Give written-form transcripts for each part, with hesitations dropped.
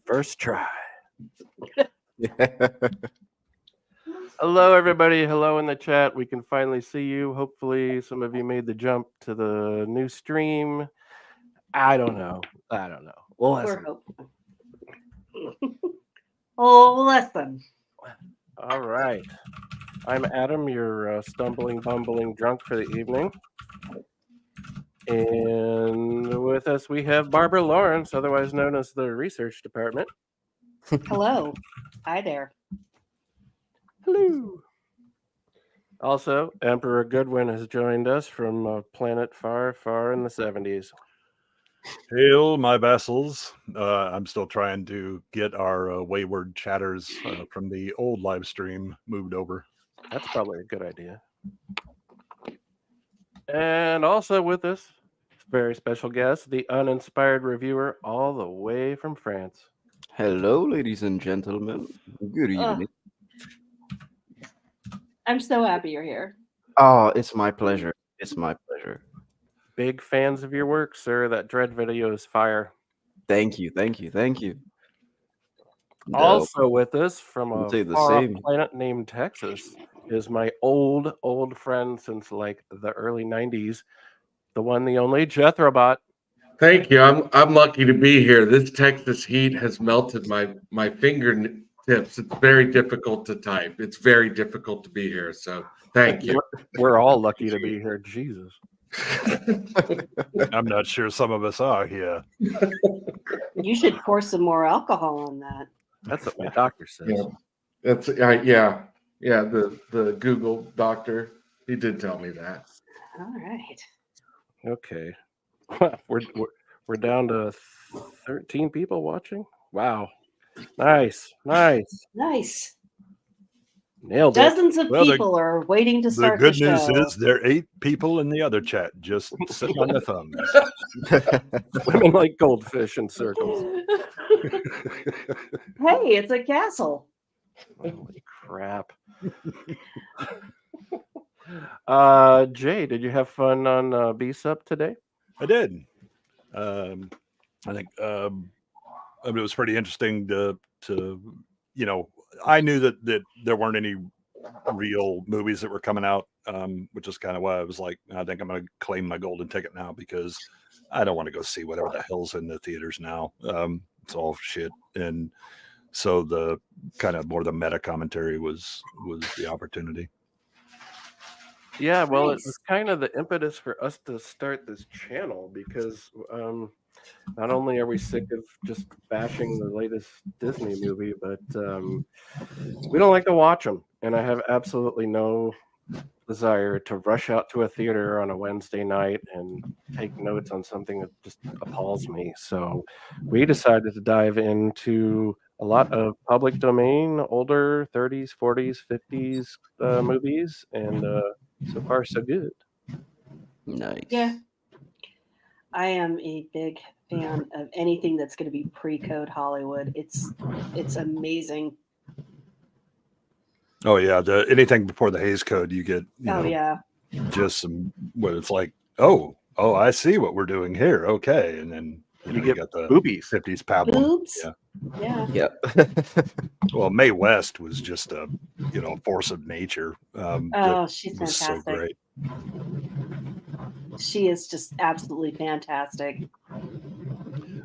First try. Hello, everybody. Hello in the chat. We can finally see you. Hopefully, some of you made the jump to the new stream. I don't know. Well, listen. Oh, listen. All right. I'm Adam, your stumbling, bumbling drunk for the evening. And with us, we have Barbara Lawrence, otherwise known as the research department. Hello. Hi there. Hello. Also, Emperor Goodwin has joined us from a planet far, far in the 70s. Hail, my vassals. I'm still trying to get our wayward chatters from the old live stream moved over. That's probably a good idea. And also with us, very special guest, the Uninspired Reviewer, all the way from France. Hello, ladies and gentlemen. Good evening. I'm so happy you're here. Oh, it's my pleasure. It's my pleasure. Big fans of your work, sir. That Dread video is fire. Thank you. Thank you. Thank you. Also with us from a far same planet named Texas is my old friend since like the early 90s, the one, the only Jethrobot. Thank you. I'm lucky to be here. This Texas heat has melted my fingertips. It's very difficult to type. It's very difficult to be here. So thank you. We're all lucky to be here. Jesus. I'm not sure some of us are here. You should pour some more alcohol on that. That's what my doctor says. Yeah. That's yeah. The Google doctor, he did tell me that. All right. Okay. We're down to 13 people watching. Wow. Nice. Nailed it. Dozens of people are waiting to start the show. The good news is there are 8 people in the other chat just sitting on their thumbs. Swimming like goldfish in circles. Hey, it's a castle. Holy crap. Jay, did you have fun on BSUP today? I did. I think it was pretty interesting to I knew that there weren't any real movies that were coming out, which is kind of why I was like, I think I'm going to claim my golden ticket now because I don't want to go see whatever the hell's in the theaters now. It's all shit. And so the kind of more the meta commentary was the opportunity. Yeah, well, It was kind of the impetus for us to start this channel because not only are we sick of just bashing the latest Disney movie, but we don't like to watch them. And I have absolutely no desire to rush out to a theater on a Wednesday night and take notes on something that just appalls me. So we decided to dive into a lot of public domain, older 30s, 40s, 50s movies, and so far so good. Nice. Yeah. I am a big fan of anything that's going to be pre-code Hollywood. It's amazing. Oh yeah, anything before the Hays Code, you get. Just some. What it's like. Oh, I see what we're doing here. Okay, and then you get the boobies, 50s pablum. Boobs. Yeah. Yep. Well, Mae West was just a force of nature. She's was fantastic. So great. She is just absolutely fantastic.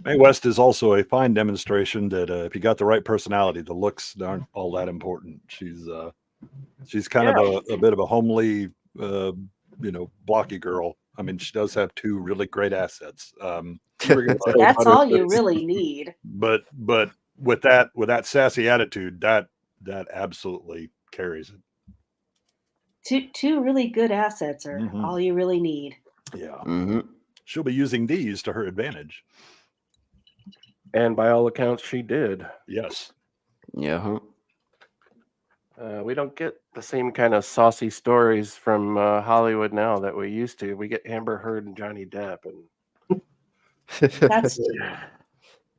Mae West is also a fine demonstration that if you got the right personality, the looks aren't all that important. She's kind of a bit of a homely, blocky girl. I mean, she does have 2 really great assets. That's all you really need. But with that sassy attitude, that absolutely carries it. Two really good assets are all you really need. Yeah. Mm-hmm. She'll be using these to her advantage. And by all accounts, she did. Yes. Yeah. Huh? We don't get the same kind of saucy stories from Hollywood now that we used to. We get Amber Heard and Johnny Depp, and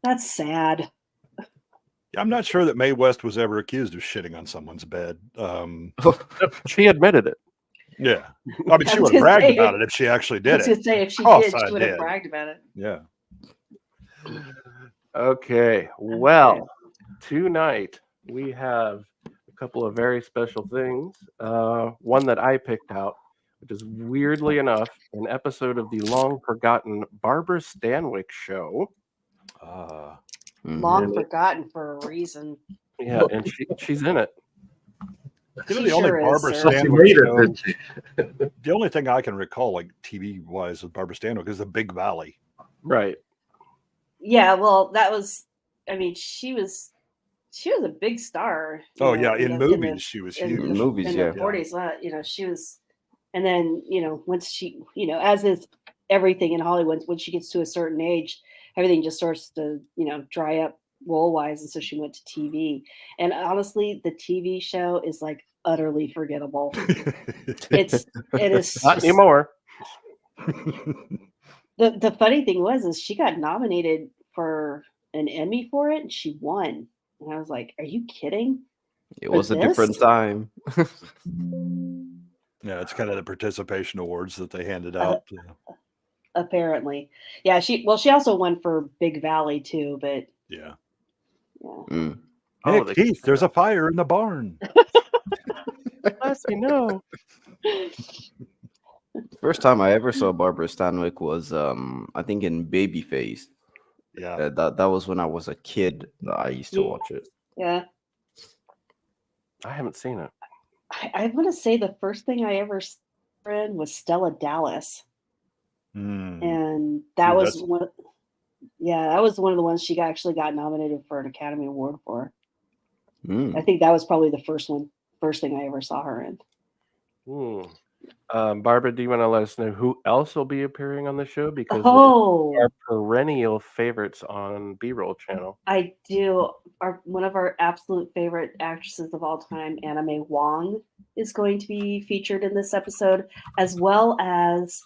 That's sad. I'm not sure that Mae West was ever accused of shitting on someone's bed. she admitted it. Yeah. I mean, I she was would have gonna bragged say- about it if she actually I did was it. going to say, if she Of course did, I she would have did. bragged about it. Yeah. Okay, well, tonight we have a couple of very special things. One that I picked out, which is weirdly enough an episode of the long forgotten Barbara Stanwick Show. Long And forgotten for a reason. Yeah, and she's in it. You know, She the only sure is, Barbara sir. She Stanwyck made it, show, didn't she? the only thing I can recall, like TV wise, with Barbara Stanwyck is the Big Valley. Right. Yeah, well, that was. I mean, she was a big star. Oh yeah, in movies she was in huge. the, Movies, in yeah. the 40s. She was, and then once she, as is everything in Hollywood, when she gets to a certain age, everything just starts to dry up role wise, and so she went to TV. And honestly, the TV show is like utterly forgettable. It is Not just, anymore. the funny thing is she got nominated for an Emmy for it, and she won. And I was like, "Are you kidding?" It was a different this? time. Yeah, it's kind of the participation awards that they handed out. Apparently, yeah. She also won for Big Valley too, but Yeah. Mm. Hey, they- Keith, there's a fire in the barn. Leslie, no. First time I ever saw Barbara Stanwyck was I think in Babyface. Yeah. That was when I was a kid that I used to watch it. yeah. I haven't seen it. I want to say the first thing I ever saw her in was Stella Dallas, and that Ooh, was that's- one. Yeah, that was one of the ones she actually got nominated for an Academy Award for. I think that was probably the first thing I ever saw her in. Barbara, do you want to let us know who else will be appearing on the show? Because Oh, our perennial favorites on B-Roll channel. I do. One of our absolute favorite actresses of all time, Anna Mae Wong, is going to be featured in this episode, as well as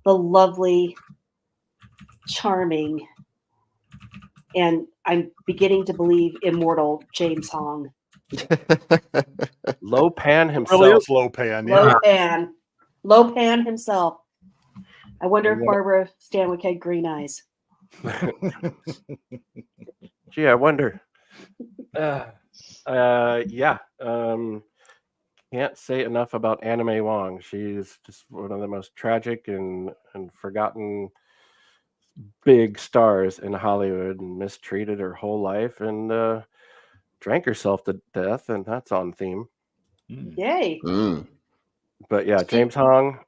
the lovely, charming, and I'm beginning to believe immortal James Hong. Lopan himself. Really is Lopan. Yeah. Lopan himself. I wonder if Yeah. Barbara Stanwyck had green eyes. Gee, I wonder. Yeah. Can't say enough about Anna Mae Wong. She's just one of the most tragic and forgotten big stars in Hollywood, and mistreated her whole life, and drank herself to death, and that's on theme. Yay. But yeah, James Hong,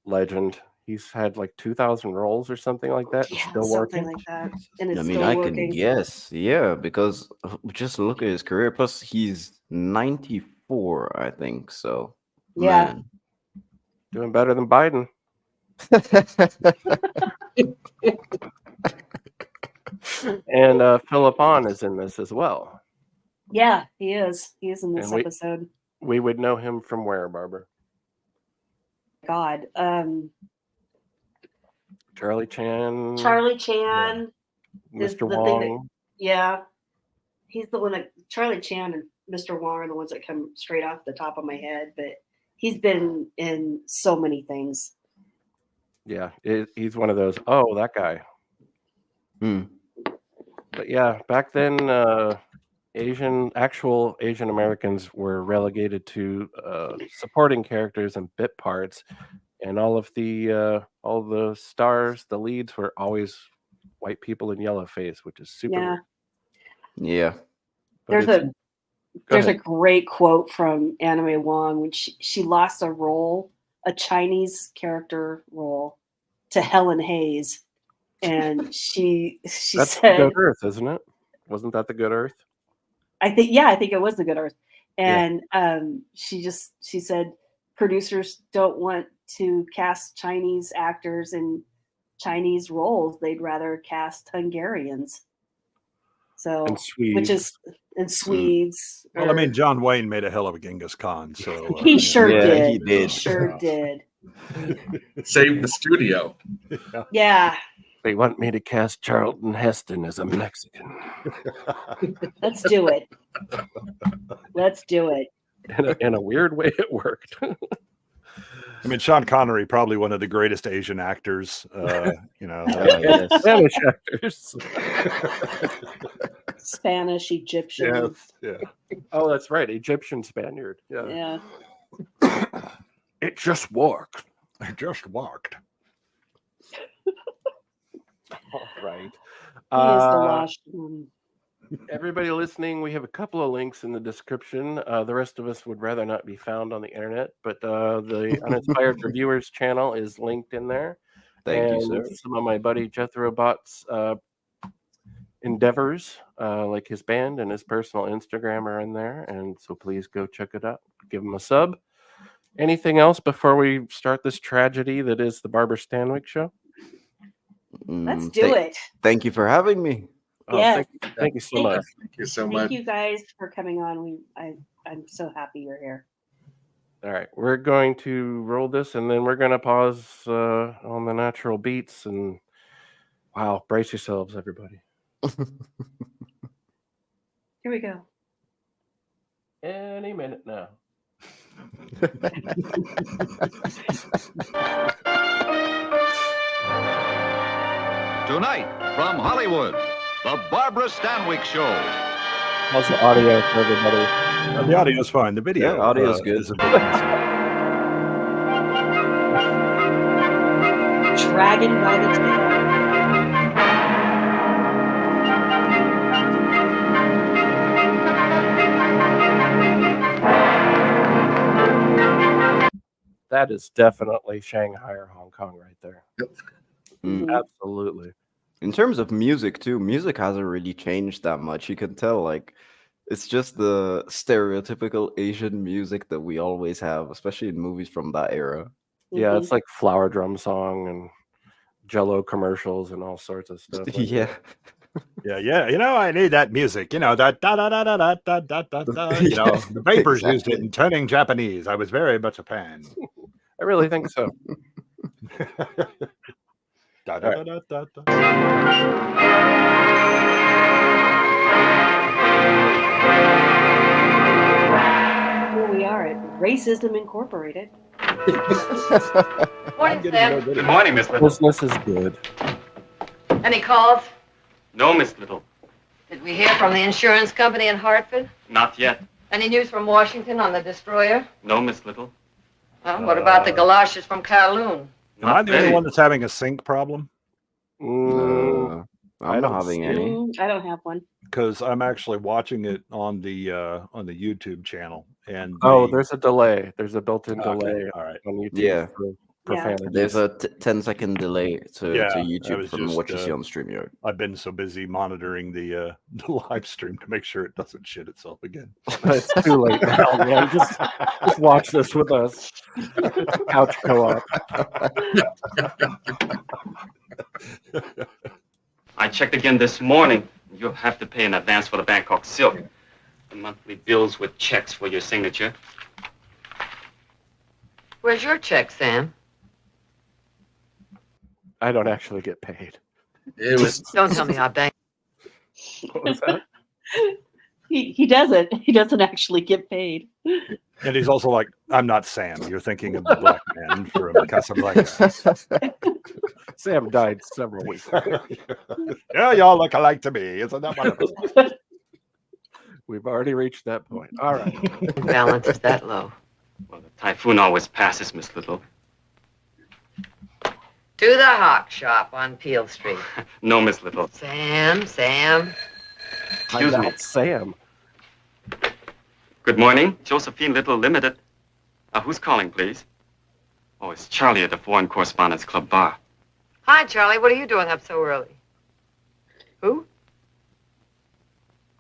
legend. He's had like 2,000 roles or something like that. And Yeah, still something working. like that. And it's I mean, still I working. can guess, yeah, because just look at his career. Plus, he's 94, I think. So, Yeah. man. Doing better than Biden. And Philip Ahn is in this as well. Yeah, he is. He is in this And episode. We would know him from where, Barbara? God. Charlie Chan. Charlie Chan. is Mr. the thing Wong. Yeah. He's the one that Charlie Chan and Mr. Wong are the ones that come straight off the top of my head, but he's been in so many things. Yeah, he's one of those. Oh, that guy. But yeah, back then, actual Asian Americans were relegated to supporting characters and bit parts, and all the stars, the leads were always white people in yellow face, which is super. Yeah. weird. Yeah. But There's a ahead. great quote from Anna Mae Wong when she lost a Chinese character role, to Helen Hayes, and she That's said, the Good Earth, isn't it? Wasn't that the Good Earth? I think it was the Good Earth. And she said producers don't want to cast Chinese actors in Chinese roles. They'd rather cast Hungarians. So, And Swedes. which is and Swedes. Well, I mean, John Wayne made a hell of a Genghis Khan, so he sure Yeah, did. he did. Sure did. Save the studio. Yeah. They want me to cast Charlton Heston as a Mexican. Let's do it. Let's do it. In a weird way, it worked. I mean, Sean Connery, probably one of the greatest Asian actors. Yes. Spanish actors. Spanish, Egyptian. Yeah. Oh, that's right. Egyptian Spaniard. Yeah. Yeah. It just worked. I just walked. All right. He is the last one. Everybody listening, we have a couple of links in the description. The rest of us would rather not be found on the internet, but the Uninspired Reviewers channel is linked in there. Thank you, And sir. some of my buddy Jethrobot's endeavors, like his band and his personal Instagram, are in there. And so please go check it out. Give him a sub. Anything else before we start this tragedy that is the Barbara Stanwick Show? Let's do it. Thank you for having me. Oh, Yes. thank you so much. Thank you so Thank much. you guys for coming on. I'm so happy you're here. All right, we're going to roll this, and then we're going to pause on the natural beats. And wow, brace yourselves, everybody. Here we go. Any minute now. Tonight, from Hollywood, the Barbara Stanwick Show. How's the audio for everybody? The audio is fine. The video, Yeah, audio's good. is a bit- Dragon by the tail. That is definitely Shanghai or Hong Kong right there. Mm. Absolutely. In terms of music too, music hasn't really changed that much. You can tell, like, it's just the stereotypical Asian music that we always have, especially in movies from that era. Yeah, Mhm. it's like flower drum song and Jello commercials and all sorts of stuff. Like Yeah. Yeah. You know, I need that music. You know, that da da da da da da da da da. You know, the Vapors used it in Turning Japanese. I was very much a fan. I really think so. Da, da, da, da, da. Here we are at Racism Incorporated. Morning, Sam. Good morning, Miss Little. Business is good. Any calls? No, Miss Little. Did we hear from the insurance company in Hartford? Not yet. Any news from Washington on the destroyer? No, Miss Little. Well, what about the galoshes from Kowloon? Am I the only one that's having a sync problem? Mm, I'm don't not having see any. I don't have one. Because I'm actually watching it on the YouTube channel. And oh, there's a delay. There's a built-in Okay, delay all right. on YouTube. Yeah. For profanity. There's a 10-second delay to Yeah, I YouTube was from just, what you see on StreamYard. I've been so busy monitoring the live stream to make sure it doesn't shit itself again. It's too late now, man. Just watch this with us. Couch co-op. I checked again this morning. You'll have to pay in advance for the Bangkok silk. The monthly bills with checks for your signature. Where's your check, Sam? I don't actually get paid. It was Don't tell me I bang. What was that? He doesn't. He doesn't actually get paid. And he's also like, I'm not Sam. You're thinking of the black man from Casablanca. Sam died several weeks ago. Yeah, y'all look alike to me. Isn't that wonderful? We've already reached that point. All right. Balance is that low. Well, the typhoon always passes, Miss Little. To the Hawk Shop on Peel Street. No, Miss Little. Sam. Excuse me. Sam. Good morning. Josephine Little Limited. Who's calling, please? Oh, it's Charlie at the Foreign Correspondents Club bar. Hi, Charlie. What are you doing up so early? Who?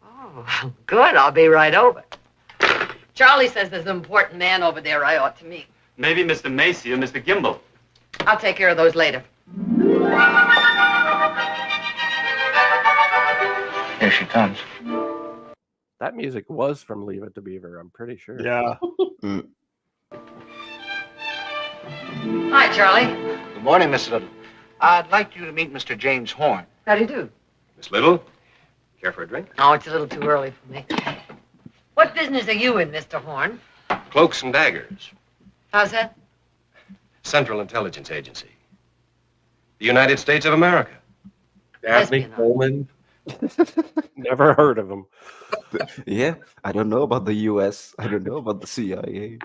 Oh, good. I'll be right over. Charlie says there's an important man over there I ought to meet. Maybe Mr. Macy or Mr. Gimble. I'll take care of those later. There she comes. That music was from Leave It to Beaver, I'm pretty sure. Yeah. Mm. Hi, Charlie. Good morning, Miss Little. I'd like you to meet Mr. James Horn. How do you do? Miss Little, care for a drink? Oh, it's a little too early for me. What business are you in, Mr. Horn? Cloaks and Daggers, How's that? Central Intelligence Agency. The United States of America. Dabney Lesbian. Coleman. Never heard of him. Yeah, I don't know about the U.S. I don't know about the CIA.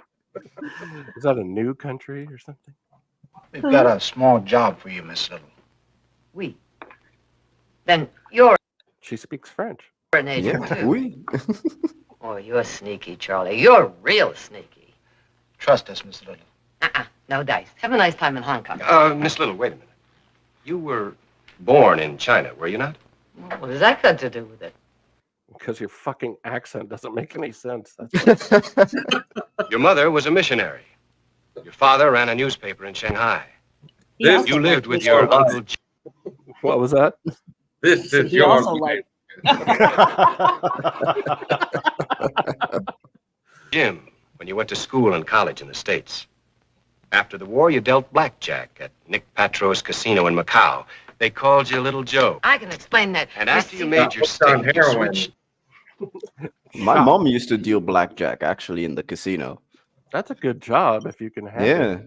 Is that a new country or something? We've got a small job for you, Miss Little. We. Then you're She speaks French. an agent, Yeah, too. we. Oh, you're sneaky, Charlie. You're real sneaky. Trust us, Miss Little. No dice. Have a nice time in Hong Kong. Miss Little, wait a minute. You were born in China, were you not? What has that got to do with it? Because your fucking accent doesn't make any sense. That's Your mother was a missionary. Your father ran a newspaper in Shanghai. He also You lived liked with Mr. your Horn. uncle. what was that? This is He your also liked. Jim, when you went to school and college in the States. After the war, you dealt blackjack at Nick Patro's casino in Macau. They called you Little Joe. I can explain that. And after you see- made your hooked on stake, you heroin. switched. My mom used to deal blackjack actually in the casino. That's a good job if you can have Yeah. it.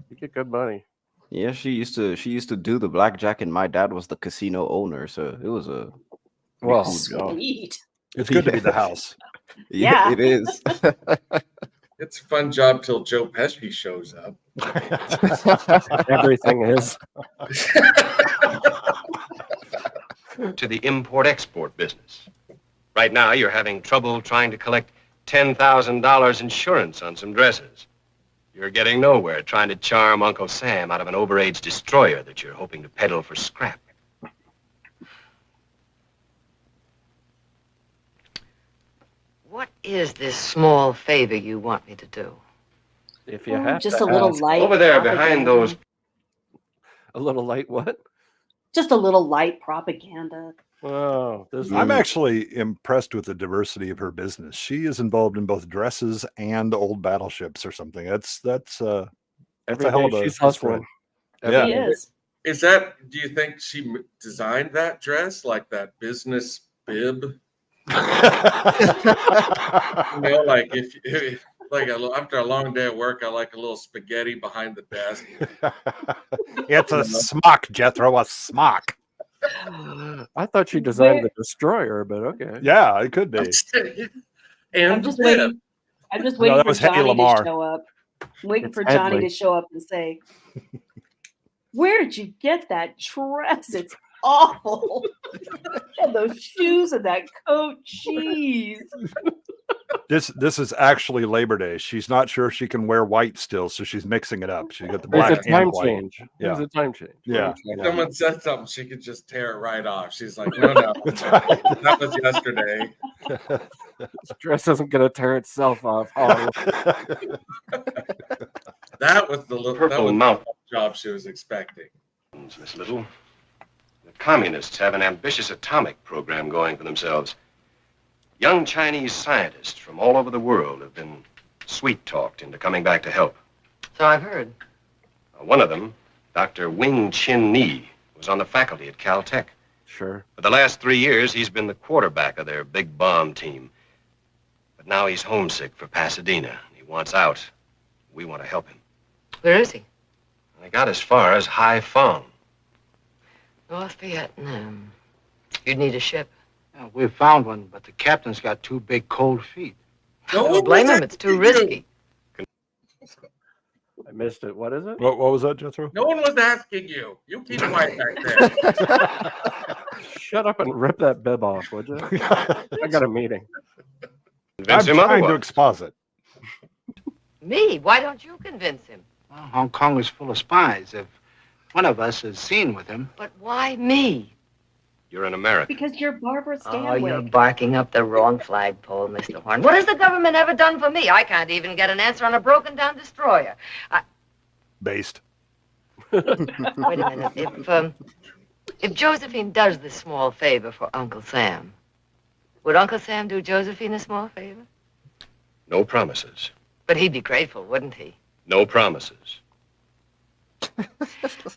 You get good money. Yeah, she used to do the blackjack, and my dad was the casino owner, so it was a Well, cool job. Sweet. It's good to be the house. Yeah. It is. It's a fun job till Joe Pesci shows up. everything is. To the import-export business. Right now, you're having trouble trying to collect $10,000 insurance on some dresses. You're getting nowhere trying to charm Uncle Sam out of an overage destroyer that you're hoping to peddle for scrap. What is this small favor you want me to do? If you have Just to a little ask. light. Over there propaganda. behind those. A little light what? Just a little light propaganda. Oh, this I'm actually impressed with the diversity of her business. She is involved in both dresses and old battleships or something. That's a every hell day of a she's spread. hustling. Yeah. He is. Is that, do you think she designed that dress, like that business bib? You know, like if like after a long day at work, I like a little spaghetti behind the desk. It's a smock, Jethro, a smock. I thought she designed the destroyer, but okay. Yeah, it could be. And I'm just the bib. waiting. I'm just waiting that for was Hedy Johnny Lamarr. to show up. I'm waiting It's for Johnny Headley. to show up and say, "Where did you get that dress? It's awful. And those shoes and that coat, jeez." This is actually Labor Day. She's not sure if she can wear white still, so she's mixing it up. She's got the There's black a time and white. change. There's Yeah. a time change. Yeah. If someone said something, she could just tear it right off. She's like, no, that was yesterday. This dress isn't going to tear itself off. Holly. That was the little Purple the Mountain. job she was expecting. Miss Little. The communists have an ambitious atomic program going for themselves. Young Chinese scientists from all over the world have been sweet-talked into coming back to help. So I've heard. One of them, Dr. Wing Chin Ni, was on the faculty at Caltech. Sure. For the last 3 years, he's been the quarterback of their big bomb team. But now he's homesick for Pasadena. He wants out. We want to help him. Where is he? I got as far as Haiphong. North Vietnam. You'd need a ship. Yeah, we found one, but the captain's got 2 big cold feet. Don't blame him. It's too risky. I missed it. What is it? What was that, Jethro? No one was asking you. You keep quiet back there. Shut up and rip that bib off, would you? I got a meeting. Convince I'm him trying to otherwise. exposit. Me? Why don't you convince him? Well, Hong Kong is full of spies. If one of us is seen with him, But why me? You're an American. Because you're Barbara Oh, you're Stanwyck. barking up the wrong flagpole, Mr. Horn. What has the government ever done for me? I can't even get an answer on a broken-down destroyer. Based. Wait a minute. If Josephine does this small favor for Uncle Sam, Would Uncle Sam do Josephine a small favor? No promises. But he'd be grateful, wouldn't he? No promises.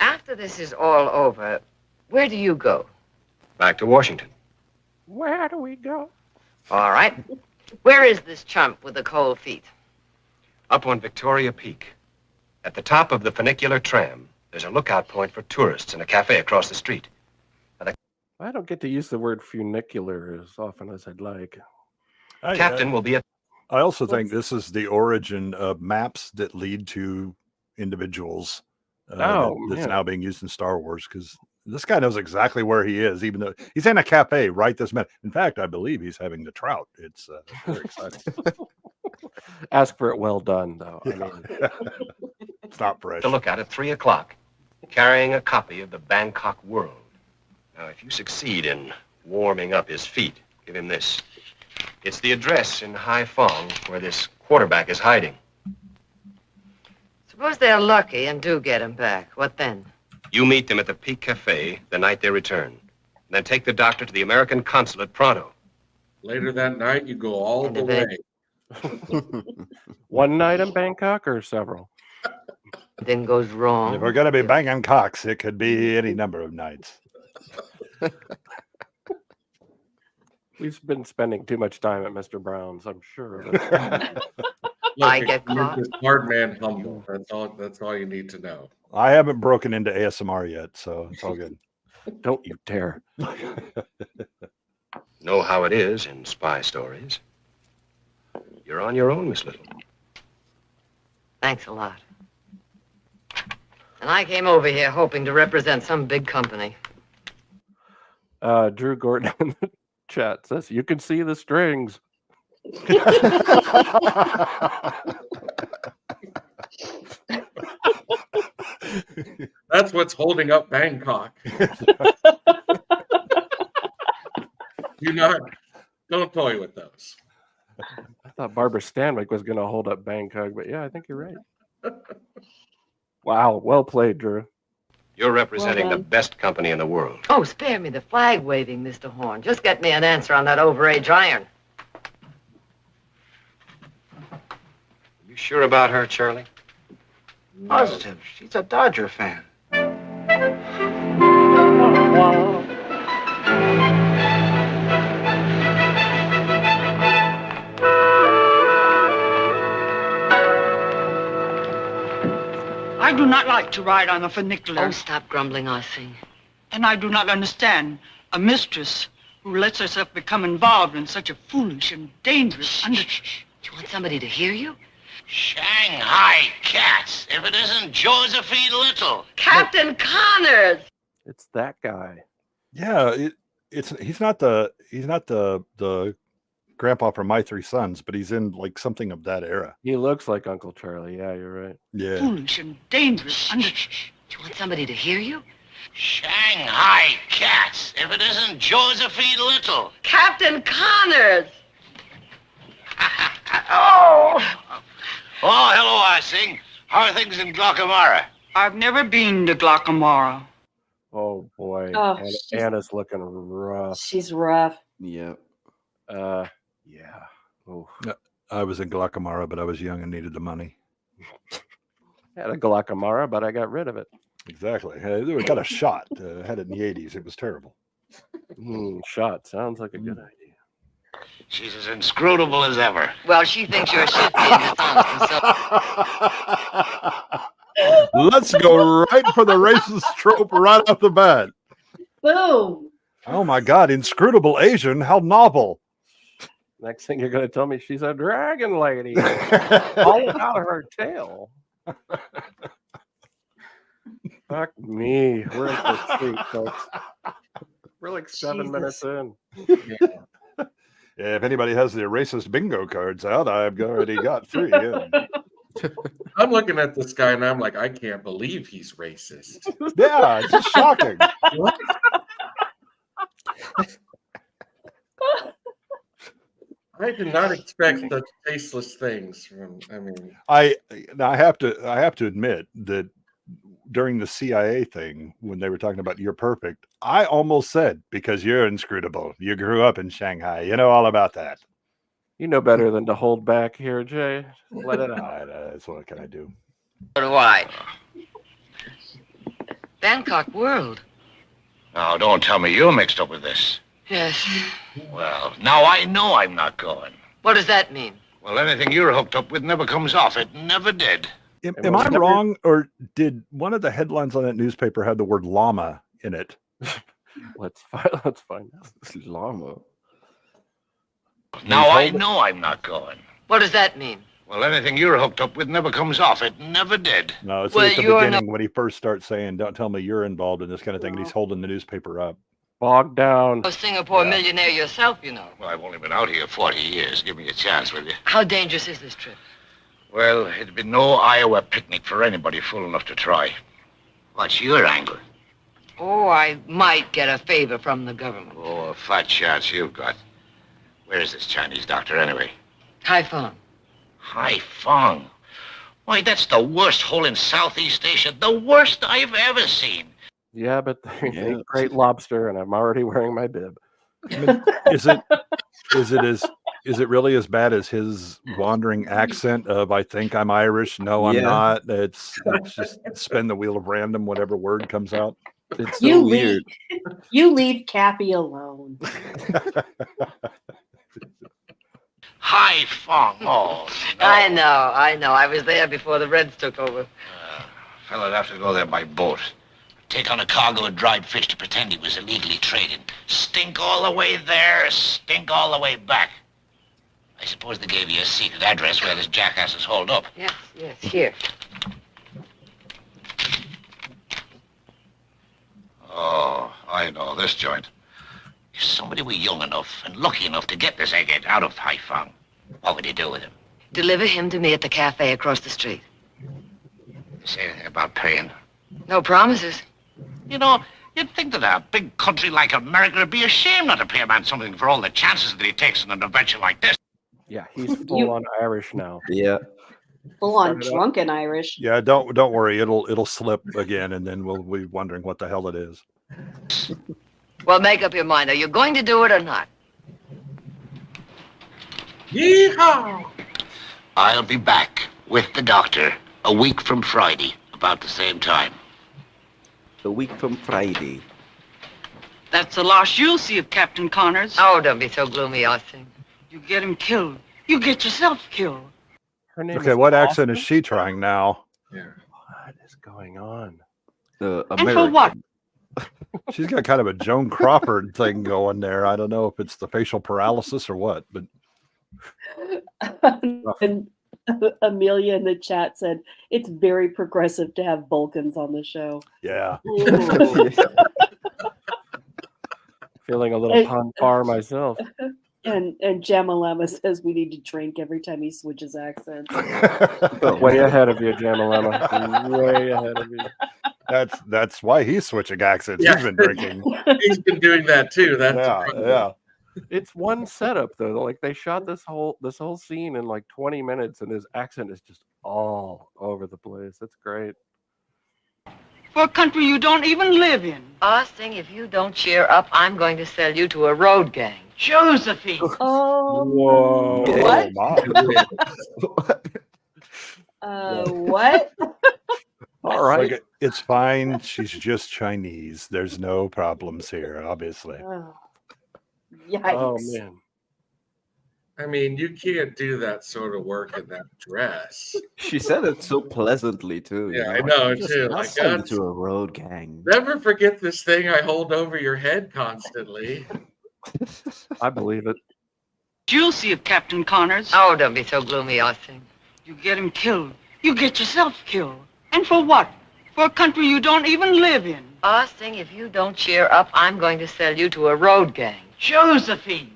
After this is all over, where do you go? Back to Washington. Where do we go? All right. Where is this chump with the cold feet? Up on Victoria Peak. At the top of the funicular tram, there's a lookout point for tourists and a cafe across the street. I don't get to use the word funicular as often as I'd like. Captain will be at... I also think this is the origin of maps that lead to individuals that's now being used in Star Wars, because this guy knows exactly where he is, even though he's in a cafe right this minute. In fact, I believe he's having the trout. It's very exciting. Ask for it well done, though. Yeah. I mean, It's not fresh. to look at 3 o'clock, carrying a copy of the Bangkok World. Now, if you succeed in warming up his feet, give him this. It's the address in Haiphong where this quarterback is hiding. Suppose they're lucky and do get him back. What then? You meet them at the Peak Cafe the night they return. And then take the doctor to the American consulate pronto. Later that night, you go all the way. one night in Bangkok or several? Then goes wrong. If we're going to be banging cocks, it could be any number of nights. We've been spending too much time at Mr. Brown's, I'm sure. I get caught. This hard man humble. That's all you need to know. I haven't broken into ASMR yet, so it's all good. Don't you dare. Know how it is in spy stories. You're on your own, Miss Little. Thanks a lot. And I came over here hoping to represent some big company. Drew Gordon in the chat says, you can see the strings. That's what's holding up Bangkok. Don't toy with those. I thought Barbara Stanwick was going to hold up Bangkok, but yeah, I think you're right. Wow, well played, Drew. You're representing Well the done. best company in the world. Oh, spare me the flag waving, Mr. Horn. Just get me an answer on that overage iron. You sure about her, Charlie? Positive. She's a Dodger fan. I do not like to ride on a funicular, Oh, stop grumbling, I sing. and I do not understand a mistress who lets herself become involved in such a foolish and dangerous Do you want somebody to hear you? Shanghai cats. If it isn't Josephine Little. Captain Connors! It's that guy. Yeah, he's not the grandpa from My Three Sons, but he's in like something of that era. He looks like Uncle Charlie. Yeah, you're right. Yeah. foolish and dangerous. Do you want somebody to hear you? Shanghai cats. If it isn't Josephine Little. Captain Connors! Oh, hello, I sing. How are things in Glaucomara? I've never been to Glaucomara. Oh boy. Oh, Anna's looking rough. She's rough. Yeah. Yeah. Oh. I was in Glaucomara, but I was young and needed the money. I had a Glaucomara, but I got rid of it. Exactly. We got a shot. Had it in the 80s. It was terrible. Shot. Sounds like a good idea. She's as inscrutable as ever. Well, she thinks you're shifty and dishonest, and so... Let's go right for the racist trope right off the bat. Boom. Oh my God, inscrutable Asian, how novel. Next thing you're going to tell me she's a dragon lady. All about her tail. Fuck me. We're in for treat, folks. We're like 7 minutes in. Yeah, if anybody has the racist bingo cards out, I've already got 3. Yeah. I'm looking at this guy and I'm like, I can't believe he's racist. Yeah, it's just shocking. I did not expect such tasteless things from. I have to admit that during the CIA thing, when they were talking about you're perfect, I almost said, because you're inscrutable. You grew up in Shanghai. You know all about that. You know better than to hold back here, Jay. Let it out. That's what can I do? So do I. Bangkok World. Now, don't tell me you're mixed up with this. Yes. Well, now I know I'm not going. What does that mean? Well, anything you're hooked up with never comes off. It never did. Am I wrong, or did one of the headlines on that newspaper have the word llama in it? Let's find out. Llama. Now I know I'm not going. What does that mean? Well, anything you're hooked up with never comes off. It never did. No, it's Well, at the you're beginning when he first starts saying, don't tell me you're involved in this kind of thing, and he's holding the newspaper up. Bogged down. A Singapore millionaire yourself, you know. Well, I've only been out here 40 years. Give me a chance, will you? How dangerous is this trip? Well, it'd be no Iowa picnic for anybody fool enough to try. What's your angle? Oh, I might get a favor from the government. Oh, a fat chance you've got. Where is this Chinese doctor, anyway? Haiphong. Haiphong? Why, that's the worst hole in Southeast Asia. The worst I've ever seen. Yeah, but they eat great lobster, and I'm already wearing my bib. I mean, is it really as bad as his wandering accent of I think I'm Irish, no I'm not? It's just spin the wheel of random, whatever word comes out. It's so weird. You leave Cappy alone. Haiphong. Oh, no. I know. I was there before the Reds took over. Fella'd have to go there by boat. Take on a cargo of dried fish to pretend he was illegally trading. Stink all the way there, stink all the way back. I suppose they gave you a secret address where this jackass is holed up. Yes, here. Oh, I know this joint. If somebody were young enough and lucky enough to get this egghead out of Haiphong, what would you do with him? Deliver him to me at the cafe across the street. Say anything about paying? No promises. You know, you'd think that a big country like America would be ashamed not to pay a man something for all the chances that he takes in an adventure like this. Yeah, he's full on Irish now. Yeah. Full on drunken Irish. Yeah, don't worry, it'll slip again, and then we'll be wondering what the hell it is. Well, make up your mind. Are you going to do it or not? Yeehaw! I'll be back with the doctor a week from Friday, about the same time. A week from Friday. That's the loss you'll see of Captain Connors. Oh, don't be so gloomy, Austin. You get him killed. You get yourself killed. Her name Okay, is what Austin? accent is she trying now? Yeah. What is going on? And for what? She's got kind of a Joan Crawford thing going there. I don't know if it's the facial paralysis or what, but And Amelia in the chat said it's very progressive to have Balkans on the show. yeah. Feeling a little pun far myself. And Jamalama says we need to drink every time he switches accents. Way ahead of you, Jamalama. Way ahead of you. That's why he's switching accents. Yeah. He's been drinking. He's been doing that too. That's Yeah. It's one setup though. Like they shot this whole scene in like 20 minutes, and his accent is just all over the place. It's great. For a country you don't even live in. Austin, if you don't cheer up, I'm going to sell you to a road gang. Josephine. Oh, Whoa. what? What? All right. Like, it's fine. She's just Chinese. There's no problems here, obviously. Oh, yikes. Oh man. I mean, you can't do that sort of work in that dress. She said it so pleasantly too. Yeah, I know Just too. not Like, send God, to a road gang. never forget this thing I hold over your head constantly. I believe it. You'll see of Captain Connors. Oh, don't be so gloomy, Austin. You get him killed. You get yourself killed. And for what? For a country you don't even live in. Austin, if you don't cheer up, I'm going to sell you to a road gang. Josephine.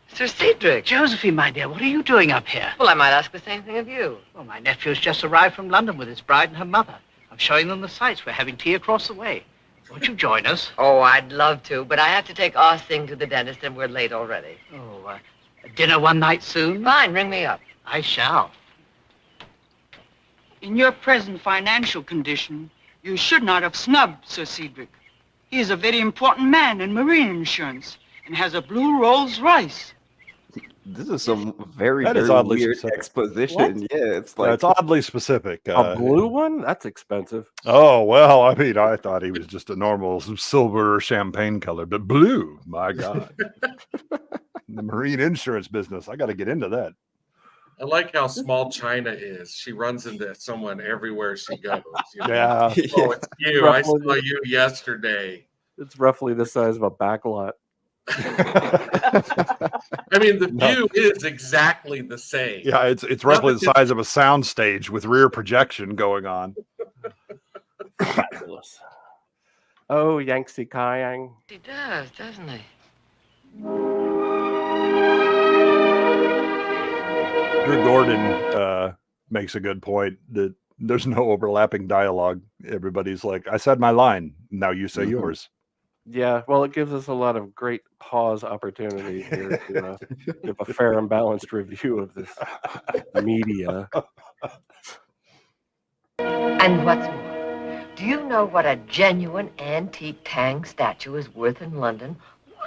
Sir Cedric. Josephine, my dear, what are you doing up here? Well, I might ask the same thing of you. Well, my nephew's just arrived from London with his bride and her mother. I'm showing them the sights. We're having tea across the way. Won't you join us? Oh, I'd love to, but I have to take Austin to the dentist, and we're late already. Oh, dinner one night soon? Fine, ring me up. I shall. In your present financial condition, you should not have snubbed Sir Cedric. He is a very important man in marine insurance and has a blue Rolls Royce. This is some very, That is very oddly weird specific. exposition. What? Yeah, it's Yeah, like it's oddly specific. A blue one? That's expensive. Oh, well, I mean, I thought he was just a normal silver or champagne color, but blue, my God. The marine insurance business. I got to get into that. I like how small China is. She runs into someone everywhere she goes. You know? Yeah. Oh, it's you. I saw you yesterday. It's roughly the size of a backlot. I mean, the view is exactly the same. Yeah, it's roughly the size of a sound stage with rear projection going on. Fabulous. Oh, Yangtze Kayang. He does, doesn't he? Drew Gordon makes a good point that there's no overlapping dialogue. Everybody's like, I said my line. Now you say yours. Yeah, well, it gives us a lot of great pause opportunities here to give a fair and balanced review of this media. And what's more, do you know what a genuine antique Tang statue is worth in London?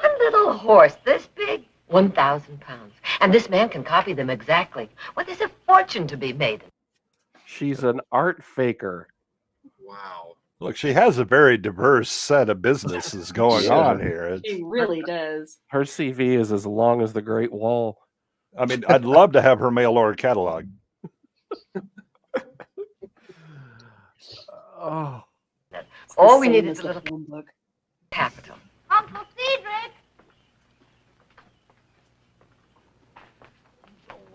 One little horse this big, 1,000 pounds. And this man can copy them exactly. Well, there's a fortune to be made. She's an art faker. Wow. Look, she has a very diverse set of businesses going on here. She really does. Her CV is as long as the Great Wall. I mean, I'd love to have her mail order catalog. Oh, All we need is a little capital. Uncle Cedric!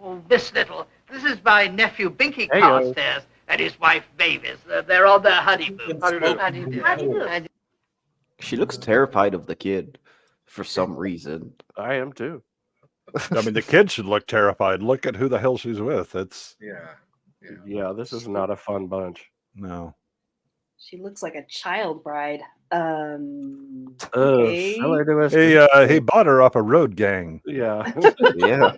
Oh, this is my nephew Binky Hey-o. Carstairs and his wife Mavis. They're on their honeymoon. How do you do? How do you do? she looks terrified of the kid for some reason. I am too. I mean, the kid should look terrified. Look at who the hell she's with. It's Yeah, this is not a fun bunch. no. She looks like a child bride. Oh, Okay. tell her to He bought her off a road gang. Yeah. Yeah.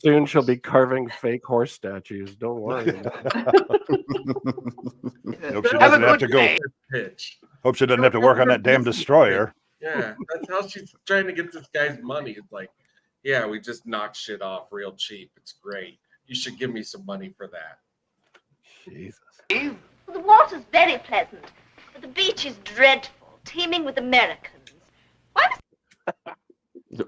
Soon she'll be carving fake horse statues. Don't worry. Hope she Have a doesn't have good to go. day. Pitch. Hope she doesn't have to work on that damn destroyer. Yeah, that's how she's trying to get this guy's money. It's like, yeah, we just knock shit off real cheap. It's great. You should give me some money for that. Jesus. Well, the water's very pleasant, but the beach is dreadful, teeming with Americans. Why must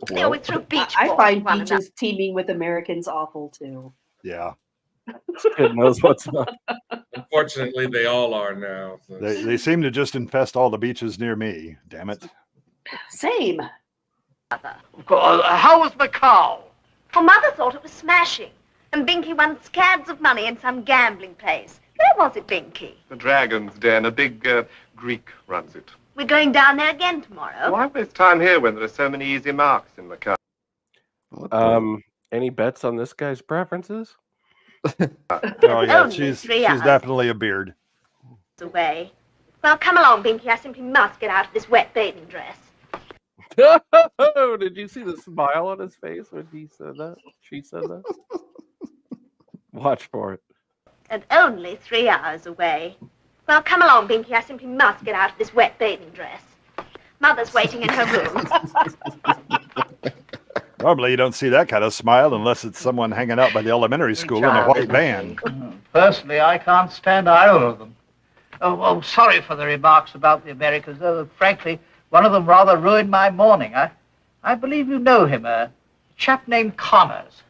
they always throw beach I balls find at one beaches teeming with Americans awful too. Yeah. This kid knows what's up. Unfortunately, they all are now. So. They seem to just infest all the beaches near me. Damn it. Same. How was Macau? Well, Mother thought it was smashing, and Binky won scads of money in some gambling place. Where was it, Binky? The Dragon's Den. A big Greek runs it. We're going down there again tomorrow. Why waste time here when there are so many easy marks in Macau? Any bets on this guy's preferences? Oh yeah, Only she's 3 hours. definitely a beard. Away. Well, come along, Binky. I simply must get out of this wet bathing dress. Oh, did you see the smile on his face when he said that? She said that? Watch for it. And only 3 hours away. Well, come along, Binky. I simply must get out of this wet bathing dress. Mother's waiting in her room. Normally, you don't see that kind of smile unless it's someone hanging out by the elementary school in a white van. Personally, I can't stand either of them. Oh, sorry for the remarks about the Americans, though, frankly, one of them rather ruined my morning. I believe you know him, a chap named Connors.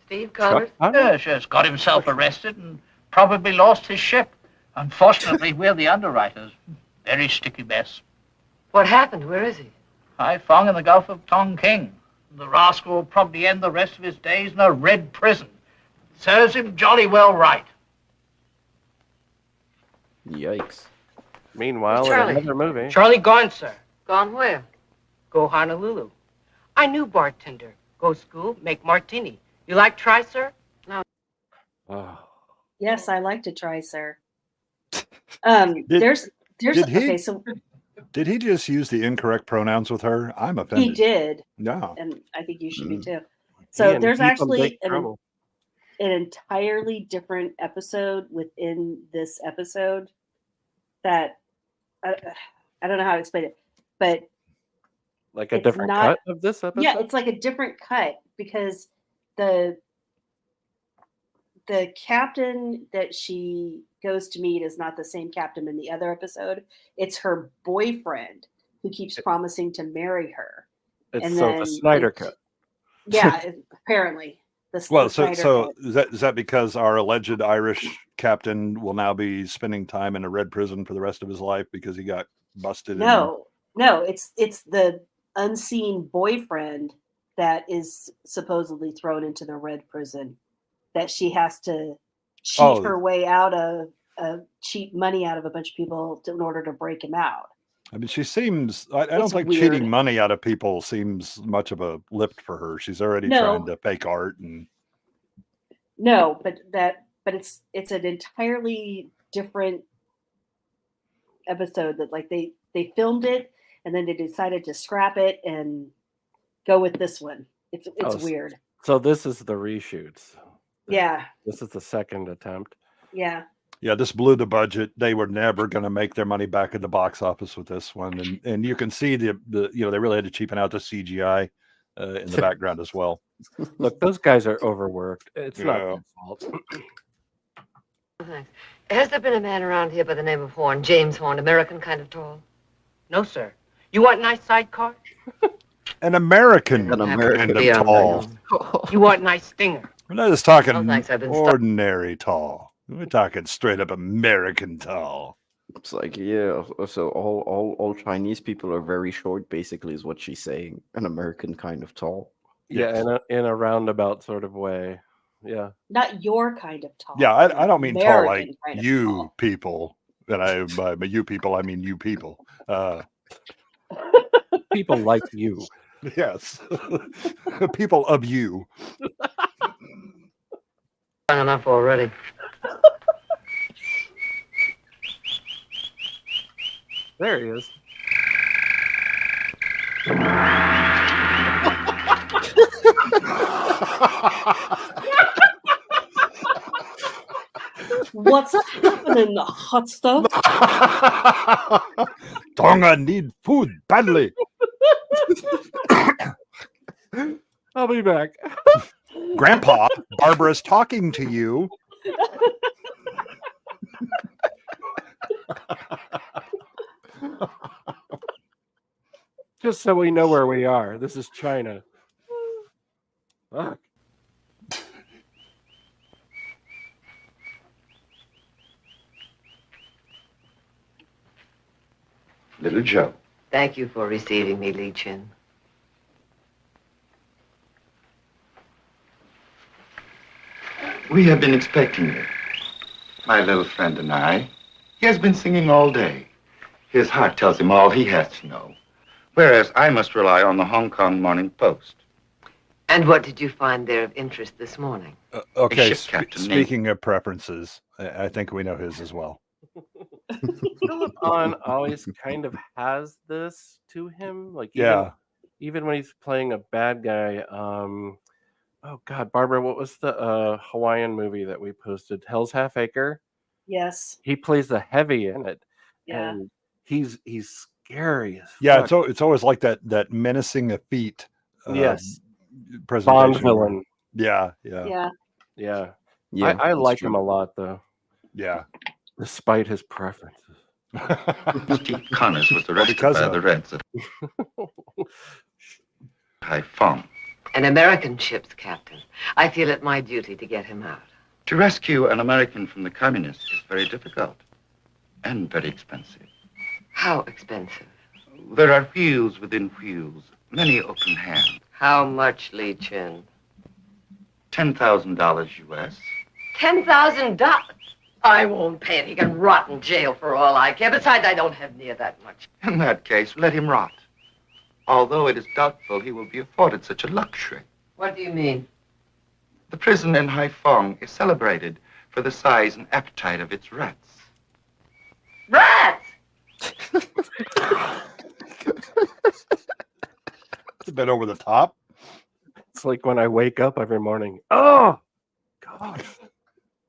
Steve Connors? Yes, got himself arrested and probably lost his ship. Unfortunately, we're the underwriters. Very sticky mess. What happened? Where is he? Haiphong in the Gulf of Tonkin. The rascal will probably end the rest of his days in a red prison. Serves him jolly well right. Yikes. Meanwhile, in Charlie. another movie. Charlie gone, sir. Gone where? Go Honolulu. I knew bartender. Go school, make martini. You like try, sir? Oh. Yes, I like to try, sir. Did Okay, so Did he just use the incorrect pronouns with her? I'm offended. he did, No. and I think you should be too. He So and there's Keith in actually big trouble. an entirely different episode within this episode that I don't know how to explain it, but Like a it's different not- cut of this episode? yeah, it's like a different cut because the captain that she goes to meet is not the same captain in the other episode. It's her boyfriend who keeps promising to marry her. It's and so then the Snyder cut. Yeah, apparently. Well, the so Snyder cut. is that because our alleged Irish captain will now be spending time in a red prison for the rest of his life because he got busted? No, it's the unseen boyfriend that is supposedly thrown into the red prison that she has to cheat her way out of cheat money out of a bunch of people in order to break him out. I mean, she seems. I don't It's think weird. cheating money out of people seems much of a lift for her. She's already No. trying to fake art and. No, but it's an entirely different episode that like they filmed it and then they decided to scrap it and go with this one. It's weird. So this is the reshoots. Yeah. This is the second attempt. Yeah. Yeah, this blew the budget. They were never going to make their money back at the box office with this one, and you can see the they really had to cheapen out the CGI in the background as well. Look, those guys are overworked. It's not their fault. Thanks. Has there been a man around here by the name of Horn, James Horn, American kind of tall? No, sir. You want nice sidecar? An American An kind American. of tall. You want nice stinger? We're not just talking Oh, thanks, I've been stuck. ordinary tall. We're talking straight up American tall. It's like, yeah, so all Chinese people are very short, basically, is what she's saying. An American kind of tall. Yeah, in a roundabout sort of way. Yeah. Not your kind of tall. Yeah, I don't mean tall like American kind of you tall. people. And by you people, I mean you people. People like you. Yes. People of you. Long enough already. There he is. What's happening, hot stuff? Tonga need food badly. I'll be back. Grandpa, Barbara's talking to you. Just so we know where we are. This is China. Fuck. Little Joe. Thank you for receiving me, Li Chin. We have been expecting you. My little friend and I. He has been singing all day. His heart tells him all he has to know. Whereas I must rely on the Hong Kong Morning Post. And what did you find there of interest this morning? Okay, ship captain named- speaking of preferences, I think we know his as well. Philip Ahn always kind of has this to him. Like even when he's playing a bad guy. Oh God, Barbara, what was the Hawaiian movie that we posted? Hell's Half Acre. Yes. He plays the heavy in it. Yeah. And he's scary as Yeah, fuck. it's always like that menacing effete. Yes. Presentation. Bond villain. Yeah. Yeah. Yeah. Yeah, I that's like true. him a lot though. Yeah. Despite his preferences. Steve Connors was arrested because by of- the Reds at Haiphong. An American ship's captain. I feel it my duty to get him out. To rescue an American from the communists is very difficult and very expensive. How expensive? There are wheels within wheels, many open hands. How much, Li Chin? $10,000 US. $10,000? I won't pay it. He can rot in jail for all I care. Besides, I don't have near that much. In that case, let him rot. Although it is doubtful he will be afforded such a luxury. What do you mean? The prison in Haiphong is celebrated for the size and appetite of its rats. Rats! It's a bit over the top. It's like when I wake up every morning. Oh God.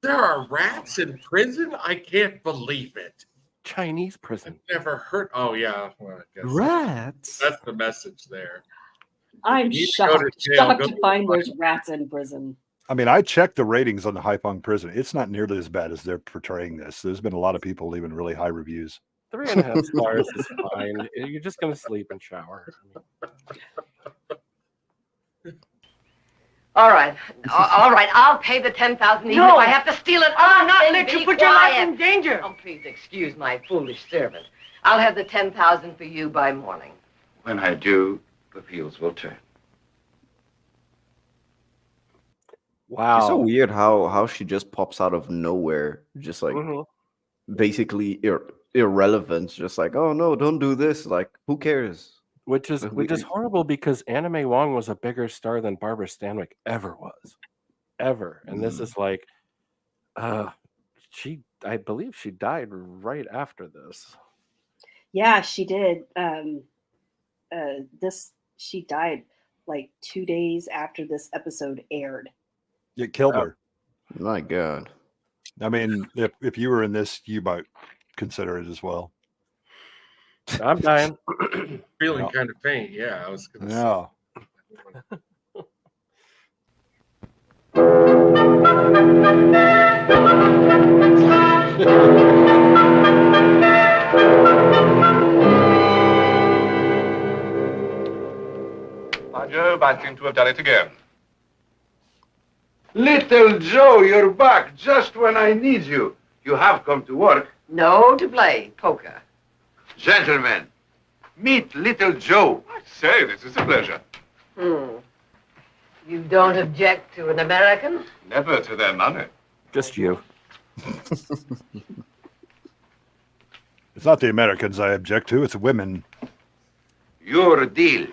There are rats in prison? I can't believe it. Chinese prison. I've never heard. Oh, yeah. Well, I guess Rats? that's the message there. I'm You need to go to shocked, jail, shocked go to to find the there's rats in prison. I mean, I checked the ratings on the Haiphong prison. It's not nearly as bad as they're portraying this. There's been a lot of people leaving really high reviews. 3.5 stars is fine. You're just gonna sleep and shower. All right. All right. I'll pay the 10,000 even No. if I have to steal it. I'll not Then let you be put your life quiet. in danger. Oh, please excuse my foolish servant. I'll have the 10,000 for you by morning. When I do, the wheels will turn. Wow. It's so weird how she just pops out of nowhere, just like basically irrelevant. Just like, oh no, don't do this. Like, who cares? Which is horrible because Anna May Wong was a bigger star than Barbara Stanwyck ever was. Ever. And this is like I believe she died right after this. Yeah, she did. She died like 2 days after this episode aired. It killed her. My God. I mean, if you were in this, you might consider it as well. I'm dying. Feeling kind of faint. Yeah, I was going to Yeah. By Jove, I seem to have done it again. Little Joe, you're back just when I need you. You have come to work. No to play poker. Gentlemen, meet Little Joe. I say, this is a pleasure. You don't object to an American? Never to their money. Just you. It's not the Americans I object to, it's women. Your deal.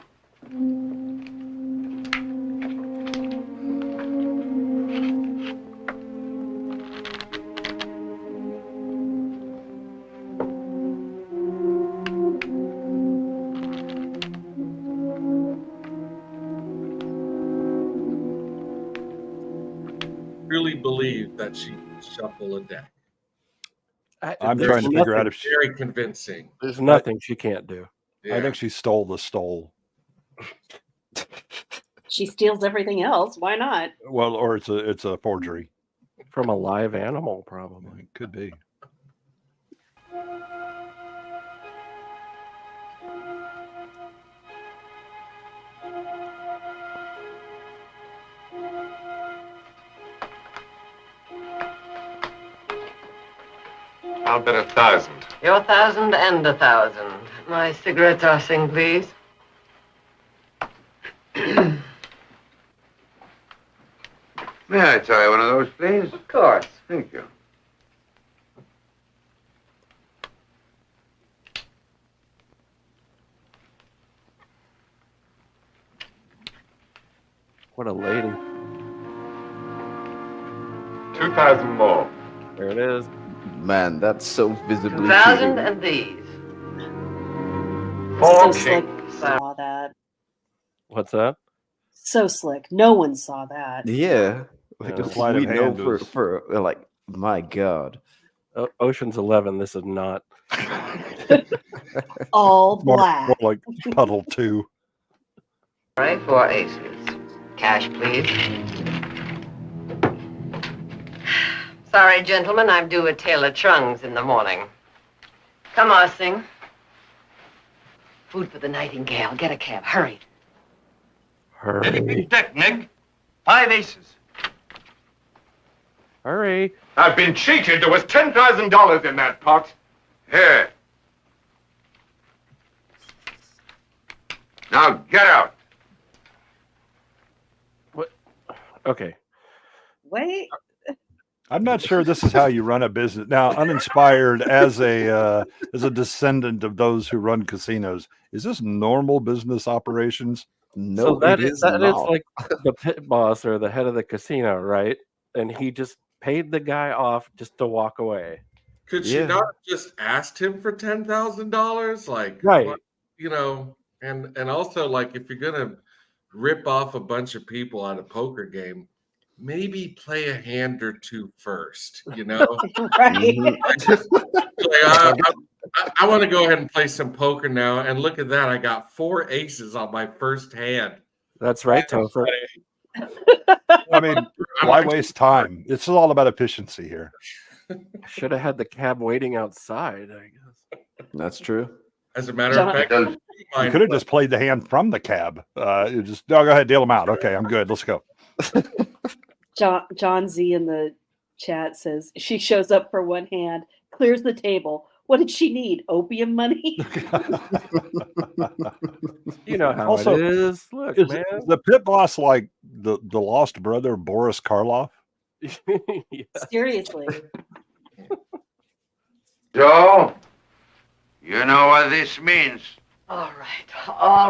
really believe that she can shuffle a deck. I'm trying to figure out if she, very convincing. There's nothing she can't do. I think she stole the stole. She steals everything else. Why not? Well, or it's a forgery from a live animal, probably. It could be. I'll bet 1,000. Your 1,000 and 1,000. My cigarette tossing, please. May I try one of those, please? Of course. Thank you. What a lady. 2,000 more. There it is. Man, that's so visibly 2,000 cheating. and these. So slick. Saw that. What's that? So slick. No one saw that. Yeah. Like, Yeah. we Sleight of know hand for like, my God. Ocean's 11. This is not. All More black. like Puddle 2. All right, 4 aces. Cash, please. Sorry, gentlemen, I'm due at Taylor Trung's in the morning. Come on, Singh. Food for the nightingale. Get a cab. Hurry. Hurry. Deck, Nick. 5 aces. Hurry. I've been cheated. There was $10,000 in that pot. Here. Now get out. What? Okay. Wait. I'm not sure this is how you run a business. Now, Uninspired, as a descendant of those who run casinos, is this normal business operations? No, So that it is that is not. like the pit boss or the head of the casino, right? And he just paid the guy off just to walk away. Could she Yeah. not have just asked him for $10,000? Like, Right. what- you know, and also like if you're gonna rip off a bunch of people at a poker game, maybe play a hand or two first, you know? Right. I want to go ahead and play some poker now. And look at that. I got 4 aces on my first hand. That's right, Topher. I mean, why waste time? It's all about efficiency here. Should have had the cab waiting outside, I guess. That's true. As a matter of fact, you could have just played the hand from the cab. You just go ahead, deal them out. Okay, I'm good. Let's go. John Z in the chat says she shows up for one hand, clears the table. What did she need? Opium money? You know how Also, it is. Look, is man. the pit boss like the lost brother of Boris Karloff? Yeah. Seriously. Joe, you know what this means. All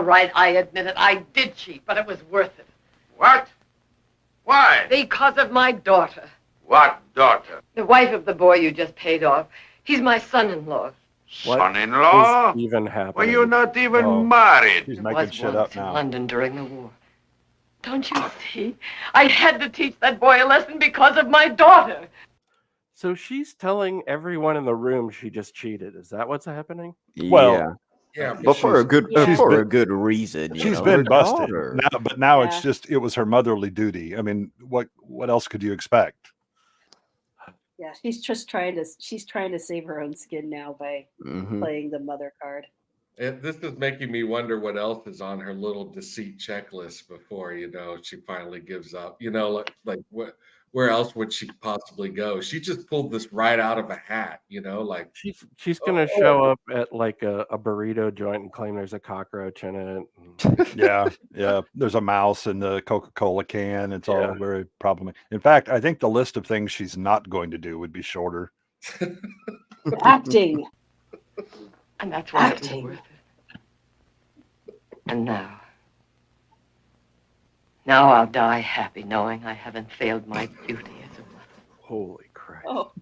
right, I admit it. I did cheat, but it was worth it. What? Why? Because of my daughter. What daughter? The wife of the boy you just paid off. He's my son-in-law. What Son-in-law? is even happening? Well, you're not even married. He's I making was shit once up in now. London during the war. Don't you see? I had to teach that boy a lesson because of my daughter. So she's telling everyone in the room she just cheated. Is that what's happening? Well, Yeah, but for a good Yeah. a good reason. You She's know, been her busted daughter. now, but now Yeah. it's just it was her motherly duty. I mean, what else could you expect? Yeah, she's trying to save her own skin now by Mhm. playing the mother card. This is making me wonder what else is on her little deceit checklist before, she finally gives up. Like where else would she possibly go? She just pulled this right out of a hat, like She's gonna show up at like a burrito joint and claim there's a cockroach in it. Yeah. There's a mouse in the Coca-Cola can. It's all Yeah. very problematic. In fact, I think the list of things she's not going to do would be shorter. Acting. And that's why it was Acting. worth it. And now I'll die happy knowing I haven't failed my duty as a mother. Holy crap! Oh,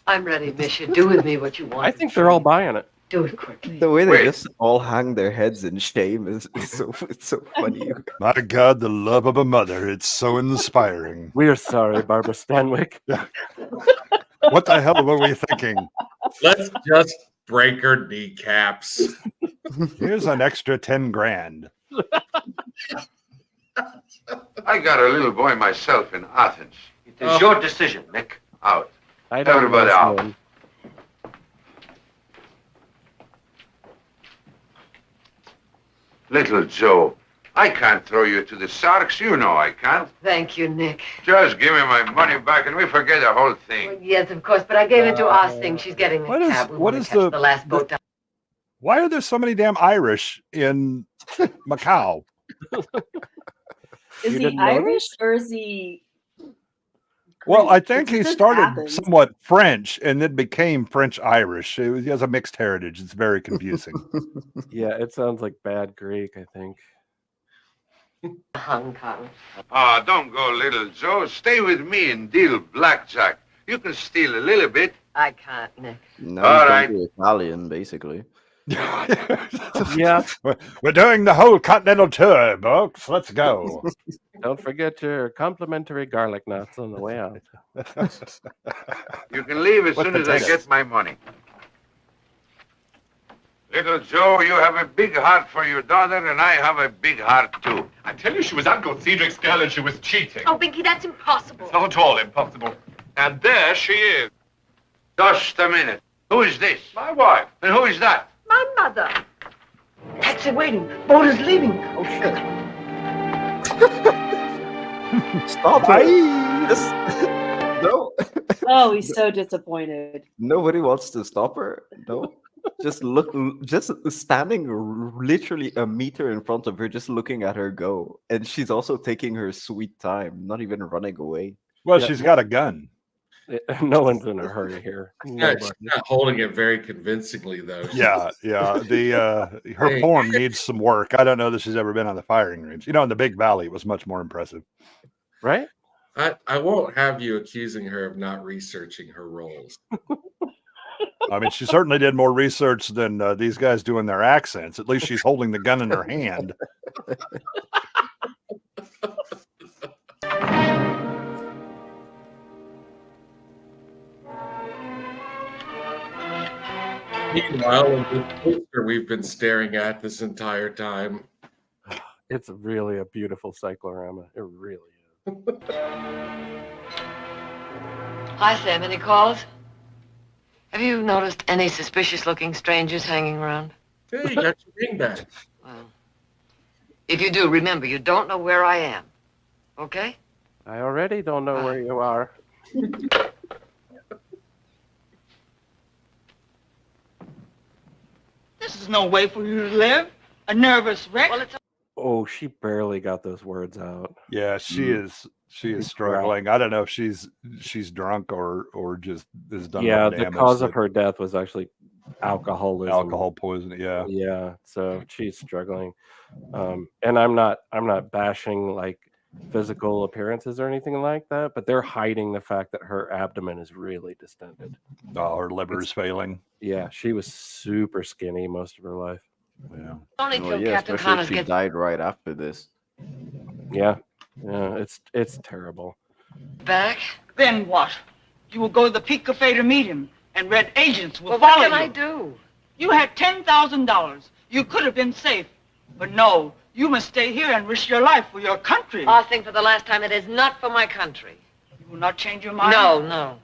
I'm ready, Misha. Do with me what you want. I think they're all buying it. Do it quickly. The way they Wait. just all hang their heads in shame is so it's so funny. My God, the love of a mother. It's so inspiring. We are sorry, Barbara Stanwick. What the hell were we thinking? let's just break her kneecaps. Here's an extra 10 grand. I got a little boy myself in Athens. It is your decision, Mick. Out. I don't Everybody know out. him. Little Joe, I can't throw you to the sharks. You know I can't. Thank you, Nick. Just give me my money back and we forget the whole thing. Well, yes, of course, but I gave it to Osting. She's getting a What is- cab. We what want is to catch the- the last boat down. Why are there so many damn Irish in Macau? is You he didn't know Irish or is he? Well, I Greek? think he It's just started Athens. somewhat French and then became French-Irish. He has a mixed heritage. It's very confusing. Yeah, it sounds like bad Greek. I think. Hong Kong. Ah, don't go, little Joe. Stay with me and deal blackjack. You can steal a little bit. I can't, Nick. Now All he's right. going to Italian, basically. Yeah. We're doing the whole continental tour, folks. Let's go. Don't forget your complimentary garlic nuts on the way out. You can leave as What's soon as I potatoes? get my money. Little Joe, you have a big heart for your daughter, and I have a big heart, too. I tell you, she was Uncle Cedric's girl and she was cheating. Oh, Binky, that's impossible. It's not at all impossible. And there she is. Just a minute. Who is this? My wife. And who is that? My mother. Taxi waiting. Boat is leaving. Oh, shit. Stop Bye. it! Just- no, Oh, he's so disappointed. nobody wants to stop her. No, just standing literally a meter in front of her, just looking at her go, and she's also taking her sweet time, not even running away. Well, Yeah. she's got a gun. No one's in a hurry here. Yeah, Nobody. she's not holding it very convincingly, though. Yeah. The her Hey. form needs some work. I don't know that she's ever been on the firing range. In the Big Valley, it was much more impressive. Right? I won't have you accusing her of not researching her roles. I mean, she certainly did more research than these guys do in their accents. At least she's holding the gun in her hand. Meanwhile, in this poster we've been staring at this entire time. It's really a beautiful cyclorama. It really is. Hi, Sam. Any calls? Have you noticed any suspicious-looking strangers hanging around? Hey, you got your ring back. Well, if you do, remember, you don't know where I am. Okay? I already don't know where you are. This is no way for you to live. A nervous wreck. Well, it's Oh, she barely got those words out. Yeah, she is struggling. I don't know if she's drunk or just is done. Yeah, with the cause of her death was actually alcoholism. alcohol poisoning. Yeah. Yeah, so she's struggling. And I'm not bashing like physical appearances or anything like that, but they're hiding the fact that her abdomen is really distended. Oh, her liver's failing. Yeah, she was super skinny most of her life. Yeah. only Well, till yeah, Captain especially if Connors she gets died right after this. Yeah, it's terrible. back. Then what? You will go to the Peak Cafe to meet him, and red agents will Well, follow what can you. I do? You had $10,000. You could have been safe. But no, you must stay here and risk your life for your country. I'll think for the last time it is not for my country. You will not change your mind? No, no.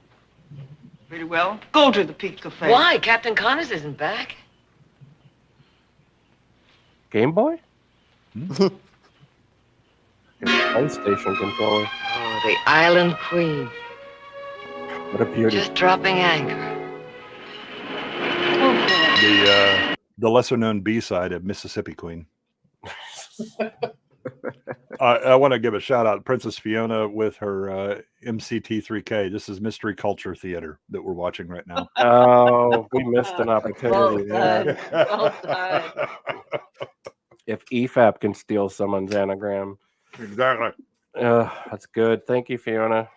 Very well. Go to the Peak Cafe. Why? Captain Connors isn't back. Game Boy? Your PlayStation controller. Oh, the Island Queen. What a beauty. Just dropping anchor. The lesser known B-side of Mississippi Queen. I want to give a shout out to Princess Fiona with her MCT3K. This is Mystery Culture Theater that we're watching right now. Oh, we missed an opportunity. Well there. done. Well done. If EFAP can steal someone's anagram. Exactly. That's good. Thank you, Fiona.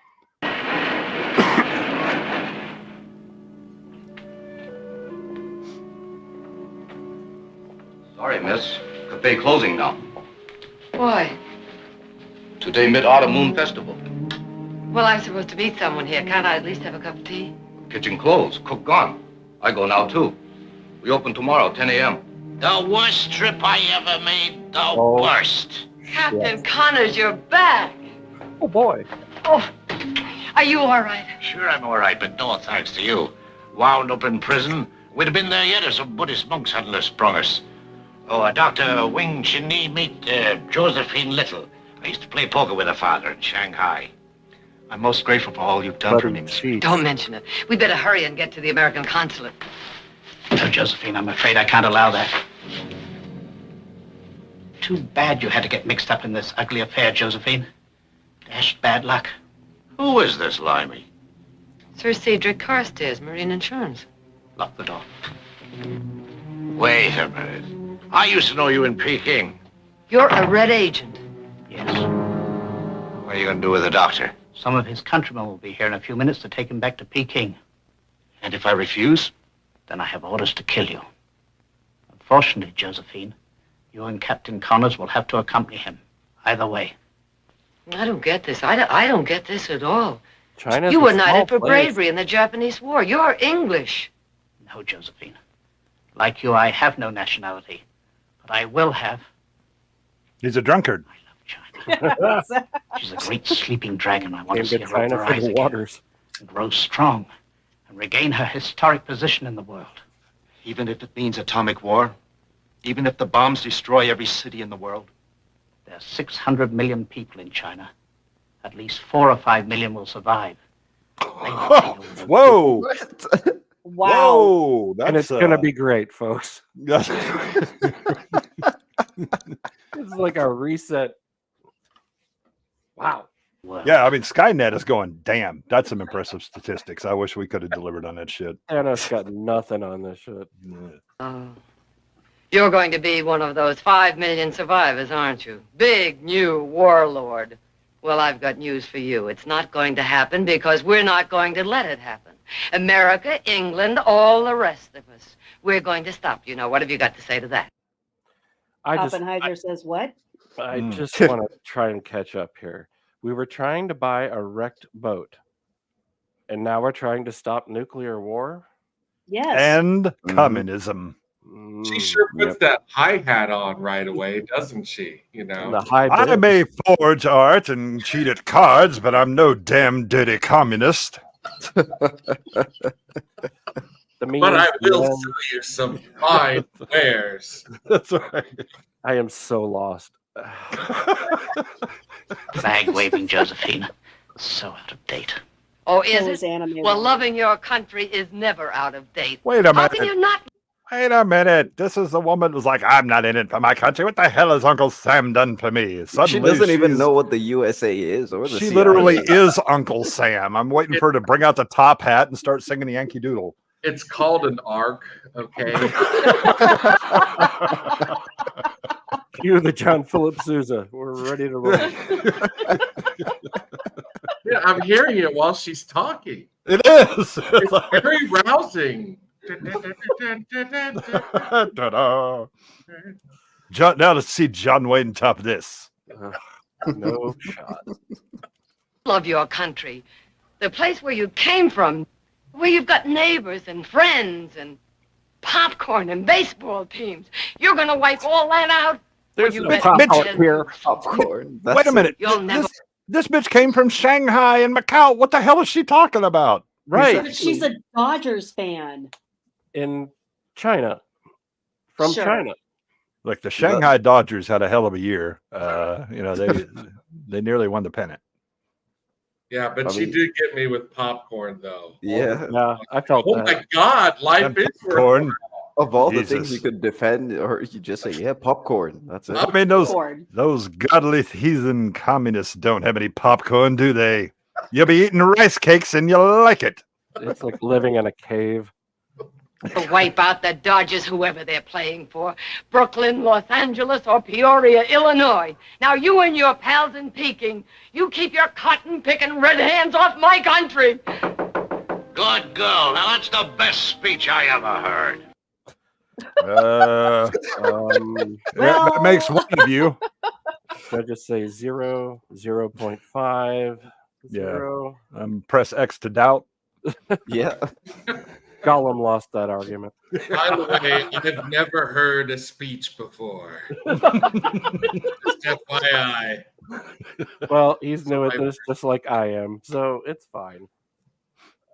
Sorry, miss. Cafe closing now. Why? Today, Mid-Autumn Moon Festival. Well, I'm supposed to meet someone here. Can't I at least have a cup of tea? Kitchen closed. Cook gone. I go now, too. We open tomorrow, 10 a.m. The worst trip I ever made. The Oh. worst. Captain Connors, you're back. Oh, boy. Oh, are you all right? Sure, I'm all right, but no thanks to you. Wound up in prison. We'd have been there yet if some Buddhist monks hadn't sprung us. Oh, Dr. Wing Chin-Ni, meet Josephine Little. I used to play poker with her father in Shanghai. I'm most grateful for all you've done for me, Miss. Don't mention it. We'd better hurry and get to the American consulate. No, Josephine, I'm afraid I can't allow that. Too bad you had to get mixed up in this ugly affair, Josephine. Dashed bad luck. Who is this limey? Sir Cedric Carstairs, Marine Insurance. Lock the door. Wait a minute. I used to know you in Peking. You're a red agent. Yes. What are you going to do with the doctor? Some of his countrymen will be here in a few minutes to take him back to Peking. And if I refuse? Then I have orders to kill you. Unfortunately, Josephine, you and Captain Connors will have to accompany him. Either way. I don't get this. I don't get this at all. China's You a were small knighted for place. bravery in the Japanese War. You're English. No, Josephine. Like you, I have no nationality. But I will have. He's a drunkard. She's a great sleeping dragon. I want to Came see to her open China her for eyes the again waters. and grow strong and regain her historic position in the world. Even if it means atomic war? Even if the bombs destroy every city in the world? There are 600 million people in China. At least 4 or 5 million will survive. Whoa! Wow. Whoa! And it's going to be great, folks. Yes. It's like a reset. Wow. Yeah, I mean, Skynet is going, damn, that's some impressive statistics. I wish we could have delivered on that shit. Thanos got nothing on this shit. Oh. You're going to be one of those 5 million survivors, aren't you? Big new warlord. Well, I've got news for you. It's not going to happen because we're not going to let it happen. America, England, all the rest of us. We're going to stop you. Now, what have you got to say to that? Oppenheimer says what? I just want to try and catch up here. We were trying to buy a wrecked boat, and now we're trying to stop nuclear war. Yes. And communism. She sure puts that hi-hat on right away, doesn't she? You know, The high I bid. may forge art and cheat at cards, but I'm no damn dirty communist. but I will sell you some fine wares. That's right. I am so lost. Flag-waving Josephina. So out of date. Oh, It is was it? animated. Well, loving your country is never out of date. Wait a How minute. can you not? Wait a minute. This is the woman who's like, I'm not in it for my country. What the hell has Uncle Sam done for me? She doesn't even know what the USA is or the She CIA. literally is Uncle Sam. I'm waiting for her to bring out the top hat and start singing the Yankee Doodle. It's called an arc, okay? Cue the John Philip Sousa. We're ready to roll. Yeah, I'm hearing it while she's talking. It is. It's very rousing. Ta-da. John, now let's see John Wayne top this. No shot. Love your country. The place where you came from, where you've got neighbors and friends and popcorn and baseball teams. You're going to wipe all that out? There's You no bet- popcorn here. Popcorn. Wait a minute. You'll never. This bitch came from Shanghai and Macau. What the hell is she talking about? Right. She's a Dodgers fan. In China. From Sure. China. Look, the Shanghai Dodgers had a hell of a year. They nearly won the pennant. Yeah, but I she mean- did get me with popcorn, though. Yeah. Yeah, I felt Oh that. my God, life And is popcorn. Of all the things Jesus. you could defend, or you just say, yeah, popcorn. That's it. I mean, those Popcorn. godly heathen communists don't have any popcorn, do they? You'll be eating rice cakes and you'll like it. It's like living in a cave. To wipe out the Dodgers, whoever they're playing for. Brooklyn, Los Angeles, or Peoria, Illinois. Now you and your pals in Peking, you keep your cotton-picking red hands off my country. Good girl. Now that's the best speech I ever heard. That makes one of you. Should I just say 0, 0.5, Yeah. 0? Press X to doubt. Yeah. Gollum lost that argument. By the way, I've never heard a speech before. Just FYI. Well, he's new at this just like I am, so it's fine.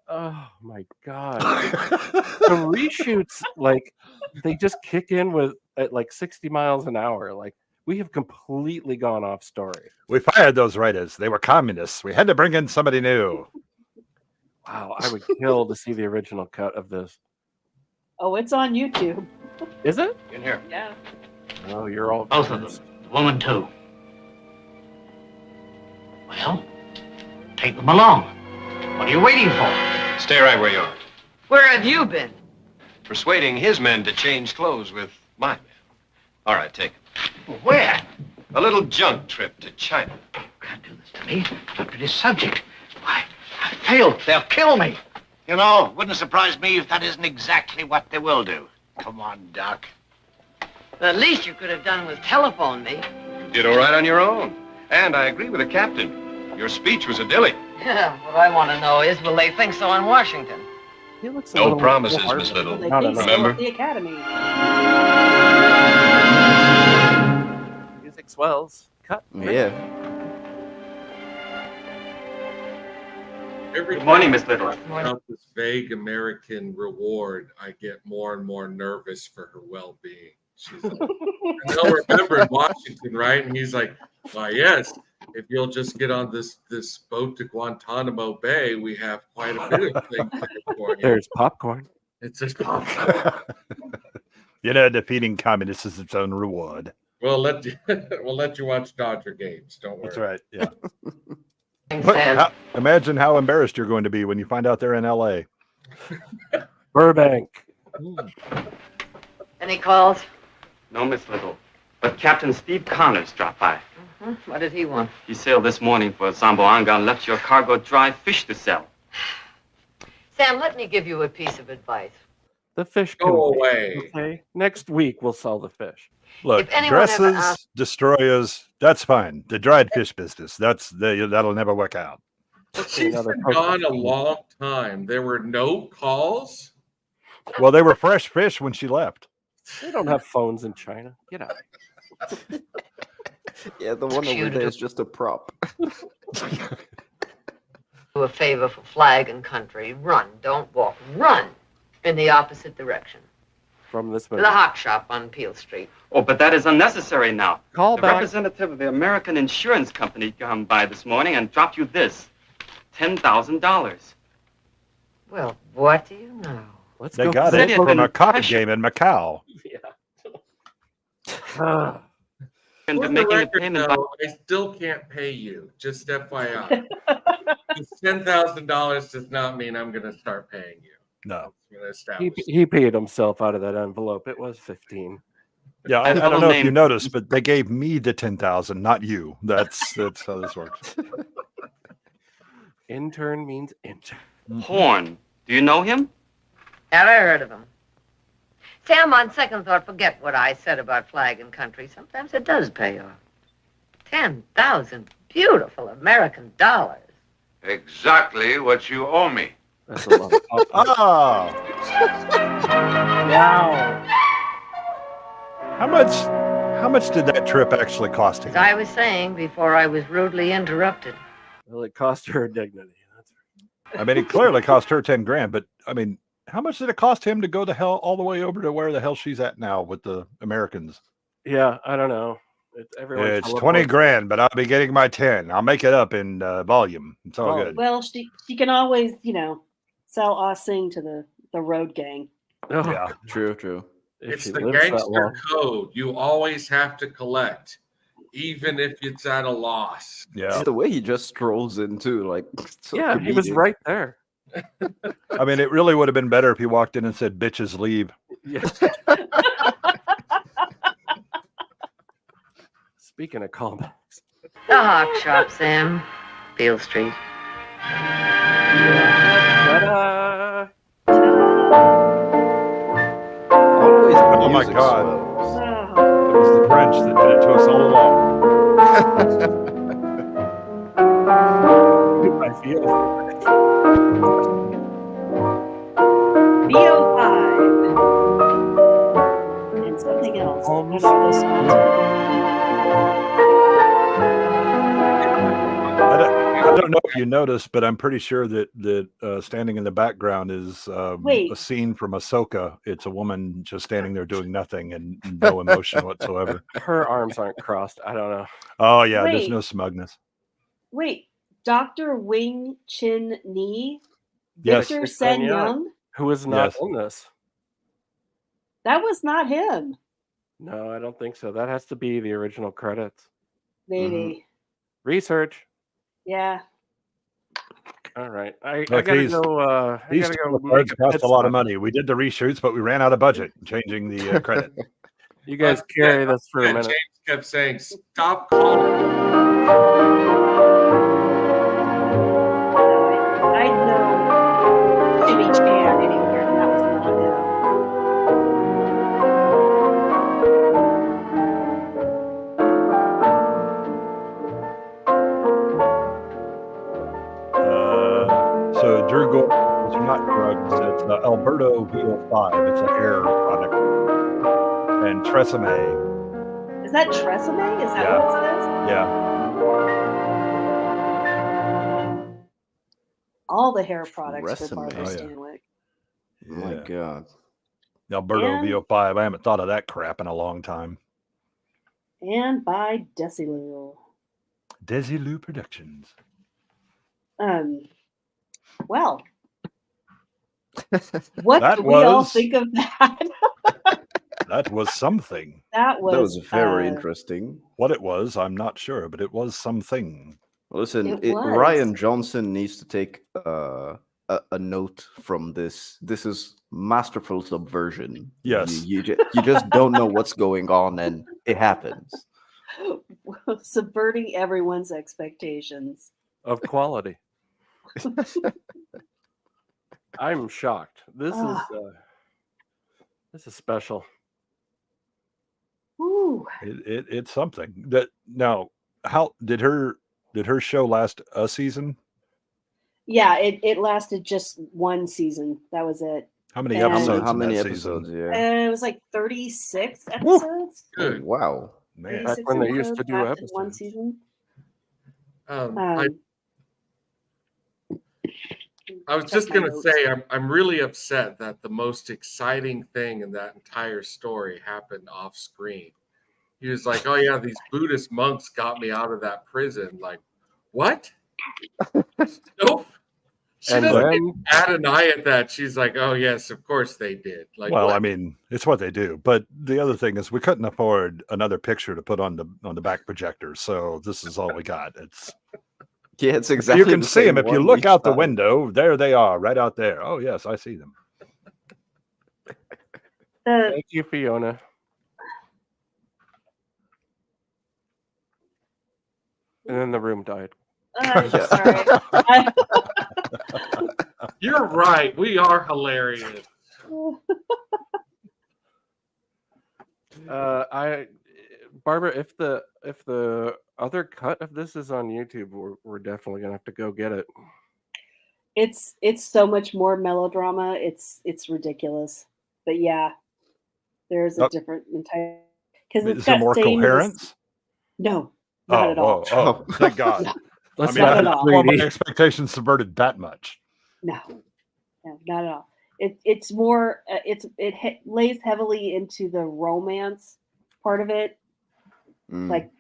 Oh my god. The reshoots, like, they just kick in at like 60 miles an hour. Like, we have completely gone off story. We fired those writers. They were communists. We had to bring in somebody new. Wow, I would kill to see the original cut of this. Oh, it's on YouTube. Is it? In here. Yeah. Oh, you're all Both of them. The woman, too. Well, take them along. What are you waiting for? Stay right where you are. Where have you been? Persuading his men to change clothes with my men. All right, take it. Where? A little junk trip to China. Can't do this to me. Up to this subject. Why, I failed. They'll kill me. You know, wouldn't surprise me if that isn't exactly what they will do. Come on, Doc. The least you could have done was telephone me. You did all right on your own. And I agree with the captain. Your speech was a dilly. Yeah, what I want to know is, will they think so in Washington? He looks a No little promises, hard. Miss Little. They No, think so Remember? at the Academy. Music swells. Cut. Yeah. Every Good morning, time Miss Little. I talk about this vague American reward, I get more and more nervous for her well-being. She's like, and they'll remember in Washington, right? And he's like, "Why, yes, if you'll just get on this boat to Guantanamo Bay, we have quite a bit of things there for you." There's popcorn. It's just popcorn. Defeating communists is its own reward. We'll let you watch Dodger games. Don't worry. That's right. Yeah. Sam. Imagine how embarrassed you're going to be when you find out they're in L.A. Burbank. Any calls? No, Miss Little. But Captain Steve Connors dropped by. What did he want? He sailed this morning for Zamboanga and left your cargo dry fish to sell. Sam, let me give you a piece of advice. The fish can Go wait, away. Okay. Next week we'll sell the fish. Look, If anyone ever dresses, asks- destroyers, that's fine. The dried fish business, that'll never work out. But she's been gone a long time. There were no calls. Well, they were fresh fish when she left. They don't have phones in China. Get out. Yeah, the one over there is just a prop. Do a favor for flag and country. Run, don't walk. Run in the opposite direction. From this To movie. the hawk shop on Peel Street. Oh, but that is unnecessary now. Call the back. representative of the American Insurance Company come by this morning and dropped you this. $10,000. Well, what do you know? Let's They go. got City it had from been a cotton pressured. game in Macau. Yeah. And For the making a record, payment though, I still can't pay you. Just FYI. This $10,000 does not mean I'm going to start paying you. No. He paid himself out of that envelope. It was 15. Yeah, I And don't know fellow if you named- noticed, but they gave me the 10,000, not you. That's how this works. Intern means intern. Horn. Do you know him? Have I heard of him? Sam, on second thought, forget what I said about flag and country. Sometimes it does pay off. 10,000 beautiful American dollars. Exactly what you owe me. That's a lot. Ah, Wow. how much did that trip actually cost him? As I was saying before I was rudely interrupted. Well, it cost her dignity. That's I mean, it clearly cost her 10 grand, but I mean, how much did it cost him to go the hell all the way over to where the hell she's at now with the Americans? Yeah, I don't know. It's 20 grand, but I'll be getting my 10. I'll make it up in volume. It's all good. Well, she can always, sell Ah Sing to the road gang. Oh, Yeah. True. if It's she the lives that gangster long. code. You always have to collect, even if it's at a loss. Yeah. It's the way he just strolls into, like, so Yeah, he was comedic. right there. I mean, it really would have been better if he walked in and said, bitches leave. Yeah. Speaking of callbacks. The hawk shop, Sam. Peel Street. Ta-da! Always the Oh my music God. swells. It was the French that did it to us all along. I feel VO5. And something else. Hold on, this one. I don't know if you noticed, but I'm pretty sure that standing in the background is Wait. a scene from Ahsoka. It's a woman just standing there doing nothing and no emotion whatsoever. her arms aren't crossed. I don't know. Oh yeah, there's Wait. no smugness. Wait, Dr. Wing Chin Ni? Yes. Victor Sen Sen Young? Who is not Yes. in this? That was not him. No, I don't think so. That has to be the original credits. Maybe. Research. Yeah. All right. I Look, gotta these- go. I These gotta go. cards make cost pit a lot of stop. money. We did the reshoots, but we ran out of budget changing the credit. You guys carry this for a minute. James kept saying, "Stop calling." I know Jimmy Chan anywhere, and that was not him. So Drew Gold, it's not drugs. It's Alberto VO5. It's a hair product. And Tresemme. Is that Tresemme? Is that Yeah. what it says? Yeah. All the hair products for Tresemme. Barbara Oh, yeah. Stanwyck. Oh my Yeah. God. Alberto And- VO5. I haven't thought of that crap in a long time. And by Desilu. Desilu Productions. Well, what That do we all was- think of that? That was something. That was, That was very uh, interesting. What it was, I'm not sure, but it was something. Well, listen, It was. Ryan Johnson needs to take a note from this. This is masterful subversion. Yes. You just don't know what's going on, and it happens. subverting everyone's expectations. Of quality. I'm shocked. This is special. Ooh. It's something that now. How did her show last a season? Yeah, it lasted just one season. That was it. How many And- episodes? How in many that episodes? season? Yeah. It was like 36 episodes. Oh, wow. Man. Back 36 when they used to episodes do wrapped in one episodes. season. I was just going to say, I'm really upset that the most exciting thing in that entire story happened off screen. He was like, oh, yeah, these Buddhist monks got me out of that prison. Like, what? Nope. She And doesn't then- even bat an eye at that. She's like, oh, yes, of course they did. Like, Well, what? I mean, it's what they do. But the other thing is, we couldn't afford another picture to put on the back projector, so this is all we got. It's Yeah, it's exactly. you can the see same them if you one look each out the time. window. There they are, right out there. Oh yes, I see them. Thank you, Fiona. And then the room died. Sorry. You're right. We are hilarious. Barbara, if the other cut of this is on YouTube, we're definitely gonna have to go get it. It's so much more melodrama. It's ridiculous. But yeah, there's a different entire because it's Is there got more same as- coherence? No, not at all. Oh, thank God. I Let's mean, not I at don't all. want my expectations subverted that much. No, not at all. It's more. Lays heavily into the romance part of it. Mm. Like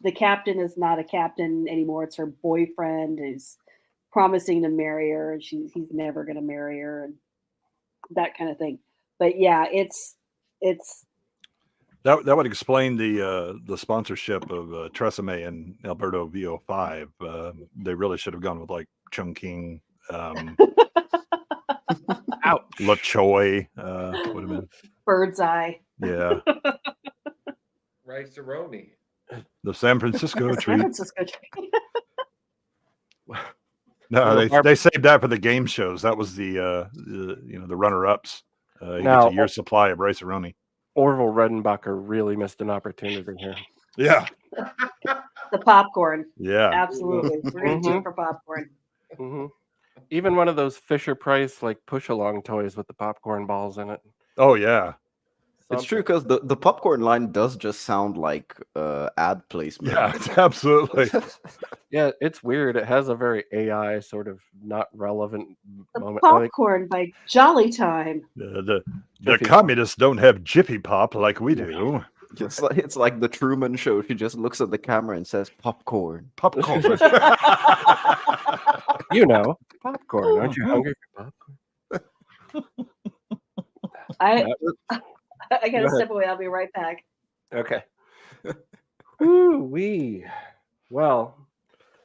the captain is not a captain anymore. It's her boyfriend who's promising to marry her, and he's never going to marry her, and that kind of thing. But yeah, it's That would explain the sponsorship of Tresemme and Alberto VO5. They really should have gone with like Chungking, La Choi. Would have been Bird's Eye. yeah. Rice-A-Roni. The San Francisco San treat. Francisco treat. No, they saved that for the game shows. That was the runner ups. You Now- get a year's supply of Rice-A-Roni. Orville Redenbacher really missed an opportunity here. Yeah. The popcorn. Yeah. Absolutely. We're going to do it for popcorn. Mhm. Even one of those Fisher Price like push along toys with the popcorn balls in it. Oh yeah. It's true because the popcorn line does just sound like ad placement. Yeah, absolutely. Yeah, it's weird. It has a very AI sort of not relevant The moment. Like, popcorn by Jolly Time. The Jiffy communists don't have Jiffy Pop like we do. It's like the Truman Show. She just looks at the camera and says, "Popcorn, popcorn." you know, popcorn. Aren't you hungry for popcorn? I Go got to ahead. step away. I'll be right back. Okay. Woo-wee. Well,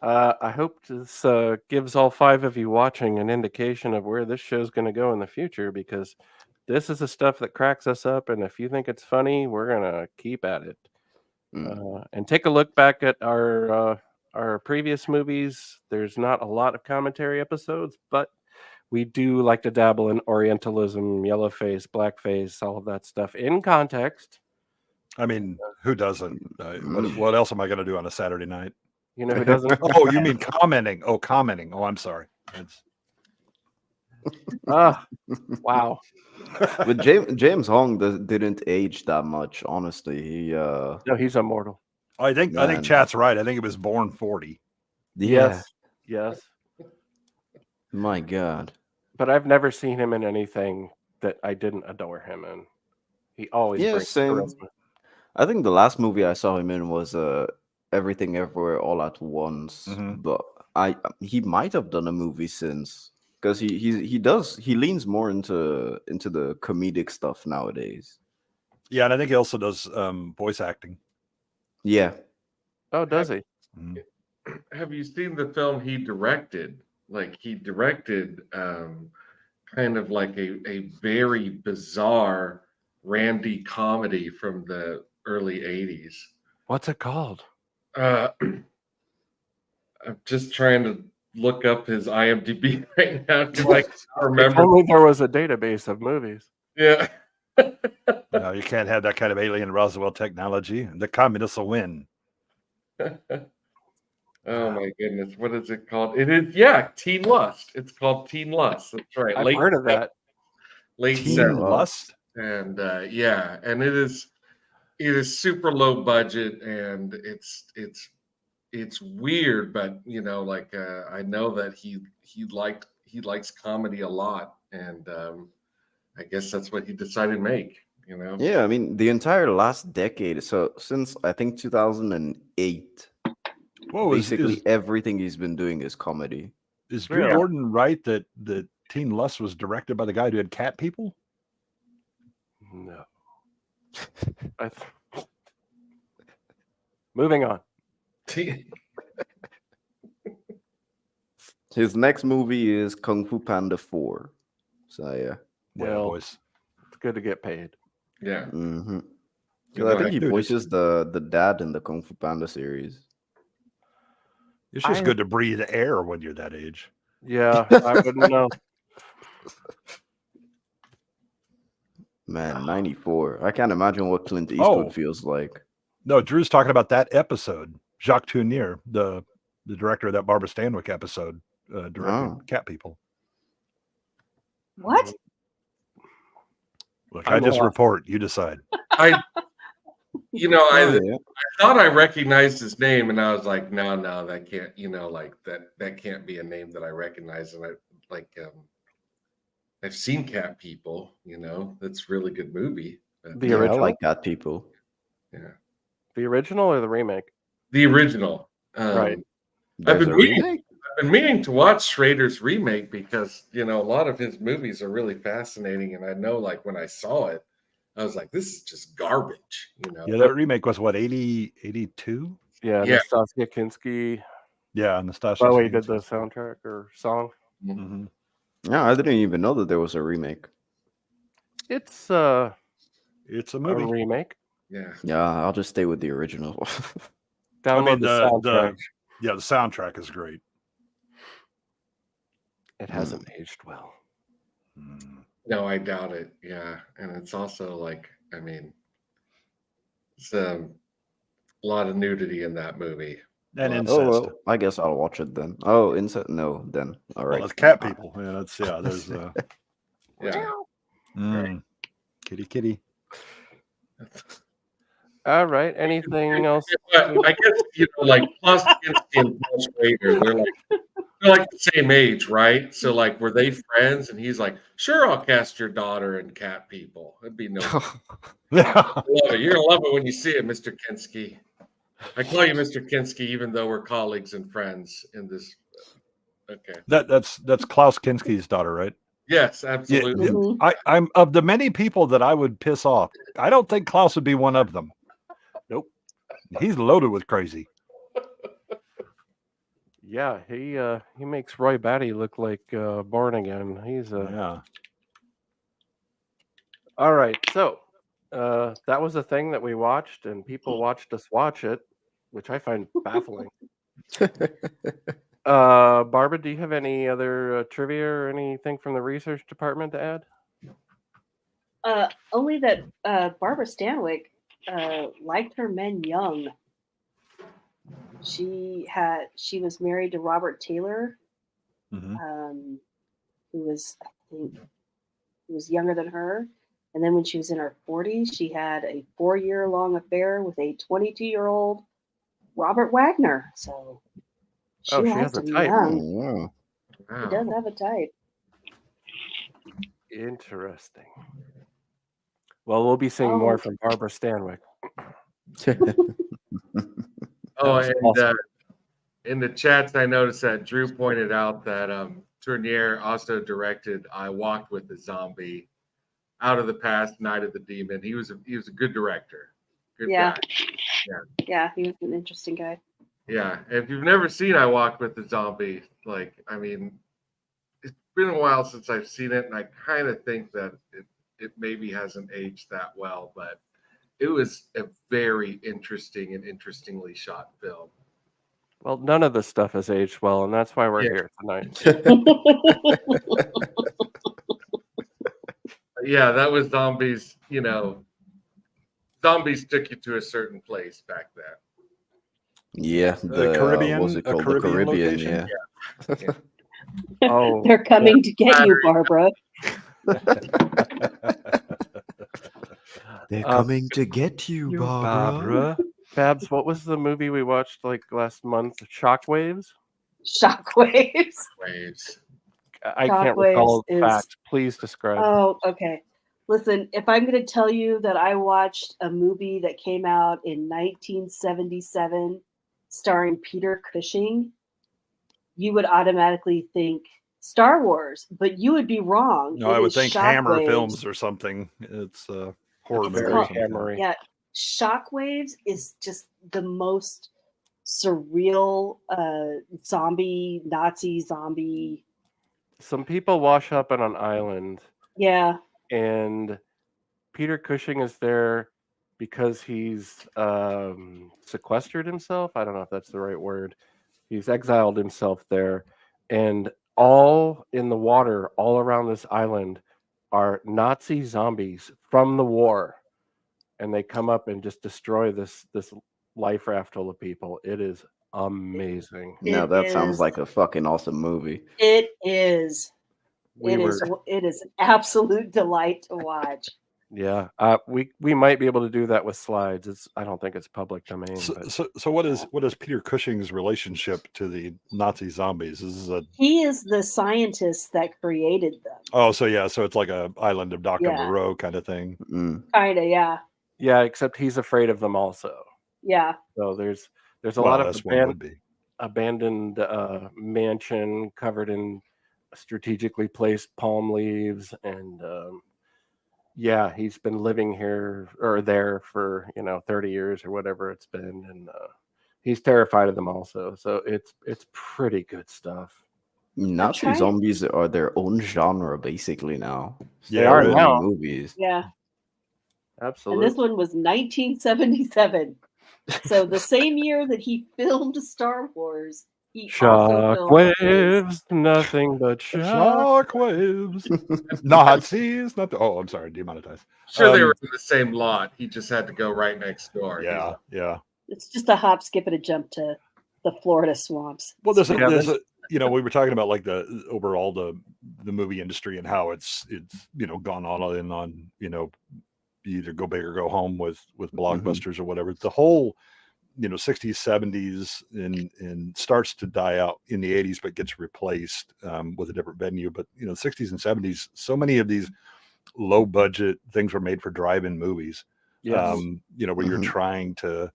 I hope this gives all 5 of you watching an indication of where this show's going to go in the future, because this is the stuff that cracks us up. And if you think it's funny, we're going to keep at it. And take a look back at our previous movies. There's not a lot of commentary episodes, but we do like to dabble in Orientalism, yellowface, blackface, all of that stuff in context. I mean, who doesn't? What else am I going to do on a Saturday night? You know who doesn't? Oh, you mean commenting? Oh, commenting. Oh, I'm sorry. That's... Wow. But James Hong didn't age that much, honestly. No, he's immortal. I think Chat's right. I think he was born 40. Yes. My God. But I've never seen him in anything that I didn't adore him in. He always brings same. charisma. I think the last movie I saw him in was Everything Everywhere All at Once. But he might have done a movie since, because he leans more into the comedic stuff nowadays. Yeah, and I think he also does voice acting. Yeah. Oh, does he? Have you seen the film he directed? Like, he directed kind of like a very bizarre Randy comedy from the early 80s. What's it called? I'm just trying to look up his IMDb right now to like remember. If only there was a database of movies. Yeah. No, you can't have that kind of alien Roswell technology. The communists will win. Oh my goodness, what is it called? It is Teen Lust. It's called Teen Lust. That's right. I've heard of that. late Teen 70s. Lust? And yeah, and it is super low budget, and it's weird, but like I know that he likes comedy a lot, and I guess that's what he decided to make. Yeah, I mean, the entire last decade, so since I think 2008, basically everything he's been doing is comedy. Is Drew Gordon right that Teen Lust was directed by the guy who had Cat People? No. Moving on. His next movie is Kung Fu Panda 4. So yeah. Well, boys, it's good to get paid. Yeah. Mm-hmm. I think he voices the dad in the Kung Fu Panda series. It's just good to breathe air when you're that age. Yeah, I wouldn't know. Man, 94. I can't imagine what Clint Eastwood feels like. No, Drew's talking about that episode. Jacques Tournier, the director of that Barbara Stanwyck episode, directed Cat People. What? Look, I just report. You decide. I thought I recognized his name, and I was like, no, that can't. Like that can't be a name that I recognize. And I've seen Cat People. That's a really good movie. The original, I like Cat People. Yeah. The original or the remake? The original. Right. I've been meaning to watch Schrader's remake because a lot of his movies are really fascinating, and I know like when I saw it, I was like, this is just garbage. Yeah, that remake was what, 82? Yeah, Nastasia Kinski. Yeah, Nastasia. Bowie did the soundtrack or song. Mm-hmm. Yeah, I didn't even know that there was a remake. It's a movie remake. Yeah. Yeah, I'll just stay with the original. Download the soundtrack. The soundtrack is great. It hasn't aged well. No, I doubt it. Yeah, and it's also like, I mean, it's a lot of nudity in that movie. And incest. Oh, well, I guess I'll watch it then. Oh, incest? No, then. All right. Well, it's Cat People. Yeah, there's yeah. Kitty. All right. Anything else? I guess like plus Kinski and plus Schrader, they're like the same age, right? So like, were they friends? And he's like, "Sure, I'll cast your daughter in Cat People. It'd be no." You're gonna love it when you see it, Mr. Kinski. I call you Mr. Kinski, even though we're colleagues and friends in this. Okay. That's Klaus Kinski's daughter, right? Yes, absolutely. Yeah. I'm of the many people that I would piss off. I don't think Klaus would be one of them. Nope. He's loaded with crazy. Yeah, he makes Roy Batty look like Born Again. He's yeah. All right, so that was a thing that we watched, and people watched us watch it, which I find baffling. Barbara, do you have any other trivia or anything from the research department to add? Only that Barbara Stanwyck liked her men young. She was married to Robert Taylor, who was, I think, he was younger than her. And then when she was in her 40s, she had a 4-year-long affair with a 22-year-old Robert Wagner. So she has a type. Young. She does have a type. Interesting. Well, we'll be seeing more from Barbara Stanwyck. And in the chats, I noticed that Drew pointed out that Tournier also directed "I Walked with the Zombie," "Out of the Past," "Night of the Demon." He was a good director. Good guy. Yeah, he was an interesting guy. Yeah, if you've never seen "I Walked with the Zombie," like, I mean, it's been a while since I've seen it, and I kind of think that it maybe hasn't aged that well, but it was a very interesting and interestingly shot film. Well, none of this stuff has aged well, and that's why we're here tonight. Yeah, that was zombies. Zombies took you to a certain place back then. Yeah, the Caribbean. What's it called? The Caribbean. Location? Yeah. They're coming to get you, Barbara. They're coming to get you, Barbara. Babs, what was the movie we watched like last month? Shockwaves? Shockwaves. Waves. I can't recall the fact. Please describe. Oh, okay. Listen, if I'm going to tell you that I watched a movie that came out in 1977 starring Peter Cushing, you would automatically think Star Wars, but you would be wrong. No, I would think Hammer Films or something. It's horror movie or something. Yeah, Shockwaves is just the most surreal Nazi zombie. Some people wash up on an island. Yeah. And Peter Cushing is there because he's sequestered himself. I don't know if that's the right word. He's exiled himself there. And all in the water, all around this island, are Nazi zombies from the war. And they come up and just destroy this life raft full of people. It is amazing. No, that sounds like a fucking awesome movie. It is. It is an absolute delight to watch. Yeah, we might be able to do that with slides. I don't think it's public domain. So what is Peter Cushing's relationship to the Nazi zombies? He is the scientist that created them. Oh, so it's like a Island of Dr. Moreau kind of thing. Kind of, yeah. Yeah, except he's afraid of them also. Yeah. So there's a lot of abandoned mansion covered in strategically placed palm leaves, and he's been living here or there for 30 years or whatever it's been, and he's terrified of them also. So it's pretty good stuff. Nazi zombies are their own genre basically now. They are now. Movies. Yeah, absolutely. And this one was 1977, so the same year that he filmed Star Wars. Shockwaves, nothing but shockwaves. Nazis, not. Oh, I'm sorry, demonetized. Sure, they were in the same lot. He just had to go right next door. Yeah. It's just a hop, skip, and a jump to the Florida swamps. Well, there's a we were talking about like the overall the movie industry and how it's gone all in on you either go big or go home with blockbusters or whatever. The whole 60s, 70s and starts to die out in the 80s, but gets replaced with a different venue. But 60s and 70s, so many of these low budget things were made for drive-in movies. Yes. Where you're trying to,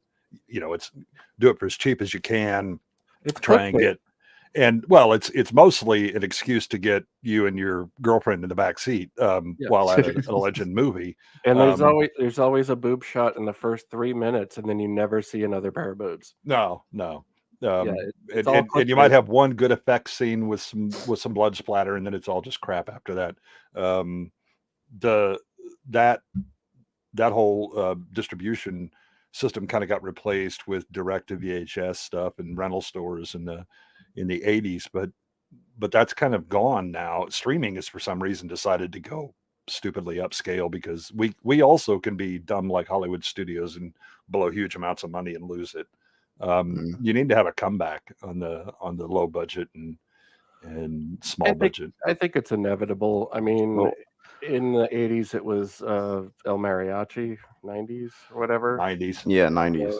it's do it for as cheap as you can. It's and get, and well, it's mostly an excuse to get you and your girlfriend in the back seat while at a legend movie. And there's always a boob shot in the first 3 minutes, and then you never see another pair of boobs. No. And you might have one good effects scene with some blood splatter, and then it's all just crap after that. That whole distribution system kind of got replaced with direct to VHS stuff and rental stores in the 80s, but that's kind of gone now. Streaming has for some reason decided to go stupidly upscale because we also can be dumb like Hollywood studios and blow huge amounts of money and lose it. You need to have a comeback on the low budget and small budget. I think it's inevitable. I mean, in the 80s it was El Mariachi, 90s or whatever. 90s. Yeah, 90s.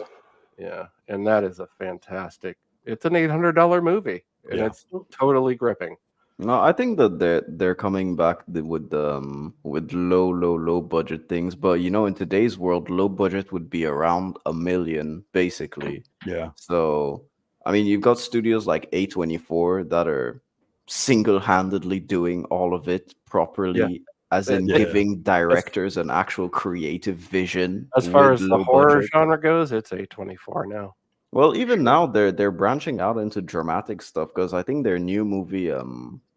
Yeah, and that is a fantastic. It's an $800 movie, and it's totally gripping. No, I think that they're coming back with low budget things, but in today's world, low budget would be around $1 million basically. Yeah. So I mean, you've got studios like A24 that are single-handedly doing all of it properly, as in giving directors an actual creative vision. As far as the horror genre goes, it's A24 now. Well, even now they're branching out into dramatic stuff, because I think their new movie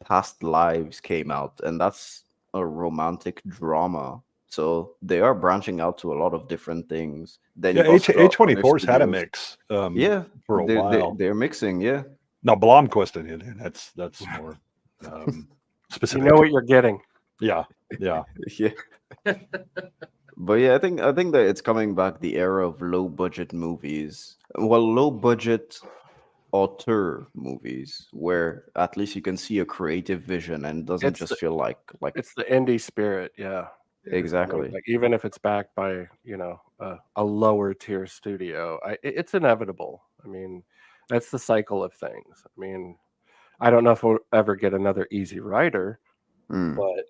Past Lives came out, and that's a romantic drama. So they are branching out to a lot of different things. Then A24's had a mix. For a while they're mixing. Yeah. No, Blomquist in it. That's more specific. You know what you're getting. Yeah. But yeah, I think that it's coming back, the era of low budget movies. Well, low budget auteur movies where at least you can see a creative vision and it doesn't It's just the, feel like it's the indie spirit, yeah. exactly. Like even if it's backed by a lower tier studio, it's inevitable. I mean, that's the cycle of things. I mean, I don't know if we'll ever get another Easy Rider, Mm. but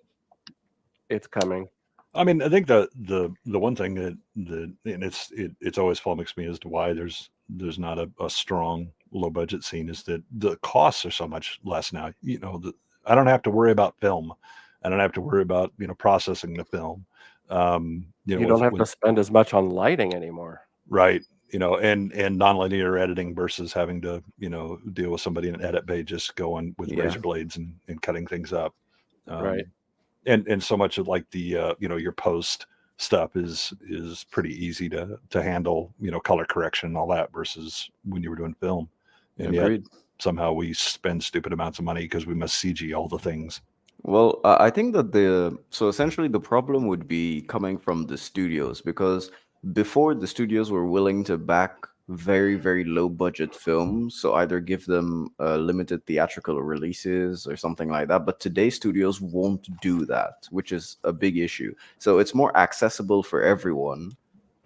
it's coming. I mean, I think the one thing that and it's always flummoxed me as to why there's not a strong low budget scene is that the costs are so much less now. I don't have to worry about film. I don't have to worry about processing the film. You don't have to spend as much on lighting anymore. Right. And nonlinear editing versus having to deal with somebody in an edit bay just going with Yeah. razor blades and cutting things up. Right. And so much of like the your post stuff is pretty easy to handle, color correction and all that versus when you were doing film. And yet Agreed. somehow we spend stupid amounts of money because we must CG all the things. Well, I think that so essentially the problem would be coming from the studios because before the studios were willing to back very, very low budget films, so either give them limited theatrical releases or something like that. But today's studios won't do that, which is a big issue. So it's more accessible for everyone,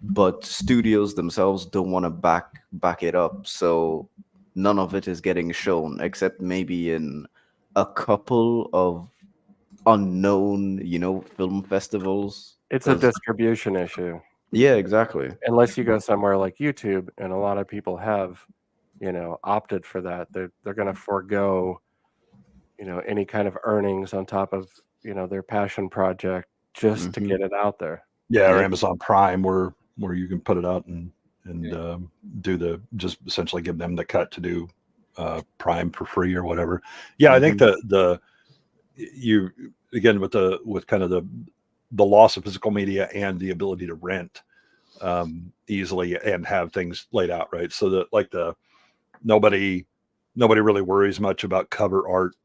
but studios themselves don't want to back it up. So none of it is getting shown except maybe in a couple of unknown, film festivals. It's a distribution issue. Yeah, exactly. Unless you go somewhere like YouTube, and a lot of people have, opted for that. They're going to forego, any kind of earnings on top of, their passion project just to get it out there. Yeah, or Amazon Prime where you can put it out and do just essentially give them the cut to do Prime for free or whatever. Yeah, I think you again with kind of the loss of physical media and the ability to rent easily and have things laid out right, so that like nobody really worries much about cover art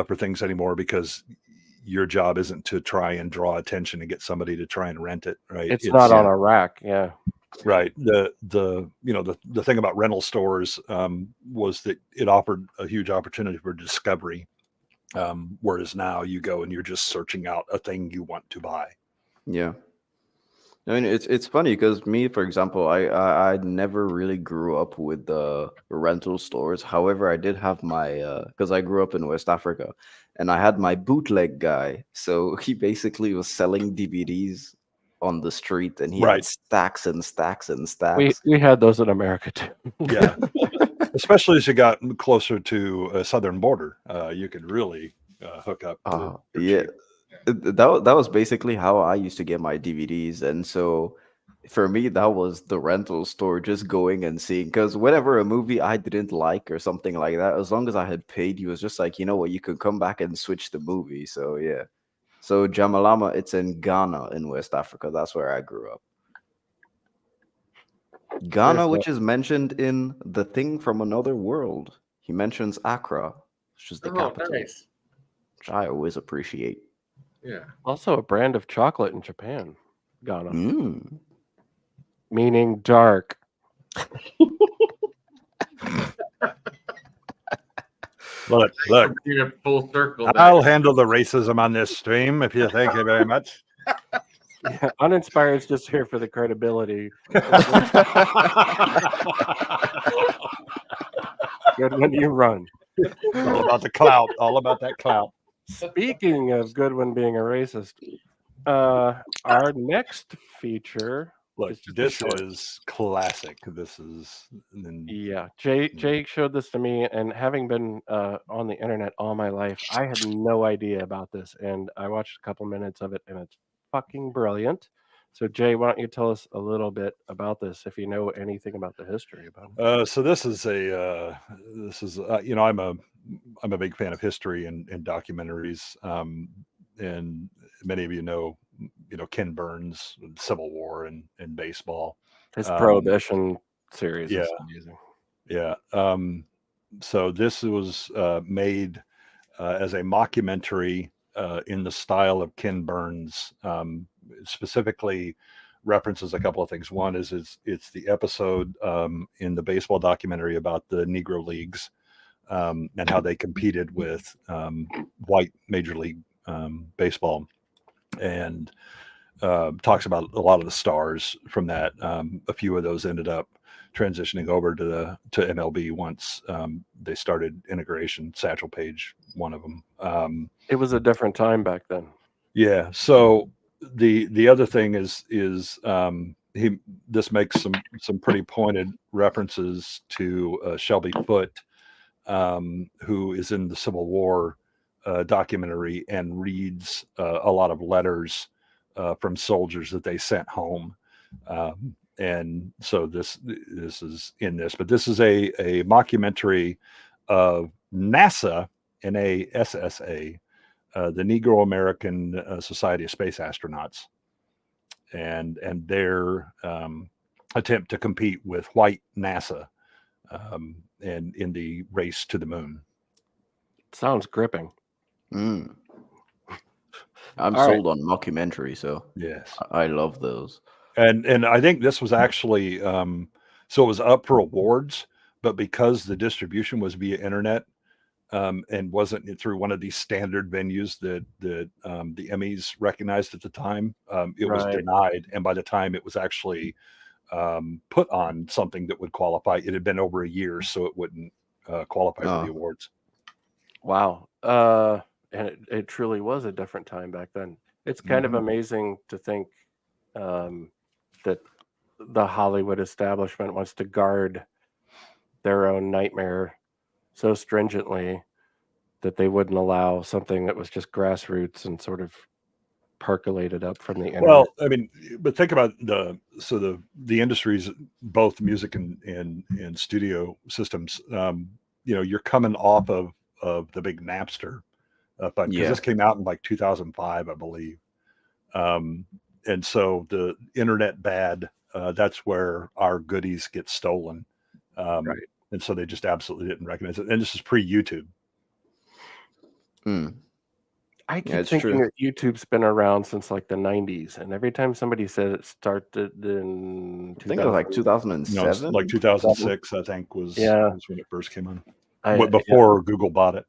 for things anymore because your job isn't to try and draw attention and get somebody to try and rent it, right? It's not on a rack, yeah. Right. The thing about rental stores was that it offered a huge opportunity for discovery. Whereas now you go and you're just searching out a thing you want to buy. Yeah. I mean, it's funny because me, for example, I never really grew up with the rental stores. However, I did have my because I grew up in West Africa, and I had my bootleg guy. So he basically was selling DVDs on the street, and he had stacks and stacks and stacks. We had those in America too. Yeah. Especially as you got closer to a southern border, you could really hook up. Yeah, that was basically how I used to get my DVDs, and so for me that was the rental store, just going and seeing. Because whenever a movie I didn't like or something like that, as long as I had paid, he was just like, you know what, you can come back and switch the movie. So yeah, so Jamalama, it's in Ghana in West Africa. That's where I grew up. Ghana, which is mentioned in The Thing from Another World. He mentions Accra, which is the capital, nice. which I always appreciate. Yeah. Also a brand of chocolate in Japan, Ghana. Meaning dark. Look. You're full circle. I'll handle the racism on this stream if you thank you very much. Yeah, Uninspired is just here for the credibility. Good when you run. All about the clout. All about that clout. Speaking of Goodwin being a racist, our next feature. Look, this is classic. This is yeah. Jake showed this to me, and having been on the internet all my life, I had no idea about this, and I watched a couple minutes of it, and it's fucking brilliant. So Jay, why don't you tell us a little bit about this if you know anything about the history about it? So this is I'm a big fan of history and documentaries, and many of you know Ken Burns, Civil War and baseball. His Prohibition series yeah, is amazing. Yeah. So this was made as a mockumentary in the style of Ken Burns, specifically references a couple of things. One is it's the episode in the baseball documentary about the Negro Leagues and how they competed with white Major League Baseball, and talks about a lot of the stars from that. A few of those ended up transitioning over to MLB once they started integration. Satchel Paige, one of them. It was a different time back then. Yeah. So the other thing is this makes some pretty pointed references to Shelby Foote, who is in the Civil War documentary and reads a lot of letters from soldiers that they sent home. And so this is in this, but this is a mockumentary of NASA, NASA, the Negro American Society of Space Astronauts, and their attempt to compete with white NASA and in the race to the moon. Sounds gripping. I'm All sold on mockumentary, so yes, I love those. And I think this was actually so it was up for awards, but because the distribution was via internet and wasn't through one of these standard venues that the Emmys recognized at the time, it was denied. And by the time it was actually put on something that would qualify, it had been over a year, so it wouldn't qualify for the awards. Wow. And it truly was a different time back then. It's kind of amazing to think that the Hollywood establishment wants to guard their own nightmare so stringently that they wouldn't allow something that was just grassroots and sort of percolated up from the internet. Well, I mean, but think about the industries, both music and studio systems. You're coming off of the big Napster fund, because this came out in like 2005, I believe. And so the internet bad, that's where our goodies get stolen. And so they just absolutely didn't recognize it. And this is pre-YouTube. I keep thinking that YouTube's been around since like the 90s. And every time somebody said it started in I think it was like 2007. No, like 2006, I think was when it first came on. Before Google bought it.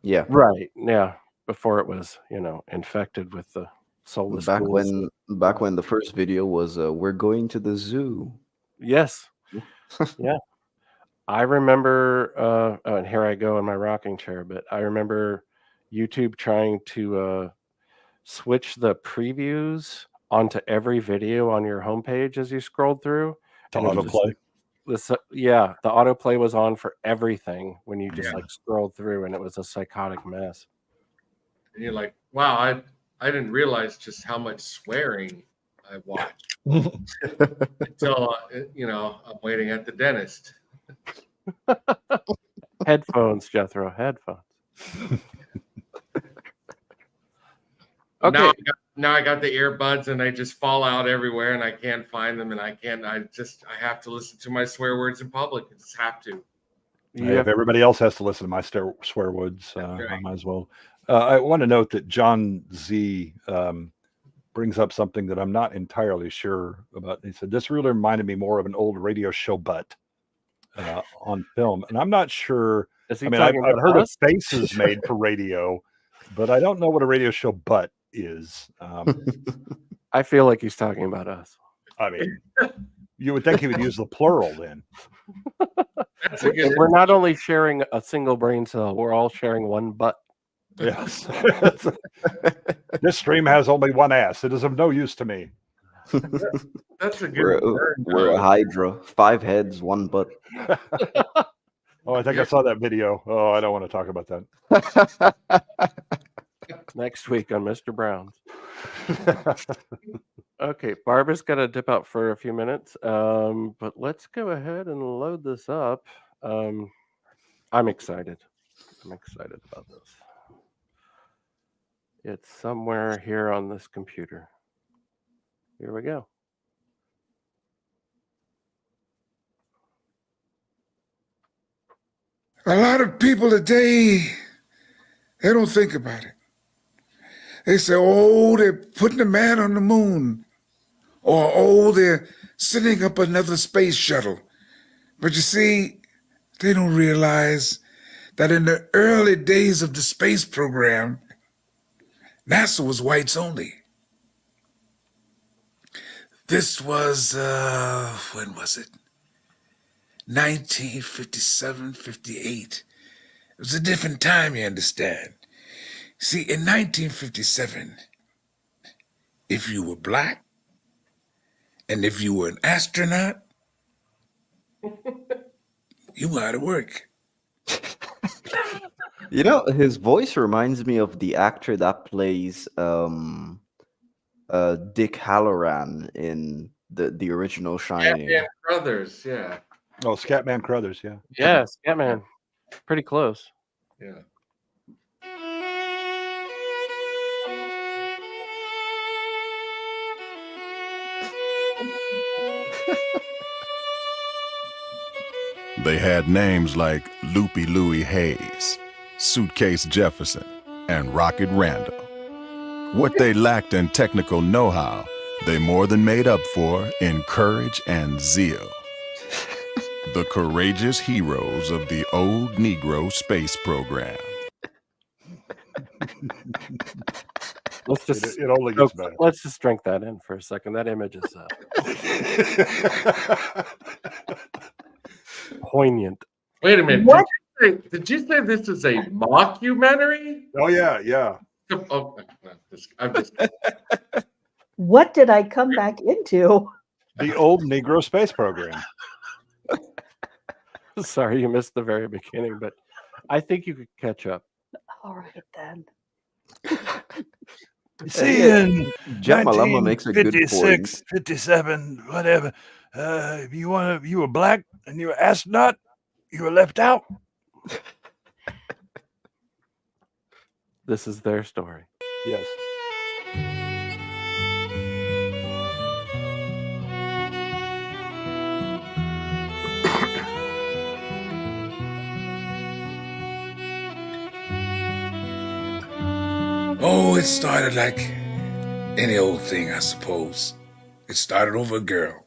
Yeah. Right. Yeah. Before it was, infected with the soulless back ghouls. back when the first video was we're going to the zoo. Yes. Yeah. I remember and here I go in my rocking chair, but I remember YouTube trying to switch the previews onto every video on your homepage as you scrolled through. To autoplay. The autoplay was on for everything when you just like scrolled through, and it was a psychotic mess. And you're like, wow, I didn't realize just how much swearing I watched until I'm waiting at the dentist. Headphones, Jethro, headphones. Okay. Now I got the earbuds and they just fall out everywhere and I can't find them, and I have to listen to my swear words in public. I just have to. If everybody else has to listen to my swear words, I might as well. I want to note that John Z brings up something that I'm not entirely sure about. He said, this really reminded me more of an old radio show butt on film. And I'm not sure. I've heard of faces made for radio, but I don't know what a radio show butt is. I feel like he's talking about us. I mean, you would think he would use the plural then. We're not only sharing a single brain cell, we're all sharing one butt. Yes. This stream has only one ass. It is of no use to me. That's a good word. We're a hydra. 5 heads, 1 butt. Oh, I think I saw that video. Oh, I don't want to talk about that. Next week on Mr. Brown's. Okay, Barbara's got to dip out for a few minutes, but let's go ahead and load this up. I'm excited. I'm excited about this. It's somewhere here on this computer. Here we go. A lot of people today, they don't think about it. They say, oh, they're putting the man on the moon. Or, oh, they're setting up another space shuttle. But you see, they don't realize that in the early days of the space program, NASA was whites only. This was, when was it? 1957, 58. It was a different time, you understand. See, in 1957, if you were black and if you were an astronaut, you were out of work. You know, his voice reminds me of the actor that plays Dick Halloran in the original Shining. Scatman Crothers, yeah. Oh, Scatman Crothers, yeah. Yeah, Scatman. Pretty close. Yeah. They had names like Loopy Louie Hayes, Suitcase Jefferson, and Rocket Randall. What they lacked in technical know-how, they more than made up for in courage and zeal. The courageous heroes of the old Negro space program. Let's just It only gets better. let's just drink that in for a second. That image is poignant. Wait a minute. What? Did you say this is a mockumentary? Oh yeah, yeah. Oh, no, I'm just. What did I come back into? The old Negro space program. Sorry you missed the very beginning, but I think you could catch up. All right then. See, in Jam Malama makes a good 56, point. 57, whatever. You were black and you were astronaut, you were left out. This is their story. Yes. Oh, it started like any old thing, I suppose. It started over a girl.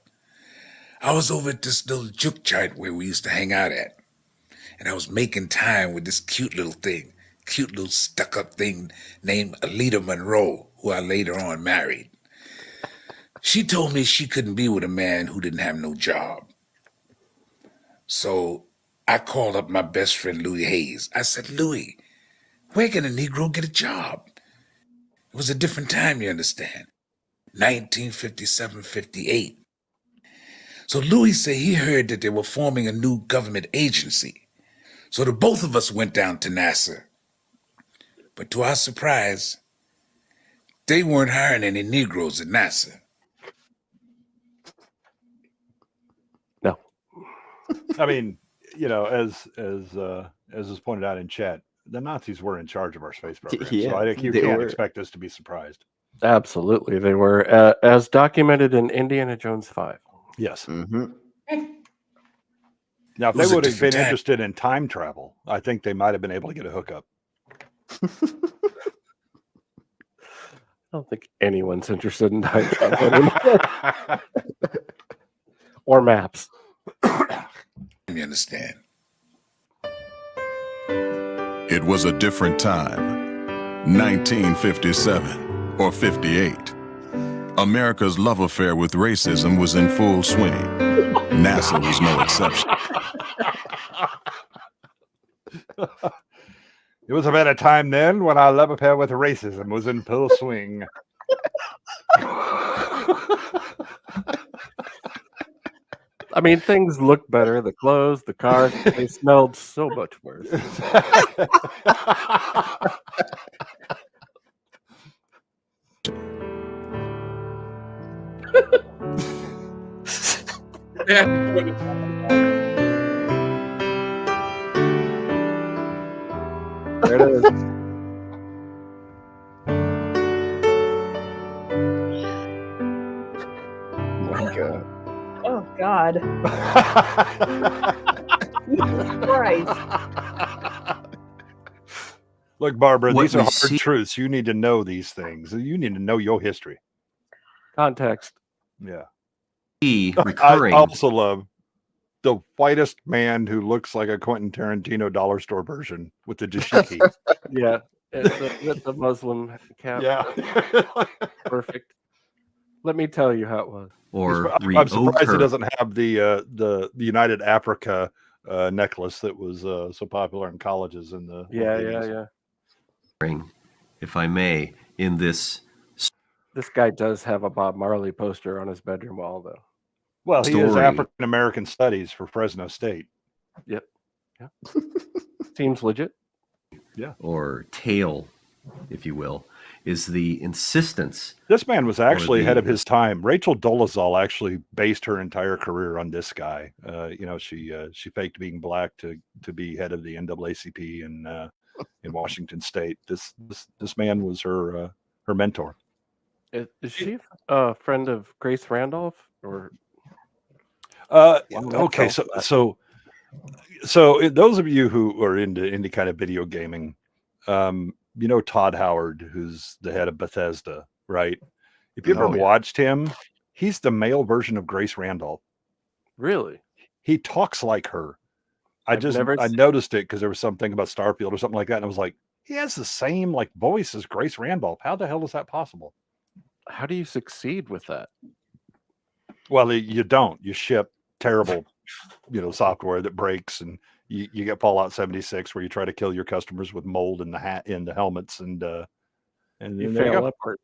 I was over at this little juke joint where we used to hang out at. And I was making time with this cute little stuck-up thing named Alita Monroe, who I later on married. She told me she couldn't be with a man who didn't have no job. So I called up my best friend, Louis Hayes. I said, Louis, where can a Negro get a job? It was a different time, you understand. 1957, 58. So Louis said he heard that they were forming a new government agency. So the both of us went down to NASA. But to our surprise, they weren't hiring any Negroes at NASA. No. I mean, you know, as was pointed out in chat, the Nazis were in charge of our space program. Yeah, so you can't expect us to be surprised. Absolutely. They were, as documented in Indiana Jones 5. Yes. Mm-hmm. Now, if It was they a would have been different time. interested in time travel, I think they might have been able to get a hookup. I don't think anyone's interested in time travel anymore. Or maps. You understand? It was a different time, 1957 or 58. America's love affair with racism was in full swing. NASA was no exception. It was about a time then when our love affair with racism was in full swing. I mean, things looked better. The clothes, the cars, they smelled so much worse. There it is. Oh my God. Oh God. Jesus Christ. Look, Barbara, What these are we hard see- truths. You need to know these things. You need to know your history. Context. Yeah. Recurring. I also love the whitest man who looks like a Quentin Tarantino dollar store version with the dashiki. Yeah, with the Muslim cap. Yeah. Perfect. Let me tell you how it was. Or I'm surprised it doesn't have the United Africa necklace that was so popular in colleges in the Yeah. If I may, in this guy does have a Bob Marley poster on his bedroom wall, though. Well, he is story. African American Studies for Fresno State. Yep. Yeah. Seems legit. Yeah. Or tale, if you will, is the insistence. This man was actually ahead of his time. Rachel Dolezal actually based her entire career on this guy. She faked being black to be head of the NAACP in Washington State. This man was her mentor. Is she a friend of Grace Randolph or? Okay, so those of you who are into any kind of video gaming, Todd Howard, who's the head of Bethesda, right? If you've ever watched him, he's the male version of Grace Randolph. Really? He talks like her. I never noticed it because there was something about Starfield or something like that, and I was like, he has the same like voice as Grace Randolph. How the hell is that possible? How do you succeed with that? Well, you don't. You ship terrible, software that breaks, and you get Fallout 76 where you try to kill your customers with mold in the helmets, and You there fail go. upward.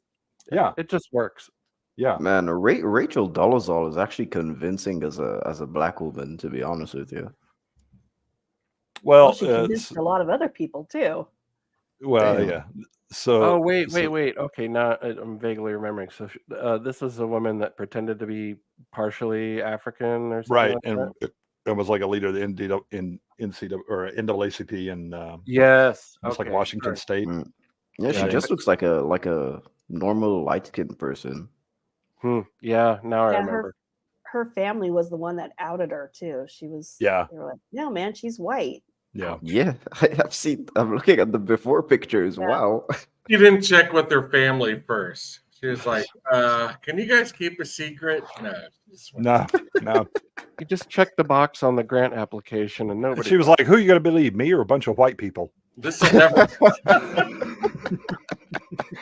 Yeah, it just works. Yeah, man. Rachel Dolezal is actually convincing as a black woman, to be honest with you. Well, she convinced a lot of other people too. Well, yeah. So. Oh wait. Okay, now I'm vaguely remembering. So this is a woman that pretended to be partially African or something. Right, like and it was like a leader of the NCAA or NAACP in yes, it's like Washington State. Yeah, she just looks like a normal light-skinned person. Yeah, now I Yeah, remember. her family was the one that outed her too. She was. Yeah. They were like, no, man, she's white. Yeah. Yeah, I'm looking at the before pictures. Yeah. Wow. She didn't check with their family first. She was like, can you guys keep a secret? No. No. You just check the box on the grant application and nobody. She was like, who are you going to believe, me or a bunch of white people? This will never.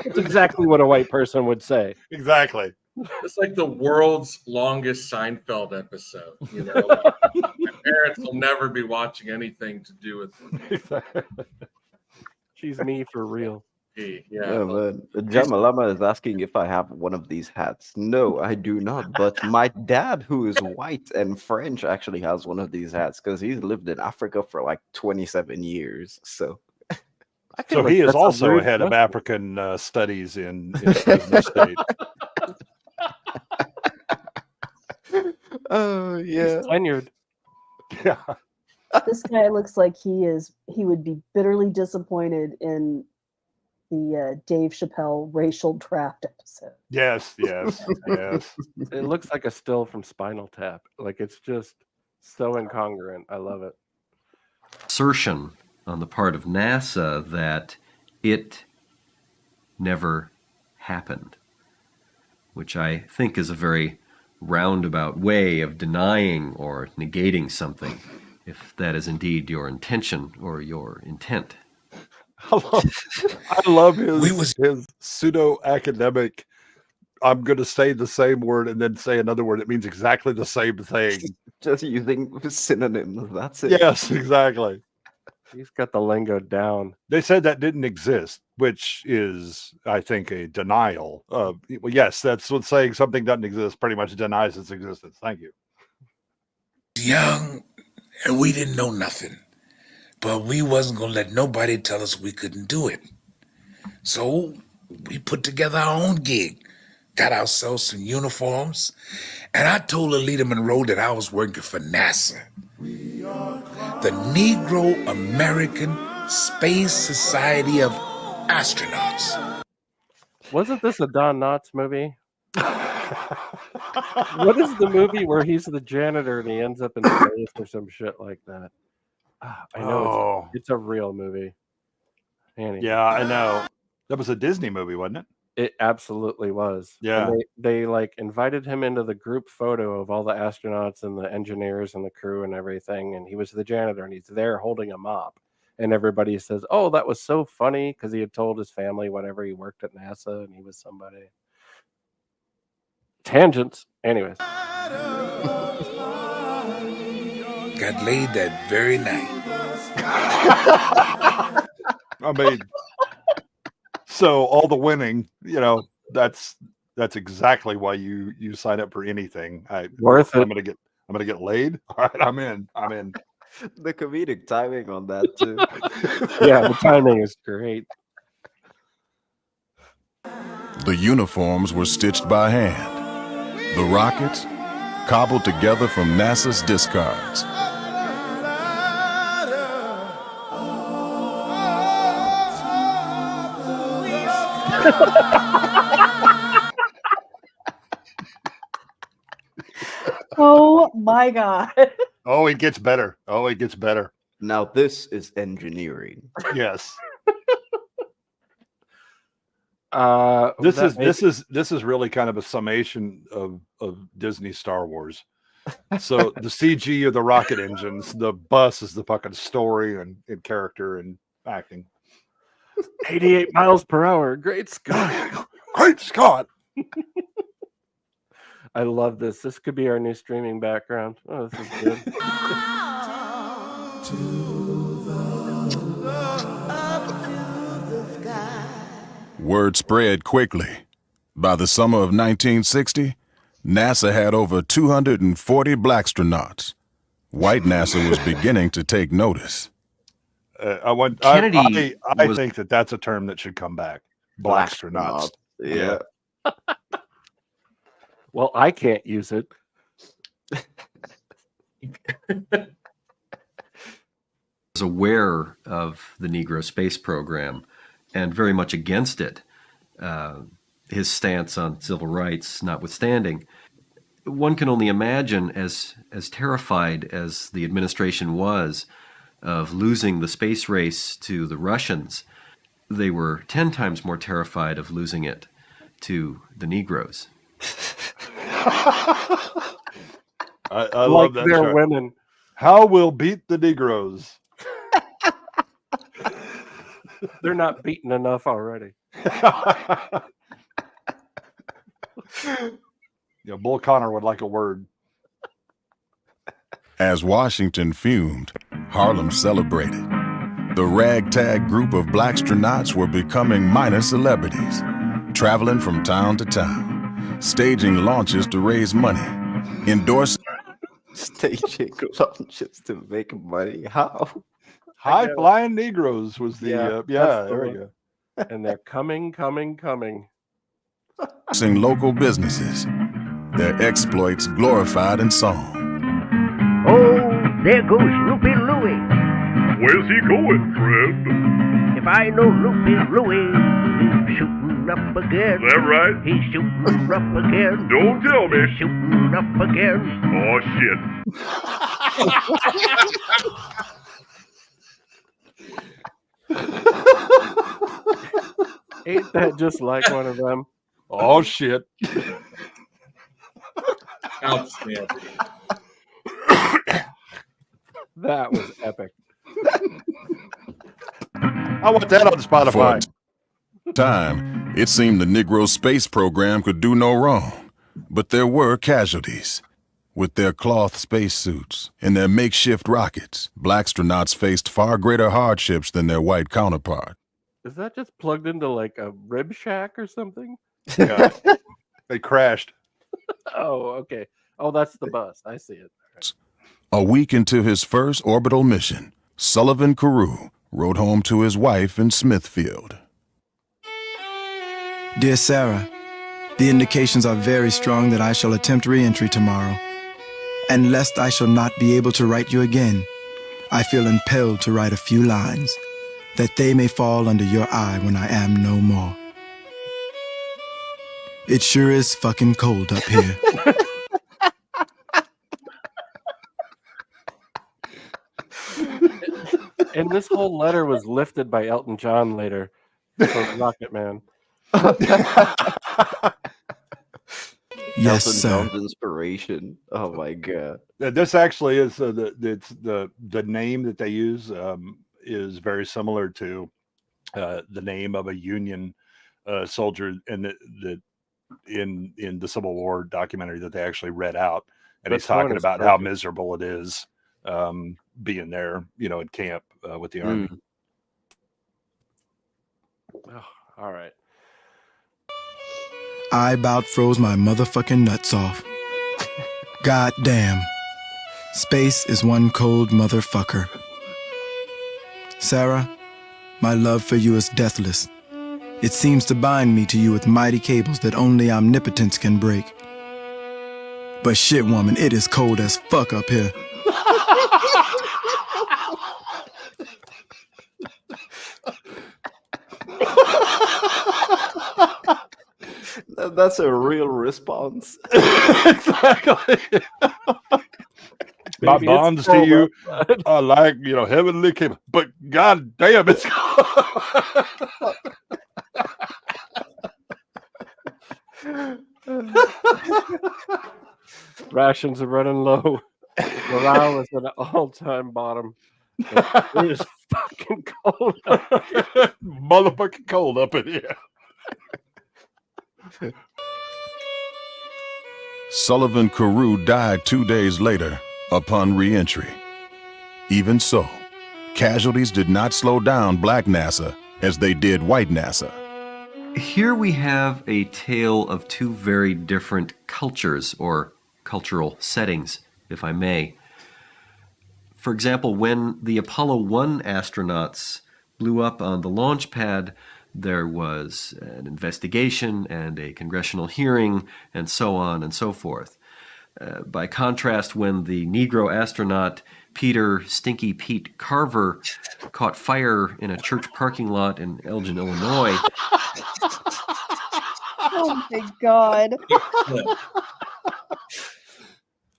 It's exactly what a white person would say. Exactly. It's like the world's longest Seinfeld episode. My parents will never be watching anything to do with it. She's me for real. Yeah, man. Jamalama is asking if I have one of these hats. No, I do not. But my dad, who is white and French, actually has one of these hats because he's lived in Africa for like 27 years. So, so he is also a head of African studies in Fresno State. Oh yeah, he's tenured. Yeah. This guy looks like he would be bitterly disappointed in the Dave Chappelle racial draft episode. Yes. It looks like a still from Spinal Tap. Like it's just so incongruent. I love it. Assertion on the part of NASA that it never happened, which I think is a very roundabout way of denying or negating something, if that is indeed your intention or your intent. I love his pseudo-academic, I'm going to say the same word and then say another word. It means exactly the same thing. Just using synonyms. That's it. Yes, exactly. He's got the lingo down. They said that didn't exist, which is, I think, a denial. Well, yes, that's what saying something doesn't exist pretty much denies its existence. Thank you. Young, and we didn't know nothing. But we wasn't going to let nobody tell us we couldn't do it. So we put together our own gig, got ourselves some uniforms, and I told Alita Monroe that I was working for NASA, the Negro American Space Society of Astronauts. Wasn't this a Don Knotts movie? What is the movie where he's the janitor and he ends up in space or some shit like that? I know it's a real movie. Annie. Yeah, I know. That was a Disney movie, wasn't it? It absolutely was. Yeah. And they like invited him into the group photo of all the astronauts and the engineers and the crew and everything. And he was the janitor and he's there holding a mop. And everybody says, "Oh, that was so funny," because he had told his family whatever he worked at NASA and he was somebody. Tangents. Anyways. Got laid that very night. I mean, so all the winning, that's exactly why you sign up for anything. Worth it. I'm gonna get laid. All right, I'm in. The comedic timing on that too. Yeah, the timing is great. The uniforms were stitched by hand. The rockets, cobbled together from NASA's discards. Oh my God. Oh, it gets better. Now this is engineering. Yes. This This is really kind of a summation of Disney Star Wars. So the CG are the rocket engines, the bus is the fucking story and character and acting. 88 miles per hour. Great Scott. Great Scott. I love this. This could be our new streaming background. Oh, this is good. Word spread quickly. By the summer of 1960, NASA had over 240 blackstronauts. White NASA was beginning to take notice. I think that's a term that should come back. Blackstronauts. Yeah. Well, I can't use it. Was aware of the Negro space program and very much against it, his stance on civil rights notwithstanding. One can only imagine, as terrified as the administration was of losing the space race to the Russians, they were 10 times more terrified of losing it to the Negroes. I love that. They're women. How we'll beat the Negroes. They're not beaten enough already. Bull Connor would like a word. As Washington fumed, Harlem celebrated. The ragtag group of blackstronauts were becoming minor celebrities, traveling from town to town, staging launches to raise money, endorsing Staging launches to make money. How? High Flying Negroes was the there we go. And they're coming. local businesses, their exploits glorified in song. Oh, there goes Loopy Louie. Where's he going, friend? If I know Loopy Louie, he's shooting up again. Is that right? He's shooting up again. Don't tell me. He's shooting up again. Oh, shit. Ain't that just like one of them? Oh, shit. Outstanding. That was epic. I want that on Spotify. For a time, it seemed the Negro space program could do no wrong, but there were casualties. With their cloth spacesuits and their makeshift rockets, blackstronauts faced far greater hardships than their white counterpart. Is that just plugged into like a rib shack or something? Yeah. They crashed. Oh, okay. Oh, that's the bus. I see it. A week into his first orbital mission, Sullivan Carew wrote home to his wife in Smithfield. Dear Sarah, the indications are very strong that I shall attempt re-entry tomorrow. And lest I shall not be able to write you again, I feel impelled to write a few lines, that they may fall under your eye when I am no more. It sure is fucking cold up here. And this whole letter was lifted by Elton John later for Rocket Man. Yes, Elton sir. John's inspiration. Oh my god. This actually is the name that they use is very similar to the name of a Union soldier in the Civil War documentary that they actually read out, and This he's talking one is about how perfect. miserable it is being there, in camp with the army. Oh, all right. I about froze my motherfucking nuts off. God damn. Space is one cold motherfucker. Sarah, my love for you is deathless. It seems to bind me to you with mighty cables that only omnipotence can break. But shit, woman, it is cold as fuck up here. That's a real response. Exactly. My Baby, it's bonds to cold you outside. are like, heavenly cable, but god damn, it's Rations are running low. Morale is at an all-time bottom. It is fucking cold up here. motherfucking cold up in here. Sullivan Carew died 2 days later upon re-entry. Even so, casualties did not slow down Black NASA as they did White NASA. Here we have a tale of two very different cultures, or cultural settings, if I may. For example, when the Apollo 1 astronauts blew up on the launch pad, there was an investigation and a congressional hearing, and so on and so forth. By contrast, when the Negro astronaut Peter Stinky Pete Carver caught fire in a church parking lot in Elgin, Illinois. Oh my god.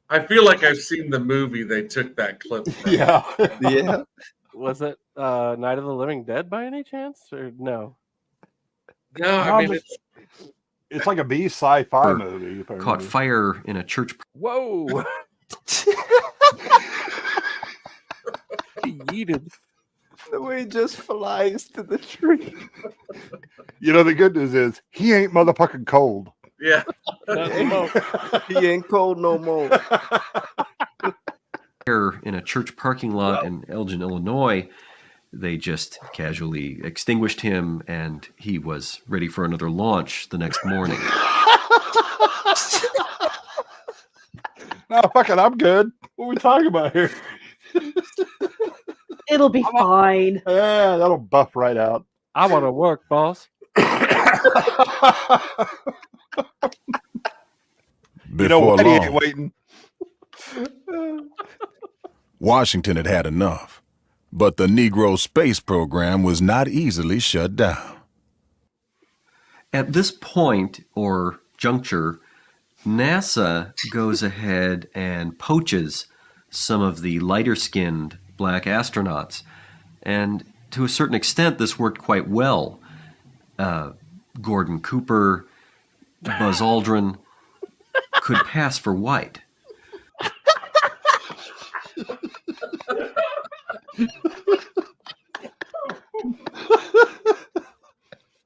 I feel like I've seen the movie they took that clip from. Yeah. Yeah. Was it Night of the Living Dead by any chance, or no? No, I mean it's like a B sci-fi movie. If I Caught remember. fire in a church. Whoa! He yeeted. The way he just flies to the tree. The good news is he ain't motherfucking cold. Yeah. He ain't cold no more. In a church parking lot in Elgin, Illinois. They just casually extinguished him, and he was ready for another launch the next morning. No, fuck it, I'm good. What are we talking about here? It'll be fine. Yeah, that'll buff right out. I want to work, boss. Before He ain't long, waiting. Washington had had enough, but the Negro space program was not easily shut down. At this point, or juncture, NASA goes ahead and poaches some of the lighter-skinned black astronauts. And to a certain extent, this worked quite well. Gordon Cooper, Buzz Aldrin could pass for white.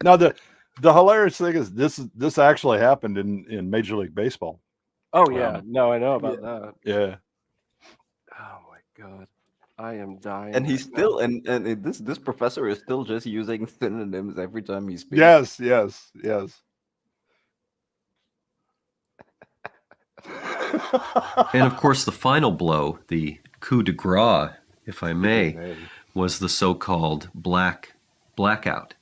Now the hilarious thing is this actually happened in Major League Baseball. Oh yeah, no, I know about that. Yeah. Oh my god, I am dying. And he's right still now. and this professor is still just using synonyms every time he speaks. Yes. And of course, the final blow, the coup de grace, if I may, was the so-called blackout,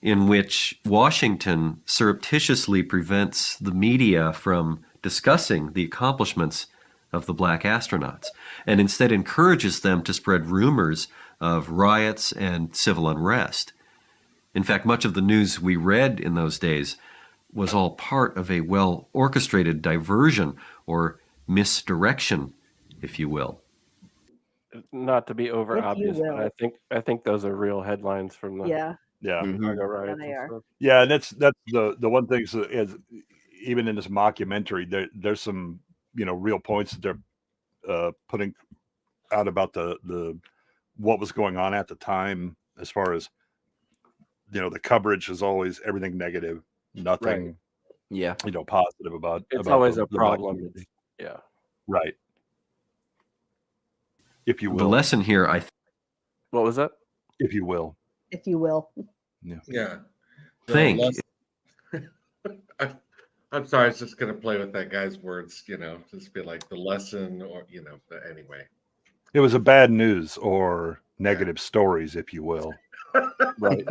in which Washington surreptitiously prevents the media from discussing the accomplishments of the black astronauts, and instead encourages them to spread rumors of riots and civil unrest. In fact, much of the news we read in those days was all part of a well-orchestrated diversion or misdirection, if you will. Not to be over If you obvious, but will. I think those are real headlines from the Yeah. Yeah. Chicago Yeah, riots they and are. stuff. Yeah, and that's the one thing is even in this mockumentary, there's some real points that they're putting out about the what was going on at the time, as far as the coverage is always everything negative, nothing Yeah. positive about It's about always the a black problem. community. Yeah. Right. If you The will. lesson here, What was that? If you will. If you will. Yeah. think I'm sorry, I was just going to play with that guy's words, just be like the lesson or, but anyway. It was a bad news or negative stories, if you will. Right.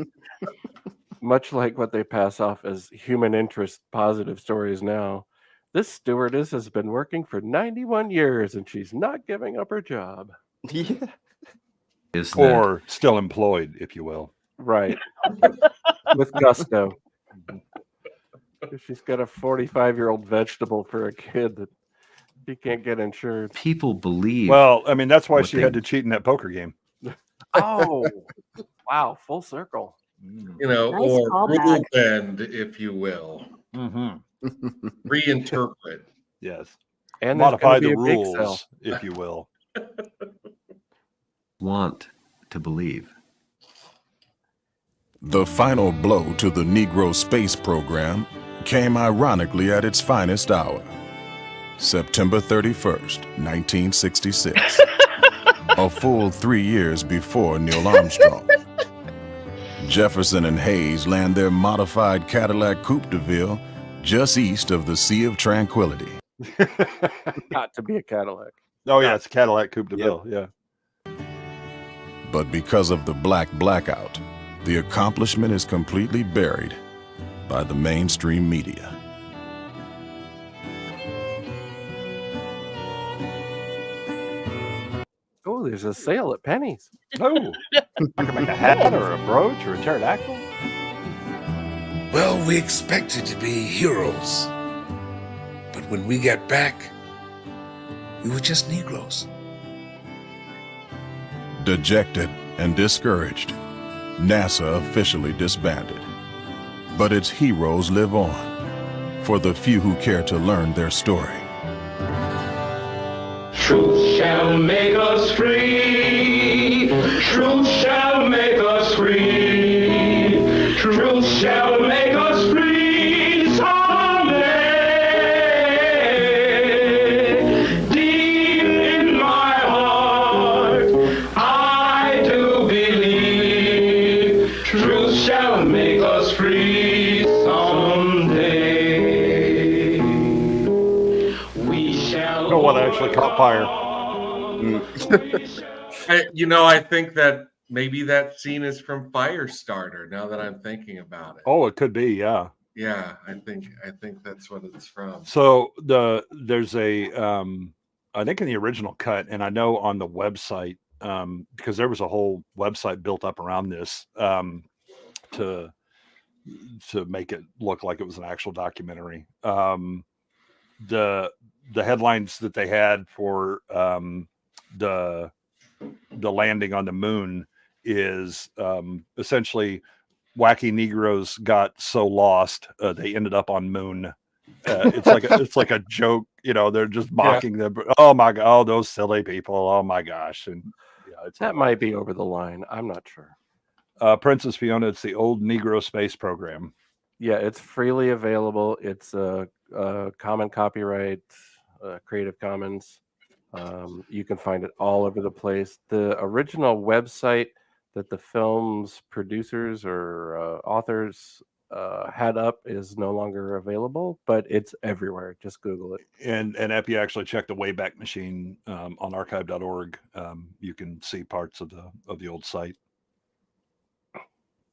Much like what they pass off as human interest positive stories now. This stewardess has been working for 91 years and she's not giving up her job. Yeah. is that Or still employed, if you will. Right. With gusto. She's got a 45-year-old vegetable for a kid that she can't get insured. people believe. Well, I mean, that's why what she they- had to cheat in that poker game. Oh, wow. Full circle. Nice Or callback. rule bend, if you will. Mm-hmm. Reinterpret. Yes. And there's Modify gonna be the a bake sale. rules, if you will. want to believe. The final blow to the Negro space program came ironically at its finest hour. September 31st, 1966. A full 3 years before Neil Armstrong. Jefferson and Hayes land their modified Cadillac Coupe de Ville just east of the Sea of Tranquility. Got to be a Cadillac. Oh, yeah, it's a Cadillac Coupe de Ville, yeah. But because of the black blackout, the accomplishment is completely buried by the mainstream media. Oh, there's a sale at Penny's. Oh, I can make a hat or a brooch or a pterodactyl. Well, we expected to be heroes. But when we got back, we were just Negroes. Dejected and discouraged, NASA officially disbanded. But its heroes live on, for the few who care to learn their story. Truth shall make us free. Truth shall make us free. Truth shall make us free someday. Deep in my heart, I do believe truth shall make us free someday. We shall. No one actually caught fire. I think that maybe that scene is from Firestarter. Now that I'm thinking about it, Oh, it could be, yeah. yeah, I think that's what it's from. So there's a I think in the original cut, and I know on the website, because there was a whole website built up around this to make it look like it was an actual documentary. The headlines that they had for the landing on the moon is essentially wacky Negroes got so lost they ended up on moon. It's like a joke, they're just mocking them. Oh my god, oh those silly people, oh my gosh. And yeah, That might be over the line. I'm not sure. Princess Fiona, it's the old Negro space program. Yeah, it's freely available. It's a common copyright, Creative Commons. You can find it all over the place. The original website that the film's producers or authors had up is no longer available, but it's everywhere. Just Google it. And if you actually check the Wayback Machine on archive.org, you can see parts of the old site.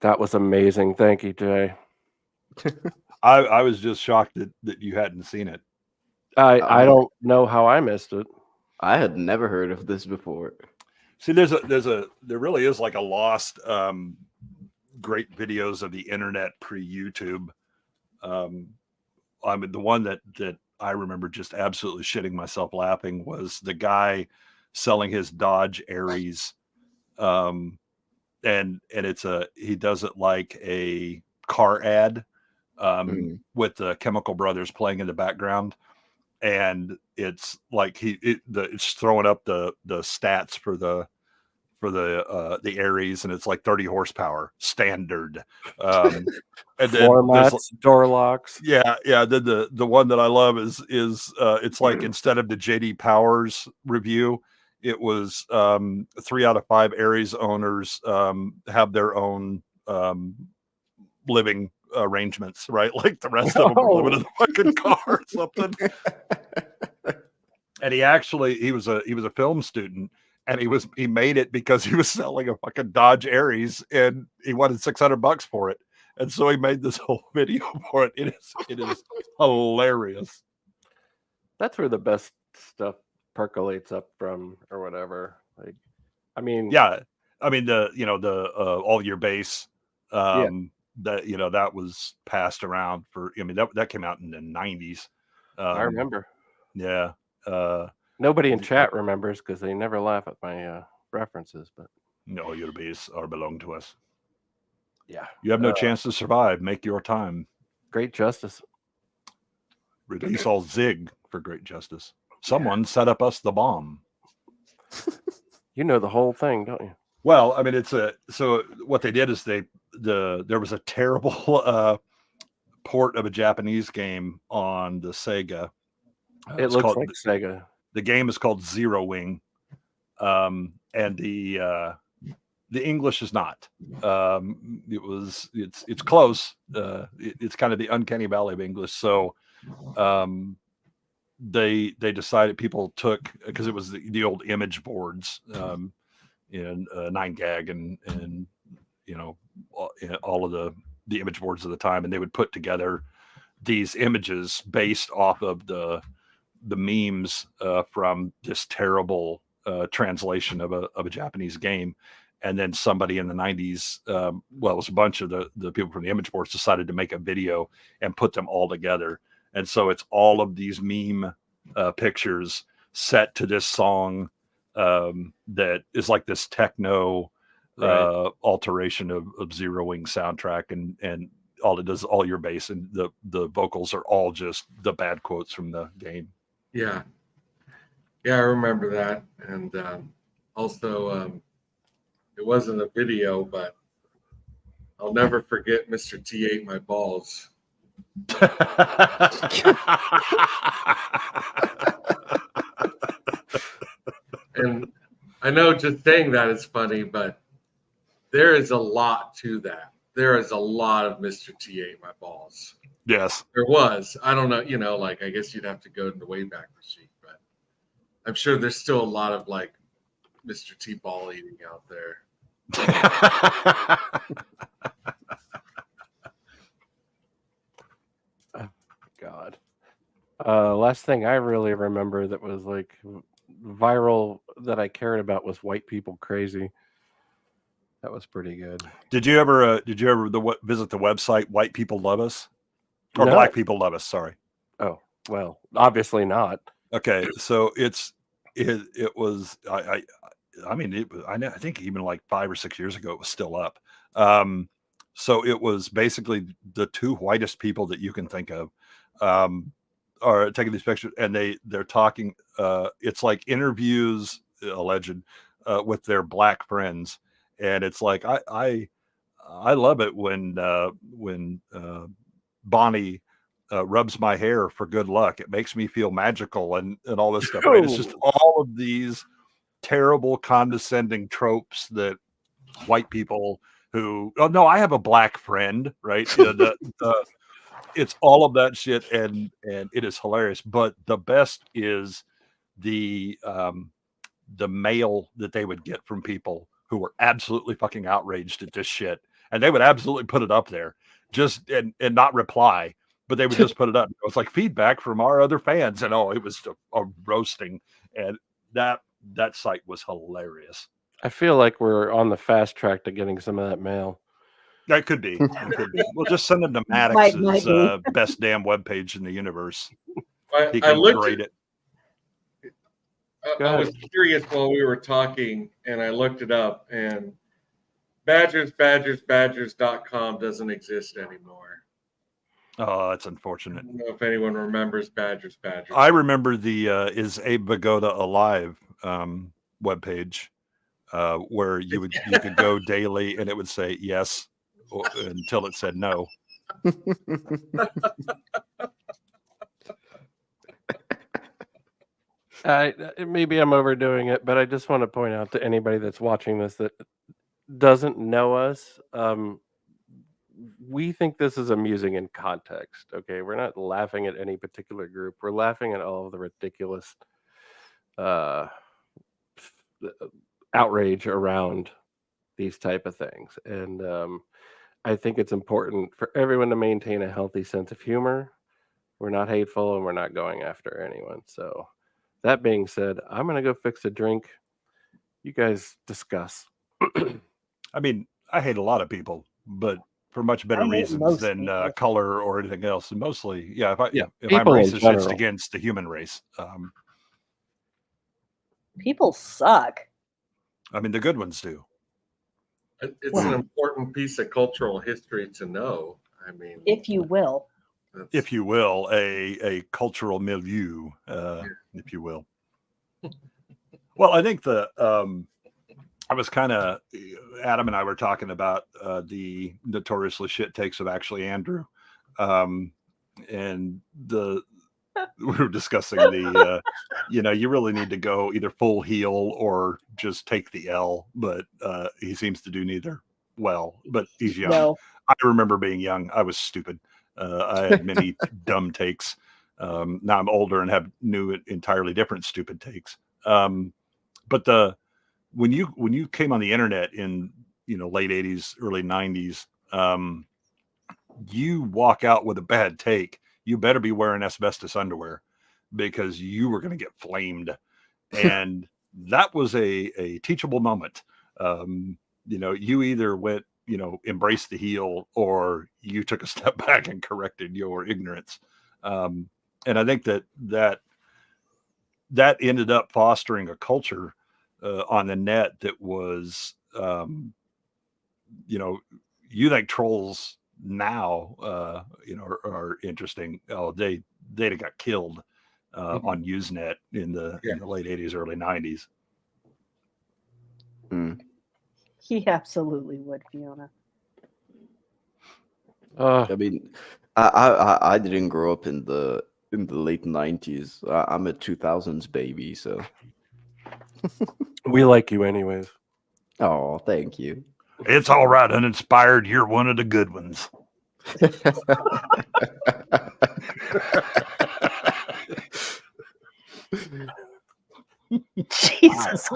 That was amazing. Thank you, Jay. I was just shocked that you hadn't seen it. I don't know how I missed it. I had never heard of this before. See, there really is like a lost great videos of the internet pre-YouTube. I mean, the one that I remember just absolutely shitting myself laughing was the guy selling his Dodge Aries and he does it like a car ad, with the Chemical Brothers playing in the background, and it's like it's throwing up the stats for the Aries, and it's like 30 horsepower standard, and then Floor mats, door locks. yeah. Then the one that I love is it's like instead of the JD Powers review, it was 3 out of 5 Aries owners have their own living arrangements, right? Like the rest of them are living in a fucking car or something. And he was a film student, and he made it because he was selling a fucking Dodge Aries, and he wanted $600 for it. And so he made this whole video for it. It is hilarious. That's where the best stuff percolates up from, or whatever. Like, I mean, yeah, I mean the all your base, that that was passed around for. I mean that came out in the 90s. I remember. Yeah. Nobody in chat remembers because they never laugh at my references. But no, your base are belong to us. Yeah, you have no chance to survive. Make your time. Great Justice. Release all Zig for Great Justice. Someone set up us the bomb. You know the whole thing, don't you? Well, I mean, so what they did is there was a terrible port of a Japanese game on the Sega. It looks like Sega. The game is called Zero Wing, and the English is not. It's close. It's kind of the uncanny valley of English. So they decided, people took, because it was the old image boards, in 9gag and all of the image boards of the time, and they would put together these images based off of the memes from this terrible translation of a Japanese game. And then somebody in the 90s, it was a bunch of the people from the image boards decided to make a video and put them all together. And so it's all of these meme pictures set to this song that is like this techno alteration of Zero Wing soundtrack, and all it does, all your bass, and the vocals are all just the bad quotes from the game. Yeah, I remember that, and also it wasn't a video, but I'll never forget Mr. T ate my balls. And I know just saying that is funny, but there is a lot to that. There is a lot of Mr. T ate my balls. Yes. There was. I don't know, like, I guess you'd have to go to the Wayback Machine, but I'm sure there's still a lot of like Mr. T ball eating out there. God. Last thing I really remember that was like viral that I cared about was White People Crazy. That was pretty good. Did you ever visit the website White People Love Us? Or No. Black People Love Us, sorry. Oh, well, obviously not. Okay, so it was I think even like 5 or 6 years ago it was still up. So it was basically the two whitest people that you can think of are taking these pictures, and they're talking. It's like interviews, alleged, with their black friends, and it's like I love it when Bonnie rubs my hair for good luck. It makes me feel magical and all this stuff. Right? It's just all of these terrible condescending tropes that white people who, oh no, I have a black friend, right? It's all of that shit, and it is hilarious. But the best is the mail that they would get from people who were absolutely fucking outraged at this shit, and they would absolutely put it up there, just and not reply, but they would just put it up. It was like feedback from our other fans, and it was a roasting, and that site was hilarious. I feel like we're on the fast track to getting some of that mail. That could be. We'll just send them to Maddox's best damn webpage in the universe. He can grade it. I was curious while we were talking, and I looked it up, and Badgers.com doesn't exist anymore. Oh, that's I unfortunate. don't know if anyone remembers Badgers. I remember the Is Abe Vigoda Alive webpage where you could go daily and it would say yes until it said no. Maybe I'm overdoing it, but I just want to point out to anybody that's watching this that doesn't know us. We think this is amusing in context. Okay, we're not laughing at any particular group. We're laughing at all of the ridiculous outrage around these type of things, and I think it's important for everyone to maintain a healthy sense of humor. We're not hateful and we're not going after anyone. So that being said, I'm gonna go fix a drink. You guys discuss. I mean, I hate a lot of people, but for much better I hate reasons most than people. color or anything else. And mostly, yeah, if I'm people in racist, it's general. against the human race. People suck. I mean, the good ones do. It's an important piece of cultural history to know. I mean, If you will. If you will, a cultural milieu, if you will. Well, I think I was kind of, Adam and I were talking about the notoriously shit takes of actually Andrew. And we were discussing the, you really need to go either full heel or just take the L, but he seems to do neither well, but he's young. No. I remember being young. I was stupid. I had many dumb takes. Now I'm older and have new, entirely different stupid takes. But when you came on the internet in late 80s, early 90s, you walk out with a bad take, you better be wearing asbestos underwear because you were going to get flamed. And that was a teachable moment. You either went, embraced the heel, or you took a step back and corrected your ignorance. And I think that ended up fostering a culture on the net that was, you think trolls now, are interesting. Oh, they'd have got killed on Usenet in the late 80s, early 90s. He absolutely would, Fiona. I mean, I didn't grow up in the late 90s. I'm a 2000s baby, so We like you anyways. oh, thank you. It's all right, Uninspired. You're one of the good ones. Jesus.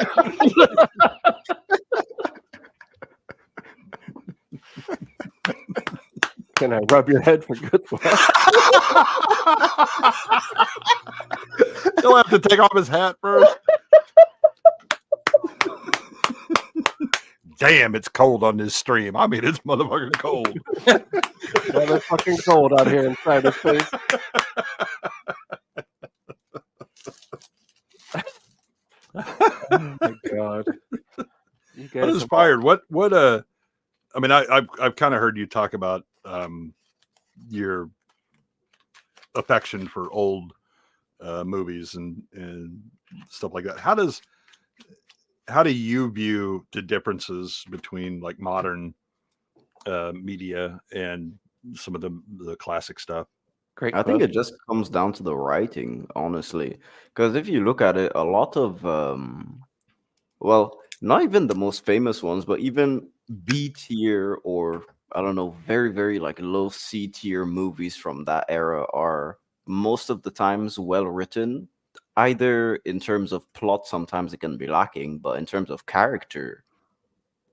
Can I rub your head for good? He'll have to take off his hat first. Damn, it's cold on this stream. I mean, it's motherfucking cold. Yeah, it's fucking cold out here inside this place. Oh my god. You guys Uninspired. What I mean, I've kind of heard you talk about your affection for old movies and stuff like that. How do you view the differences between like modern media and some of the classic stuff? Great. I think it just comes down to the writing, honestly. Because if you look at it, a lot of, well, not even the most famous ones, but even B tier or I don't know, very, very like low C tier movies from that era are most of the times well written. Either in terms of plot, sometimes it can be lacking, but in terms of character,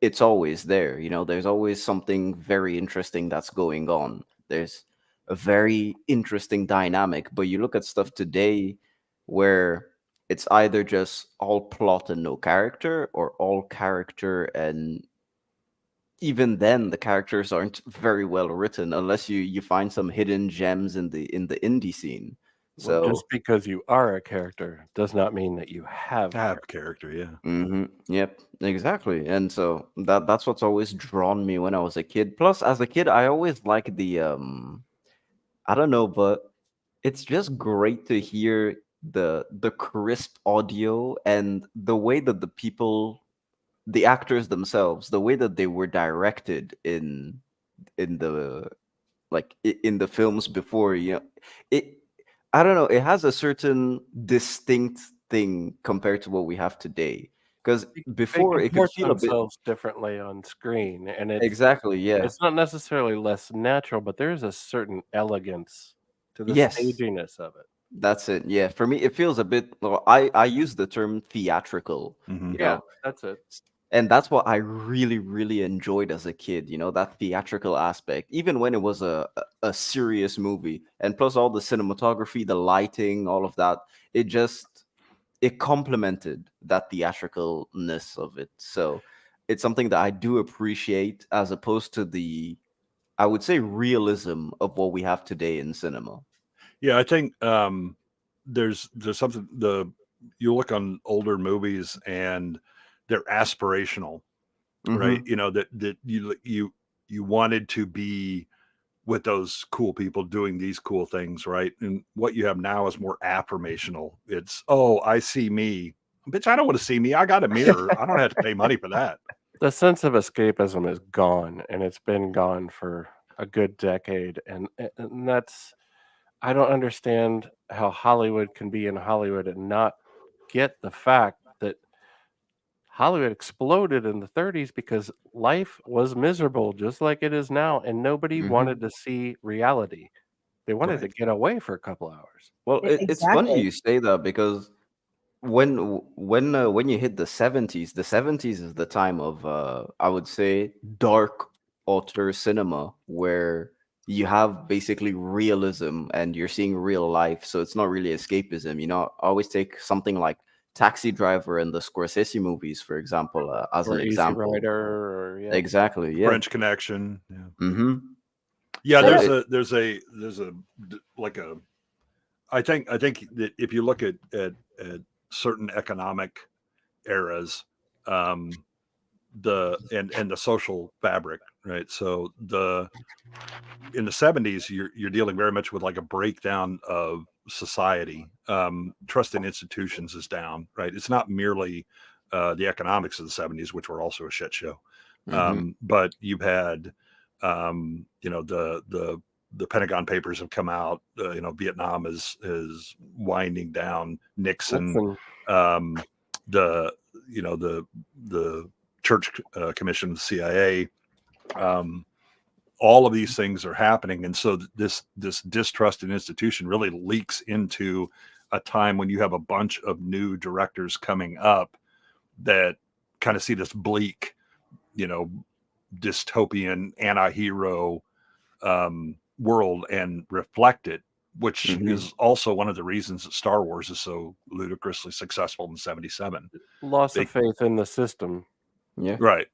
it's always there. There's always something very interesting that's going on. There's a very interesting dynamic. But you look at stuff today where it's either just all plot and no character, or all character and even then the characters aren't very well written unless you find some hidden gems in the indie scene. Well, So just because you are a character does not mean that you have character. Yeah. Yep, exactly. And so that's what's always drawn me when I was a kid. Plus, as a kid, I always like the I don't know, but it's just great to hear the crisp audio and the way that the actors themselves, the way that they were directed in the in the films before, it I don't know, it has a certain distinct thing compared to what we have today. Because they before it could comport feel a bit themselves differently on screen, and exactly, yeah. it's not necessarily less natural, but there's a certain elegance to the Yes, staginess of it. that's it. Yeah, for me, it feels a bit. Well, I use the term theatrical. You Yeah, know, that's it. and that's what I really really enjoyed as a kid. That theatrical aspect, even when it was a serious movie, and plus all the cinematography, the lighting, all of that. It complemented that theatricalness of it. So it's something that I do appreciate, as opposed to I would say, realism of what we have today in cinema. Yeah, I think there's something you look on older movies and they're aspirational, right? Mhm. That you wanted to be with those cool people doing these cool things, right? And what you have now is more affirmational. It's, oh, I see me. Bitch, I don't want to see me. I got a mirror. I don't have to pay money for that. The sense of escapism is gone, and it's been gone for a good decade, and that's I don't understand how Hollywood can be in Hollywood and not get the fact that Hollywood exploded in the 30s because life was miserable just like it is now, and nobody wanted Mhm. to see reality. They wanted to Right. get away for a couple hours. Well, it's funny Exactly. you say that, because when you hit the 70s is the time of I would say dark auteur cinema, where you have basically realism and you're seeing real life, so it's not really escapism. I always take something like Taxi Driver and the Scorsese movies, for example, as an Or Easy example. Rider, or yeah. Exactly, yeah. French Connection. Yeah. Mm-hmm. Yeah, So there's a like a I think that if you look at certain economic eras, and the social fabric, right? So in the 70s, you're dealing very much with like a breakdown of society. Trust in institutions is down, right? It's not merely the economics of the 70s, which were also a shit show. Mhm. But you've had the Pentagon Papers have come out. Vietnam is winding down. Nixon, Nixon. the the Church Commission, the CIA. All of these things are happening, and so this distrust in institution really leaks into a time when you have a bunch of new directors coming up that kind of see this bleak, dystopian anti-hero world and reflect it, which Mhm. is also one of the reasons that Star Wars is so ludicrously successful in 77. Loss of faith in the system. Yeah. Right.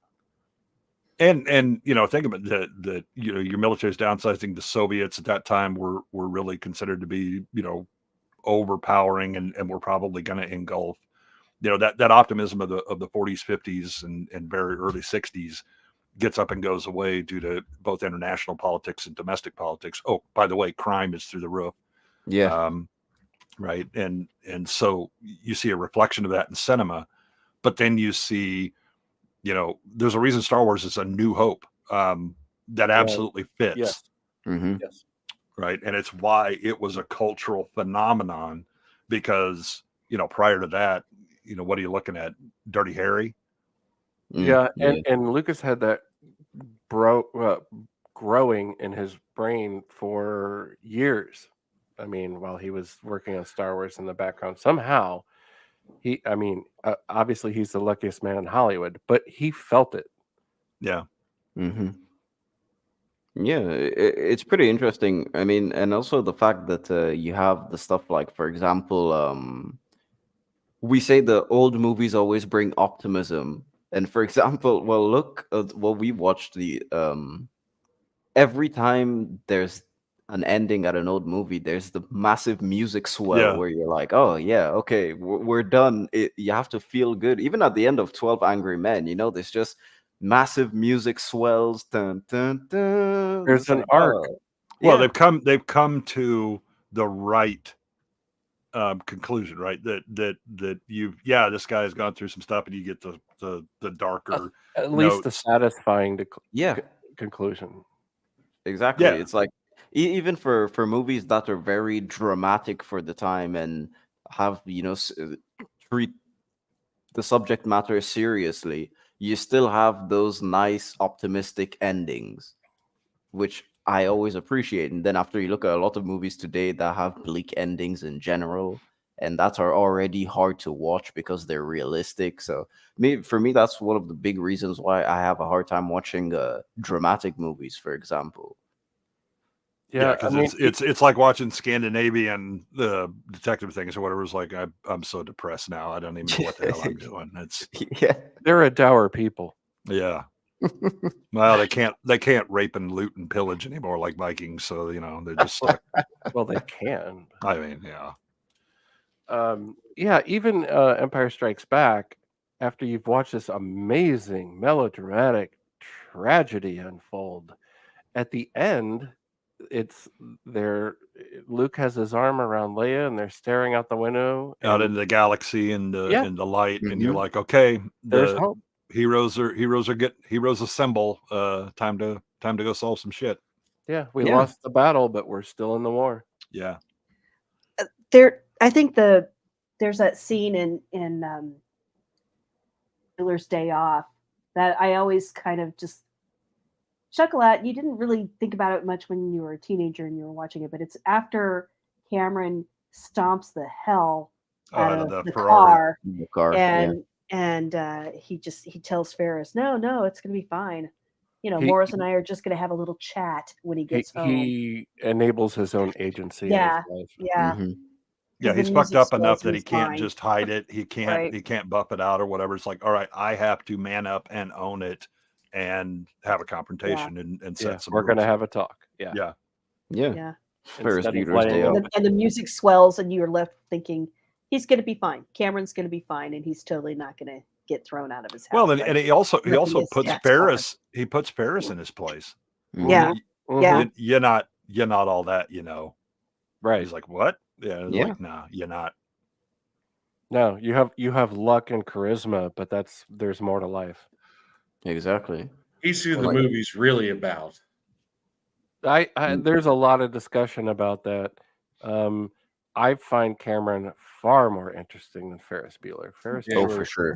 And think about that your military is downsizing. The Soviets at that time were really considered to be overpowering, and were probably going to engulf that optimism of the 40s, 50s, and very early 60s gets up and goes away due to both international politics and domestic politics. Oh, by the way, crime is through the roof. Yeah. Right. And so you see a reflection of that in cinema, but then you see, there's a reason Star Wars is a new hope. That absolutely fits. Yes. Mhm. Yes. Right. And it's why it was a cultural phenomenon, because, prior to that, what are you looking at? Dirty Harry. Yeah, and Lucas had that growing in his brain for years. I mean, while he was working on Star Wars in the background, somehow obviously he's the luckiest man in Hollywood, but he felt it. Yeah. Mm-hmm. Yeah, it's pretty interesting. I mean, and also the fact that you have the stuff like, for example, we say the old movies always bring optimism. And for example, well, look at what we watched every time there's an ending at an old movie, there's the massive music swell where you're like, oh yeah, okay, we're done. You have to feel good. Even at the end of 12 Angry Men, there's just massive music swells. Dun, dun, dun. There's It's an like, arc. oh, Well, yeah. they've come to the right conclusion, right? That this guy has gone through some stuff, and you get the darker At least the notes. satisfying Yeah. conclusion. Exactly. Yeah. It's like even for movies that are very dramatic for the time and have treat the subject matter seriously, you still have those nice optimistic endings, which I always appreciate. And then after you look at a lot of movies today that have bleak endings in general, and that are already hard to watch because they're realistic. So for me, that's one of the big reasons why I have a hard time watching dramatic movies, for example. Yeah, because it's like watching Scandinavian detective things or whatever. It's like I'm so depressed now. I don't even know what the hell I'm doing. It's They're a dour people. Yeah. Well, they can't rape and loot and pillage anymore like Vikings, so they're just stuck. Well, they can. I mean, yeah. Even Empire Strikes Back, after you've watched this amazing melodramatic tragedy unfold, at the end, Luke has his arm around Leia and they're staring out the window Out into the galaxy and in the light, and you're Mhm. like, okay, There's the hope. heroes assemble. Time to go solve some shit. Yeah, we lost the battle, but we're still in the war. Yeah. I think there's that scene in Miller's Day Off that I always kind of just chuckle at. You didn't really think about it much when you were a teenager and you were watching it, but it's after Cameron stomps the hell out of the car, and he tells Ferris, no, it's gonna be fine. Morris and I are just gonna have a little chat when he gets home. He enables his own agency in his life. Yeah. Yeah, The he's fucked music up swells enough and that he he's can't fine. just hide it. He Right. can't buff it out or whatever. It's like, all right, I have to man up and own it and have a confrontation and set some We're rules. gonna have a talk. Yeah. Ferris Instead of Bueller's Day Off. And the music swells, and you're left thinking he's going to be fine. Cameron's going to be fine, and he's totally not going to get thrown out of his house. Well, and he also puts Yes, Ferris. He puts Ferris in his place. Yeah. Yeah. You're not all that, Right. He's like, what? Yeah. Yeah. Like, no, you're not. No, you have luck and charisma, but there's more to life. Exactly. He's who the movie's really about. There's a lot of discussion about that. I find Cameron far more interesting than Ferris Bueller. Ferris Bueller, for sure.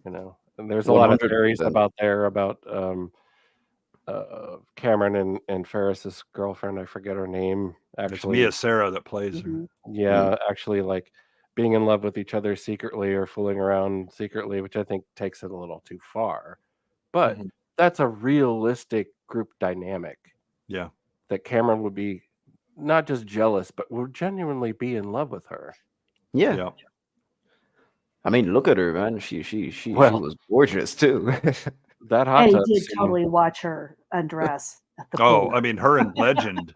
And there's a lot of 100%. theories about Cameron and Ferris's girlfriend. I forget her name. It's Actually, Mia Sarah that plays her. yeah, actually, like being in love with each other secretly or fooling around secretly, which I think takes it a little too far. But that's a realistic group dynamic. Yeah. That Cameron would be not just jealous, but would genuinely be in love with her. Yeah. I mean, look at her, man. She was gorgeous too. That hot And tub he did scene. totally watch her undress at the Oh, pool. I mean, her in Legend.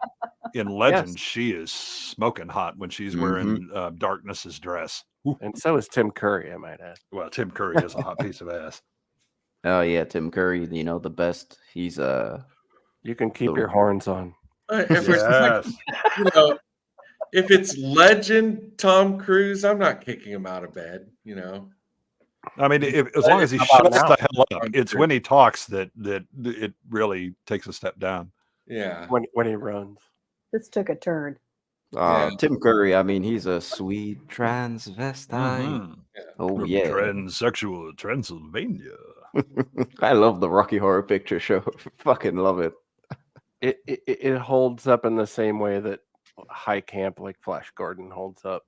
In Legend, she is smoking hot when she's wearing Darkness's dress. And so is Tim Curry, I might add. Well, Tim Curry is a hot piece of ass. Oh yeah, Tim Curry, the best. He's You can keep your horns on. If it's Legend Tom Cruise, I'm not kicking him out of bed. I mean, as long as he How shuts about the now? hell up, it's when he talks that it really takes a step down. Yeah. When he runs. This took a turn. Tim Curry, I mean, he's a sweet transvestite. Oh From yeah. Transsexual Transylvania. I love the Rocky Horror Picture Show. Fucking love it. It holds up in the same way that high camp like Flash Gordon holds up.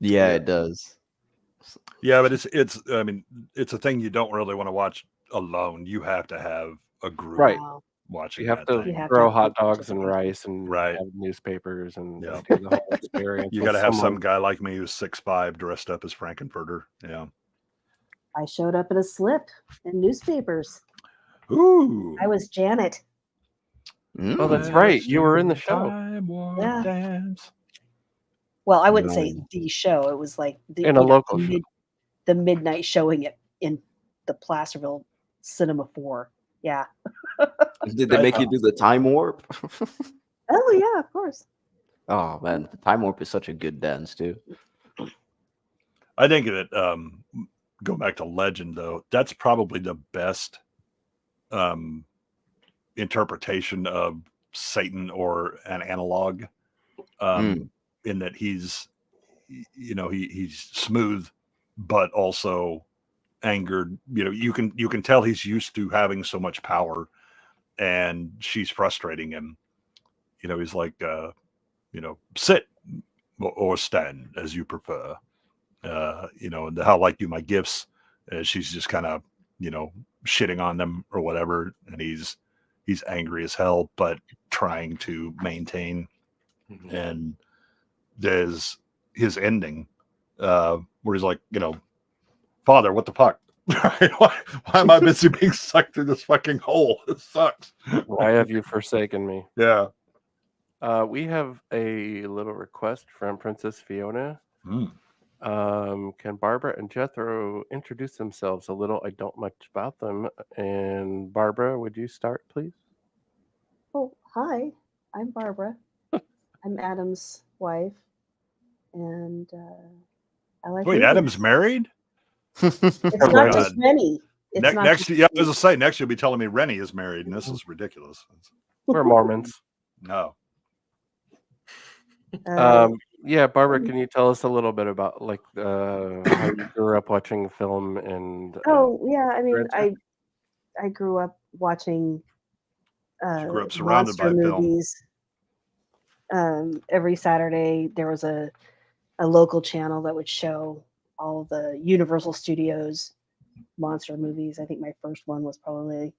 Yeah, it does. Yeah, but it's I mean, it's a thing you don't really want to watch alone. You have to have a group Right. watching. You have that to thing. throw hot dogs and rice and Right. have newspapers and Yeah. do the whole experience. You with got to have some someone. guy like me who's 6'5", dressed up as Frankenfurter. Yeah. I showed up in a slip in newspapers. Ooh. I was Janet. Oh, that's right. You were in the show. Time warp Yeah. dance. Well, I wouldn't say Nice. the show. It was like In a local show. the midnight showing it in the Placerville Cinema 4. Yeah. Did they make you do the time warp? Oh yeah, of course. Oh man, the time warp is such a good dance too. I think that go back to Legend though, that's probably the best interpretation of Satan or an analog. In that he's smooth, but also angered. You can tell he's used to having so much power, and she's frustrating him. He's like, sit or stand as you prefer. And how like you my gifts. She's just kind of, shitting on them or whatever, and he's angry as hell, but trying to maintain. Mhm. And there's his ending, where he's like, Father, what the fuck? why am I busy being sucked through this fucking hole? It sucks. Why have you forsaken me? Yeah. We have a little request from Princess Fiona. Can Barbara and Jethro introduce themselves a little? I don't much about them. And Barbara, would you start, please? Oh, hi. I'm Barbara. I'm Adam's wife, and I like. Wait, movies. Adam's married? It's not just Rennie. It's not Next, just yeah, as I say, next you'll be telling me Rennie is married, and this is ridiculous. We're Mormons. No. Yeah, Barbara, can you tell us a little bit about like how you grew up watching film and? Oh yeah, I mean, Grandson? I grew up watching She grew up surrounded monster by film. movies. Every Saturday there was a local channel that would show all the Universal Studios monster movies. I think my first one was probably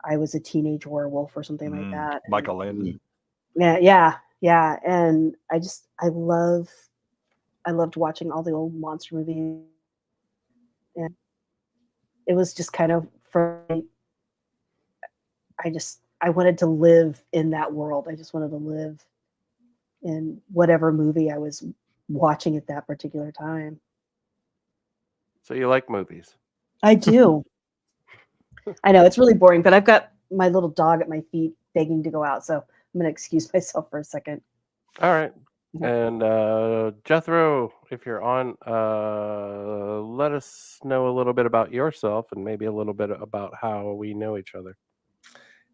I Was a Teenage Werewolf or something like that. Michael Landon. Yeah, and I loved watching all the old monster movies, and it was just kind of I wanted to live in that world. I just wanted to live in whatever movie I was watching at that particular time. So you like movies? I do. I know it's really boring, but I've got my little dog at my feet begging to go out, so I'm going to excuse myself for a second. All right. And Jethro, if you're on, let us know a little bit about yourself and maybe a little bit about how we know each other.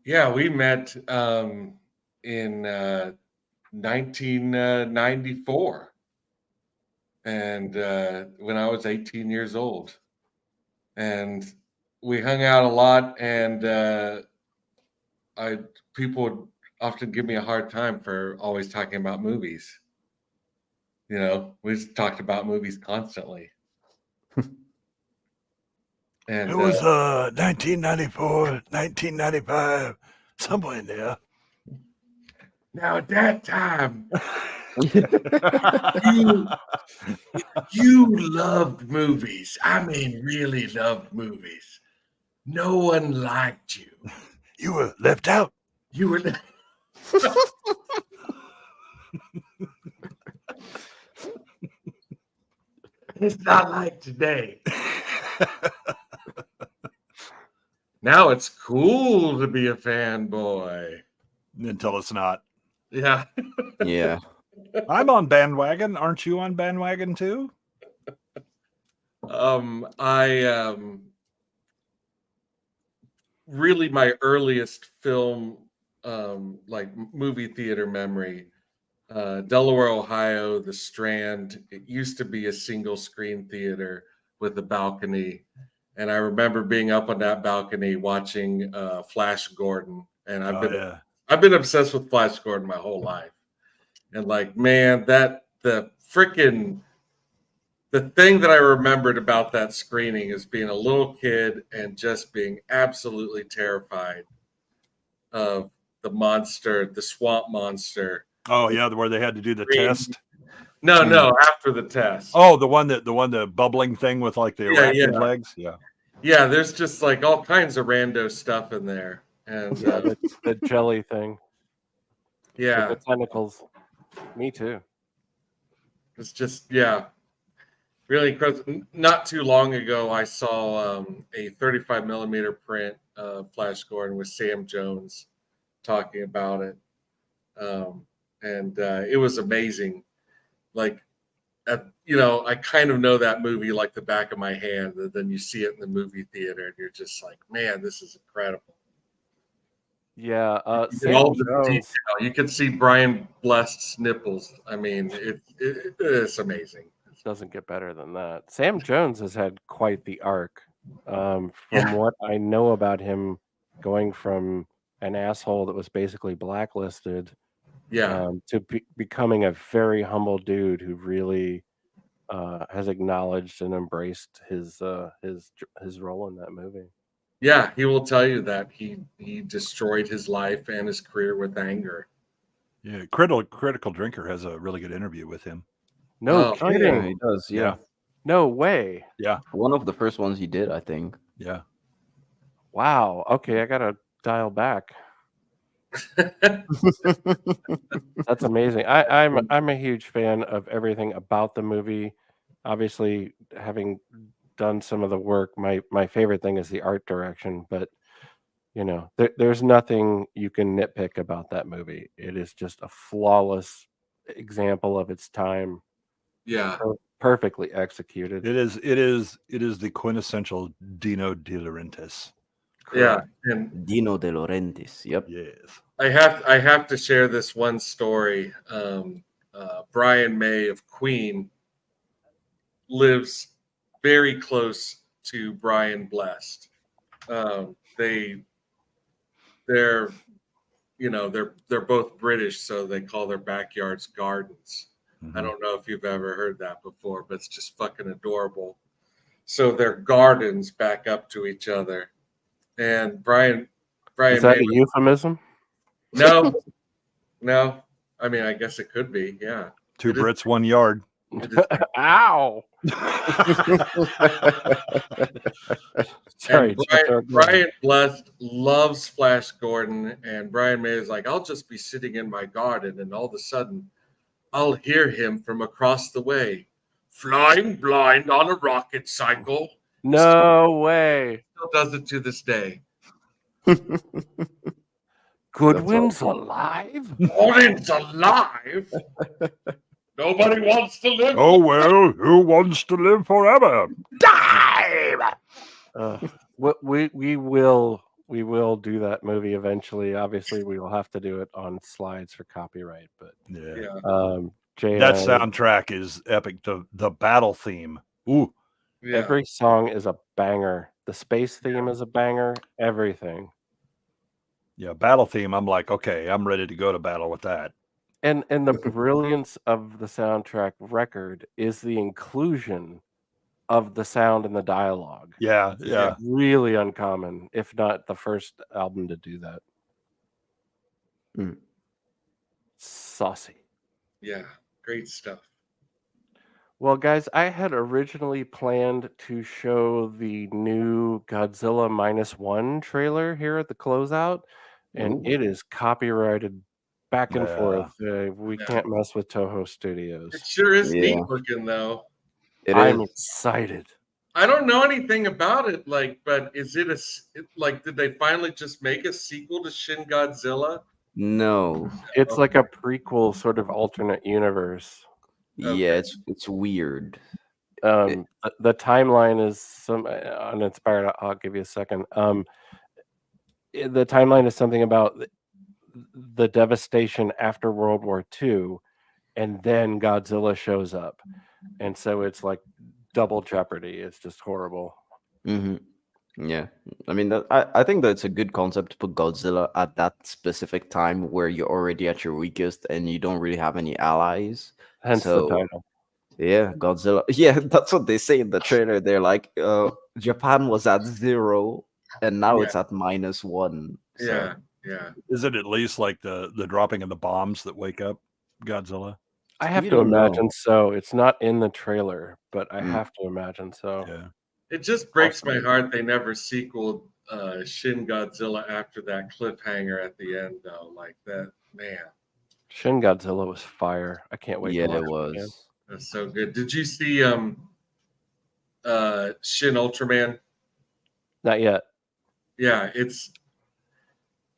Yeah, we met in 1994, and when I was 18 years old, and we hung out a lot. And people would often give me a hard time for always talking about movies. We just talked about movies constantly. And It was 1994, 1995, somewhere in there. now at that time, you loved movies. I mean, really loved movies. No one liked you. You were left out. You were. It's not like today. Now it's cool to be a fanboy. Until it's not. Yeah. Yeah. I'm on bandwagon. Aren't you on bandwagon too? I really my earliest film like movie theater memory, Delaware, Ohio, the Strand. It used to be a single screen theater with a balcony, and I remember being up on that balcony watching Flash Gordon, and I've been obsessed with Flash Gordon my whole life. And like, man, the thing that I remembered about that screening is being a little kid and just being absolutely terrified of the monster, the swamp monster. Oh yeah, where they had to do the test. No, after the test. Oh, the bubbling thing with like the arachnid legs. Yeah, there's just like all kinds of rando stuff in there. And the jelly thing. Yeah. With the tentacles. Me too. It's just, yeah, really incredible. Not too long ago, I saw a 35 millimeter print of Flash Gordon with Sam Jones talking about it. And it was amazing. Like, I kind of know that movie like the back of my hand. And then you see it in the movie theater, and you're just like, man, this is incredible. Yeah, You Sam all the Jones. detail. You can see Brian Blessed's nipples. I mean, it's amazing. It doesn't get better than that. Sam Jones has had quite the arc. From what I know about him, going from an asshole that was basically blacklisted, to becoming a very humble dude who really has acknowledged and embraced his role in that movie. Yeah, he will tell you that he destroyed his life and his career with anger. Yeah, Critical Drinker has a really good interview with him. No kidding. Yeah, he does. Yeah. No way. Yeah. One of the first ones he did, I think. Yeah. Wow. Okay, I gotta dial back. That's amazing. I'm a huge fan of everything about the movie. Obviously, having done some of the work, my favorite thing is the art direction, but there's nothing you can nitpick about that movie. It is just a flawless example of its time. Yeah. Perfectly executed. It is the quintessential Dino De Laurentiis. Yeah, and Dino De Laurentiis. Yep. Yes. I have to share this one story. Brian May of Queen lives very close to Brian Blessed. They're both British, so they call their backyards gardens. I don't know if you've ever heard that before, but it's just fucking adorable. So their gardens back up to each other. And Brian Is that a euphemism? No. I mean, I guess it could be. Yeah. Two Brits, 1 yard. Ow. Sorry. Brian Blessed loves Flash Gordon, and Brian May is like, I'll just be sitting in my garden, and all of a sudden, I'll hear him from across the way, flying blind on a rocket cycle. No way. Still does it to this day. Goodwin's alive? Goodwin's alive? Nobody wants to live. Oh, well, who wants to live forever? Die! We will do that movie eventually. Obviously, we will have to do it on slides for copyright. But That soundtrack is epic. The battle theme. Ooh. Yeah. Every song is a banger. The space theme is a banger. Everything. Yeah, battle theme. I'm like, okay, I'm ready to go to battle with that. And the brilliance of the soundtrack record is the inclusion of the sound and the dialogue. Yeah. Really uncommon, if not the first album to do that. Saucy. Yeah, great stuff. Well, guys, I had originally planned to show the new Godzilla -1 trailer here at the closeout, and it is copyrighted back and forth. We can't mess with Toho Studios. It sure is neat looking, though. I'm excited. I don't know anything about it, but is it did they finally just make a sequel to Shin Godzilla? No. It's like a prequel, sort of alternate universe. Yeah, it's weird. The timeline is some uninspired. I'll give you a second. The timeline is something about the devastation after World War II, and then Godzilla shows up, and so it's like double jeopardy. It's just horrible. Yeah, I mean, I think that's a good concept to put Godzilla at that specific time where you're already at your weakest and you don't really have any allies. Hence the title. Yeah, Godzilla. Yeah, that's what they say in the trailer. They're like, Japan was at 0 and now it's at -1. So. Yeah. Is it at least like the dropping of the bombs that wake up Godzilla? I have to imagine so. It's not in the trailer, but I have to imagine so. Yeah. It just breaks my heart they never sequeled Shin Godzilla after that cliffhanger at the end, though. Like that, man. Shin Godzilla was fire. I can't wait to Yeah, watch it it again. was. That's so good. Did you see Shin Ultraman? Not yet. Yeah, it's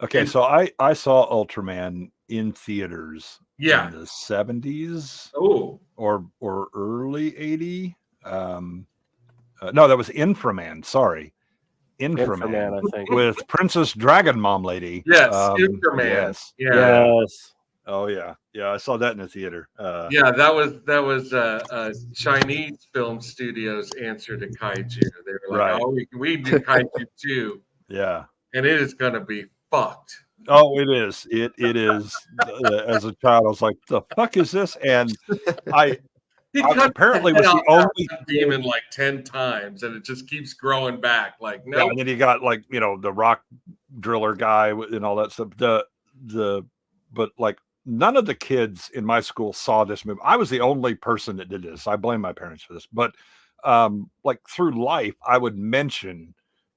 Okay, so I saw Ultraman in theaters Yeah. in the 70s Oh. or early 80. No, that was Inframan. Sorry. Inframan, I think. With Princess Dragon Mom Lady. Yes, Inframan. Yes. Yeah. Yes. Oh yeah. Yeah, I saw that in the theater. Yeah, that was Chinese film studios' answer to kaiju. They were like, Right. "Oh, we do kaiju too," Yeah. and it is going to be fucked. Oh, it is. It is. As a child, I was like, "The fuck is this?" And apparently was the only demon like 10 times, and it just keeps growing back. Like, Yeah, no, and then you got like the rock driller guy and all that stuff. But like none of the kids in my school saw this movie. I was the only person that did this. I blame my parents for this. But like through life, I would mention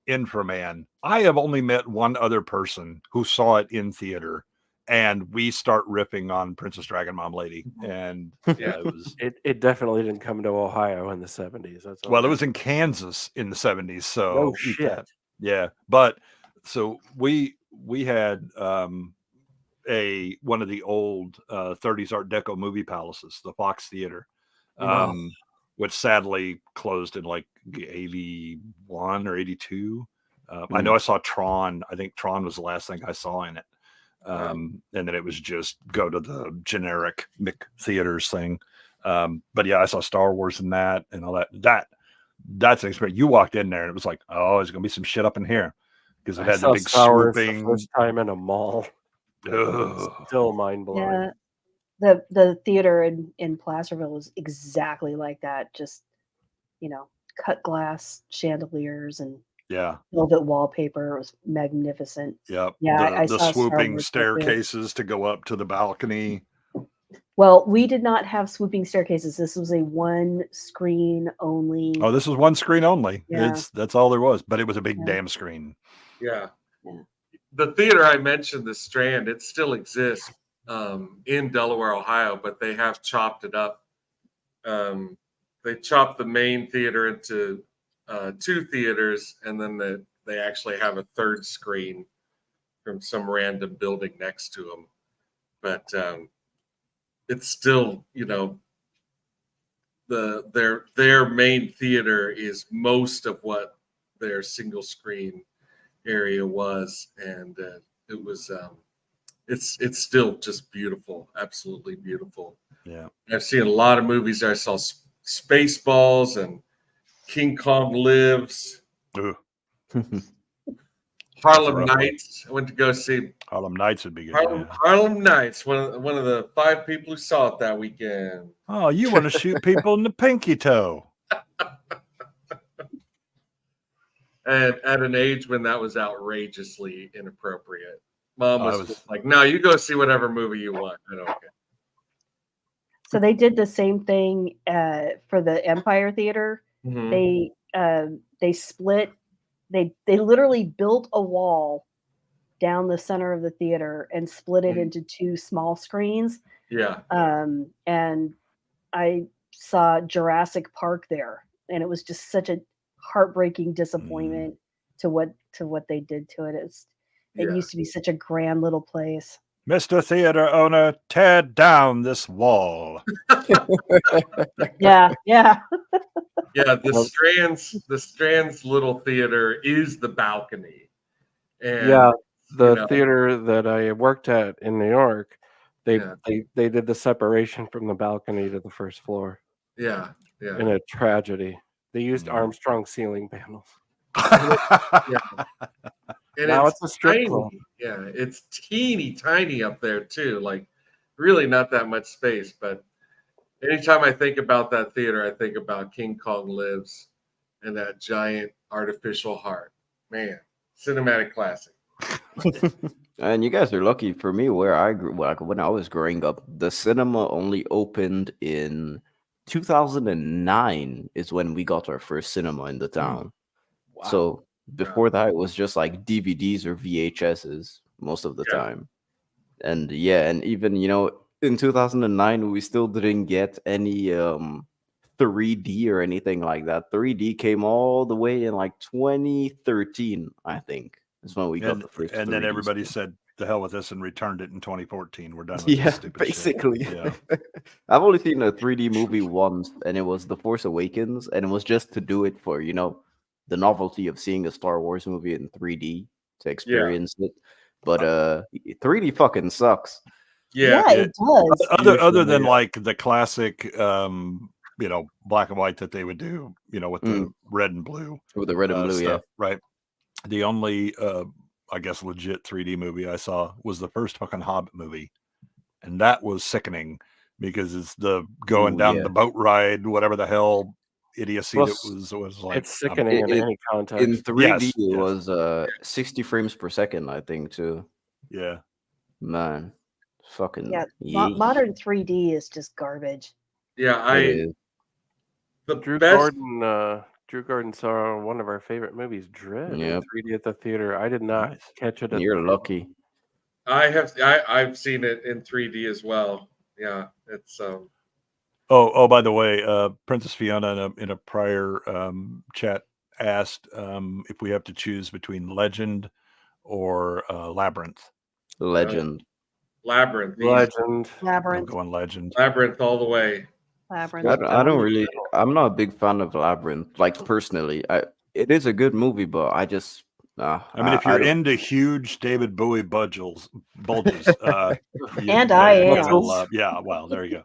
Inframan. I have only met one other person who saw it in theater, and we start riffing on Princess Dragon Mom Lady. And yeah, it was. It definitely didn't come to Ohio in the 70s. That's all. Well, it was in Kansas in the 70s. So No eat shit. that. Yeah, but so we had one of the old 30s Art Deco movie palaces, the Fox Theater, Wow. which sadly closed in like 81 or 82. I know I saw Tron. I think Tron was the last thing I saw in it. And then it was just go to the generic Mick Theaters thing. But yeah, I saw Star Wars in that and all that. That's an experience. You walked in there and it was like, oh, there's gonna be some shit up in here because it I had the saw big Star Wars the swooping. first time in a mall. Ugh. Still mind blowing. Yeah. The theater in Placerville was exactly like that. Just, cut glass chandeliers and Yeah. velvet wallpaper. It was magnificent. Yep. Yeah, I The saw Star swooping Wars there, too. staircases to go up to the balcony. Well, we did not have swooping staircases. This was a one screen only. Oh, this was one screen only. Yeah. That's all there was, but it was a big damn screen. Yeah. The theater I mentioned, the Strand, it still exists in Delaware, Ohio, but they have chopped it up. They chopped the main theater into 2 theaters, and then they actually have a third screen from some random building next to them. But it's still, their main theater is most of what their single screen area was, and it was it's still just beautiful, absolutely beautiful. Yeah, I've seen a lot of movies there. I saw Spaceballs and King Kong Lives. Harlem Nights. I went to go see Harlem Nights would be good. Harlem Nights. One of the 5 people who saw it that weekend. Oh, you want to shoot people in the pinky toe? And at an age when that was outrageously inappropriate. Mom I was just like, "No, you go see whatever movie you want. I don't care." So they did the same thing for the Empire Theater. Mhm. They split. They literally built a wall down the center of the theater and split it into 2 small screens. Yeah. And I saw Jurassic Park there, and it was just such a heartbreaking disappointment to what they did to it. It used to be such a grand little place. Mr. Theater owner, tear down this wall. Yeah. Yeah, the Strand's little theater is the balcony. And Yeah, the theater that I worked at in New York, they did the separation from the balcony to the first floor. Yeah. In a tragedy. They used Armstrong ceiling panels. And Now it's a strip tiny. club. Yeah, it's teeny tiny up there too. Like really not that much space. But anytime I think about that theater, I think about King Kong Lives and that giant artificial heart. Man, cinematic classic. And you guys are lucky. For me, where I grew, like when I was growing up, the cinema only opened in 2009 is when we got our first cinema in the town. Wow. So before that, it was just like DVDs or VHSs most of the time. And yeah, and even in 2009 we still didn't get any 3D or anything like that. 3D came all the way in like 2013, I think. Is when we got the first. And then 3D everybody stuff. said the hell with this and returned it in 2014. We're done with Yeah, this stupid basically. shit. Yeah. I've only seen a 3D movie once, and it was The Force Awakens, and it was just to do it for the novelty of seeing a Star Wars movie in 3D to experience it. But 3D fucking sucks. Yeah, it does. Other than like the classic black and white that they would do, with the red and blue. With the red and blue, stuff, right. The only I guess legit 3D movie I saw was the first fucking Hobbit movie. And that was sickening because it's the going down the boat ride, whatever the hell idiocy Plus, that was like. it's sickening in any context. In 3D, Yes, it was 60 frames per second, I think, too. Yeah. Man, fucking Yeah, yeesh. modern 3D is just garbage. Yeah, It is. the Drew best. Gordon saw one of our favorite movies, Dread, in Yep. 3D at the theater. I did not catch it. You're lucky. I've seen it in 3D as well. Yeah, it's Oh, by the way, Princess Fiona in a prior chat asked if we have to choose between Legend or Labyrinth. Legend. Labyrinth. Legend. I'm Labyrinth. going Legend. Labyrinth all the way. Labyrinth. I don't really. I'm not a big fan of Labyrinth. Like personally, it is a good movie, but I just. I mean, if you're into huge David Bowie bulges, And I am. Yeah, well, there you go.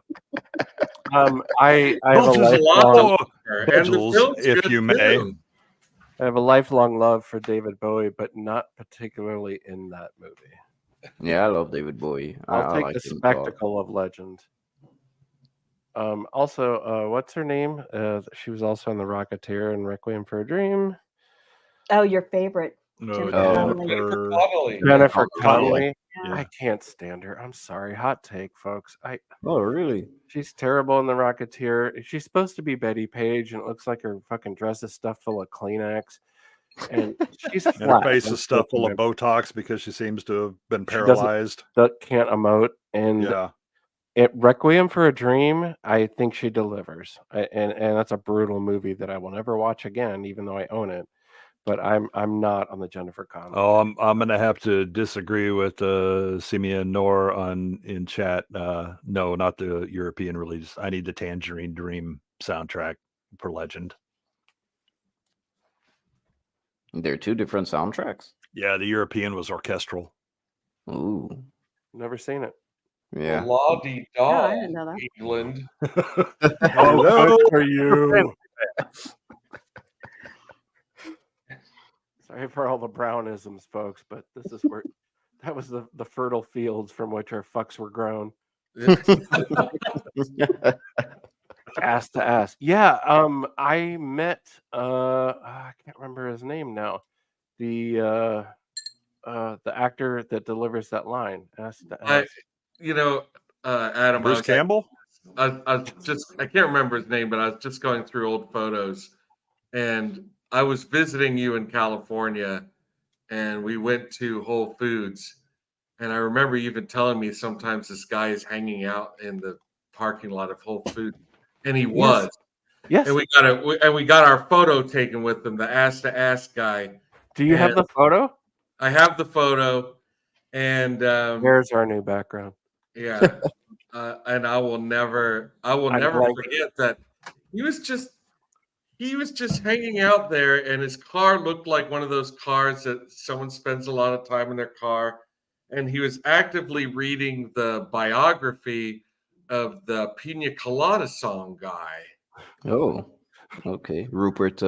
I have a Bulges a lot lifelong, longer, and the Bulges, film's if good you may. too. I have a lifelong love for David Bowie, but not particularly in that movie. Yeah, I love David Bowie. I'll I take like the him a lot. spectacle of Legend. Also, what's her name? She was also in The Rocketeer and Requiem for a Dream. Oh, your favorite. No, Jennifer Connelly. Jennifer Connelly. Connelly. Yeah. I can't stand her. I'm sorry. Hot take, folks. Oh, really? She's terrible in The Rocketeer. She's supposed to be Betty Page, and it looks like her fucking dress is stuffed full of Kleenex. And she's And her flat. face is stuffed full of Botox because she seems to have been She doesn't- paralyzed. Can't emote. And Yeah. Requiem for a Dream, I think she delivers. And that's a brutal movie that I will never watch again, even though I own it. But I'm not on the Jennifer Connelly. Oh, I'm gonna have to disagree with Simia Noor in chat. No, not the European release. I need the Tangerine Dream soundtrack for Legend. There are two different soundtracks. Yeah, the European was orchestral. Ooh, Never seen it. yeah. La-di-da, Yeah, I didn't know that. England. Oh, good for you. Sorry for all the brownisms, folks, but this is where that was the fertile fields from which our fucks were grown. Ass to ass. Yeah, I met I can't remember his name now. The actor that delivers that line. Ass to ass. Adam, Bruce Campbell? I can't remember his name, but I was just going through old photos, and I was visiting you in California, and we went to Whole Foods, and I remember you even telling me sometimes this guy is hanging out in the parking lot of Whole Foods, and he was. Yes. And we got our photo taken with him, the ass to ass guy. Do you have the photo? I have the photo, and There's our new background. yeah, and I will never forget that he was just hanging out there, and his car looked like one of those cars that someone spends a lot of time in their car, and he was actively reading the biography of the Pina Colada song guy. Oh, okay. Rupert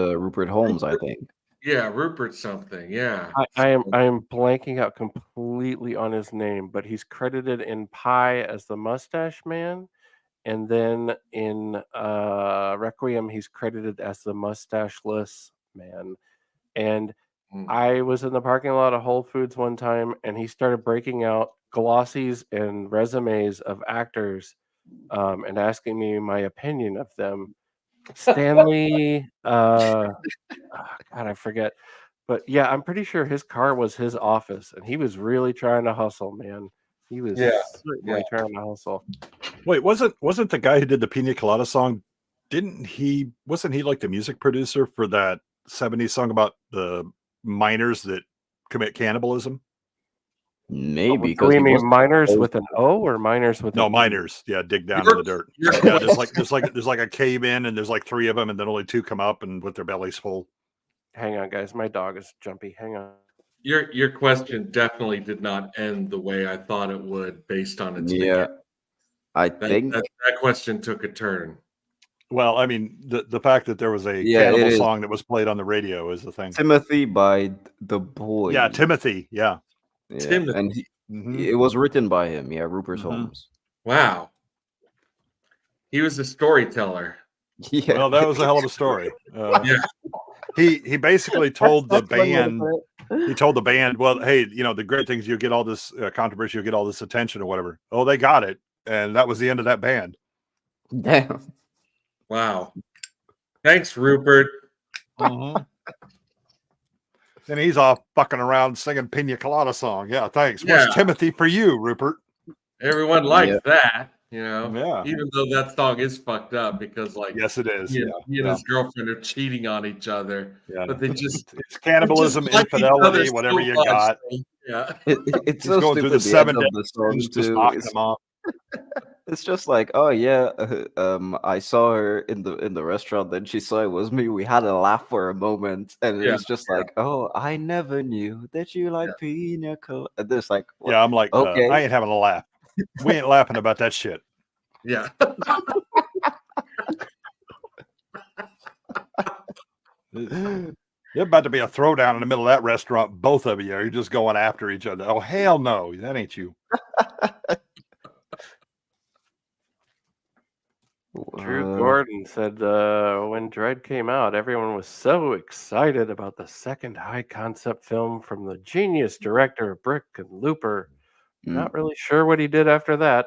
Holmes, I think. Yeah, Rupert something. Yeah. I am blanking out completely on his name, but he's credited in Pi as the Mustache Man, and then in Requiem he's credited as the Mustacheless Man. And I was in the parking lot of Whole Foods one time, and he started breaking out glossies and resumes of actors, and asking me my opinion of them. Stanley, God, I forget. But yeah, I'm pretty sure his car was his office, and he was really trying to hustle, man. He was Yeah, certainly trying to hustle. Wait, wasn't the guy who did the Pina Colada song? Wasn't he like the music producer for that '70s song about the miners that commit cannibalism? Maybe Do because we he was mean miners with an O or miners with No, an E? miners. Yeah, dig down in the dirt. Yeah, there's like a cave in, and there's like 3 of them, and then only 2 come up and with their bellies full. Hang on, guys. My dog is jumpy. Hang on. Your question definitely did not end the way I thought it would based on its Yeah, beginning. I That, think. that question took a turn. Well, I mean, the fact that there was a Yeah, it cannibal is. song that was played on the radio is the thing. Timothy by the boy. Yeah, Timothy. Yeah. Yeah, Timothy. and Mhm. it was written by him. Yeah, Rupert Holmes. Wow. He was a storyteller. Yeah. Well, that was a hell of a story. Yeah. He basically told the That's one way to band. put it. He told the band, "Well, hey, the great thing is you get all this controversy, you get all this attention or whatever." Oh, they got it, and that was the end of that band. Damn. Wow. Thanks, Rupert. And he's off fucking around singing Pina Colada song. Yeah, thanks. Yeah. What's Timothy for you, Rupert? Everyone likes Yeah. that, you know. Yeah. Even though that song is fucked up because, like, Yes, it is. he and, Yeah, he and yeah. his girlfriend are cheating on each other, Yeah. but they just It's cannibalism, they just like each infidelity, other so whatever you much, got. so, yeah. It's He's so going through stupid. the The end 7 of days, the song just too. knocking It's, them off. it's just like, oh yeah, I saw her in the restaurant. Then she saw it was me. We had a laugh for a moment, and it Yeah, was just like, oh, I never knew that you like pina colada. And there's like, what? Yeah, I'm like, Okay. I ain't having a laugh. We ain't laughing about that shit. Yeah. There's about to be a throwdown in the middle of that restaurant. Both of you, you're just going after each other. Oh hell no, that ain't you. Drew Gordon said when Dread came out, everyone was so excited about the second high concept film from the genius director of Brick and Looper. Not really sure what he did after that.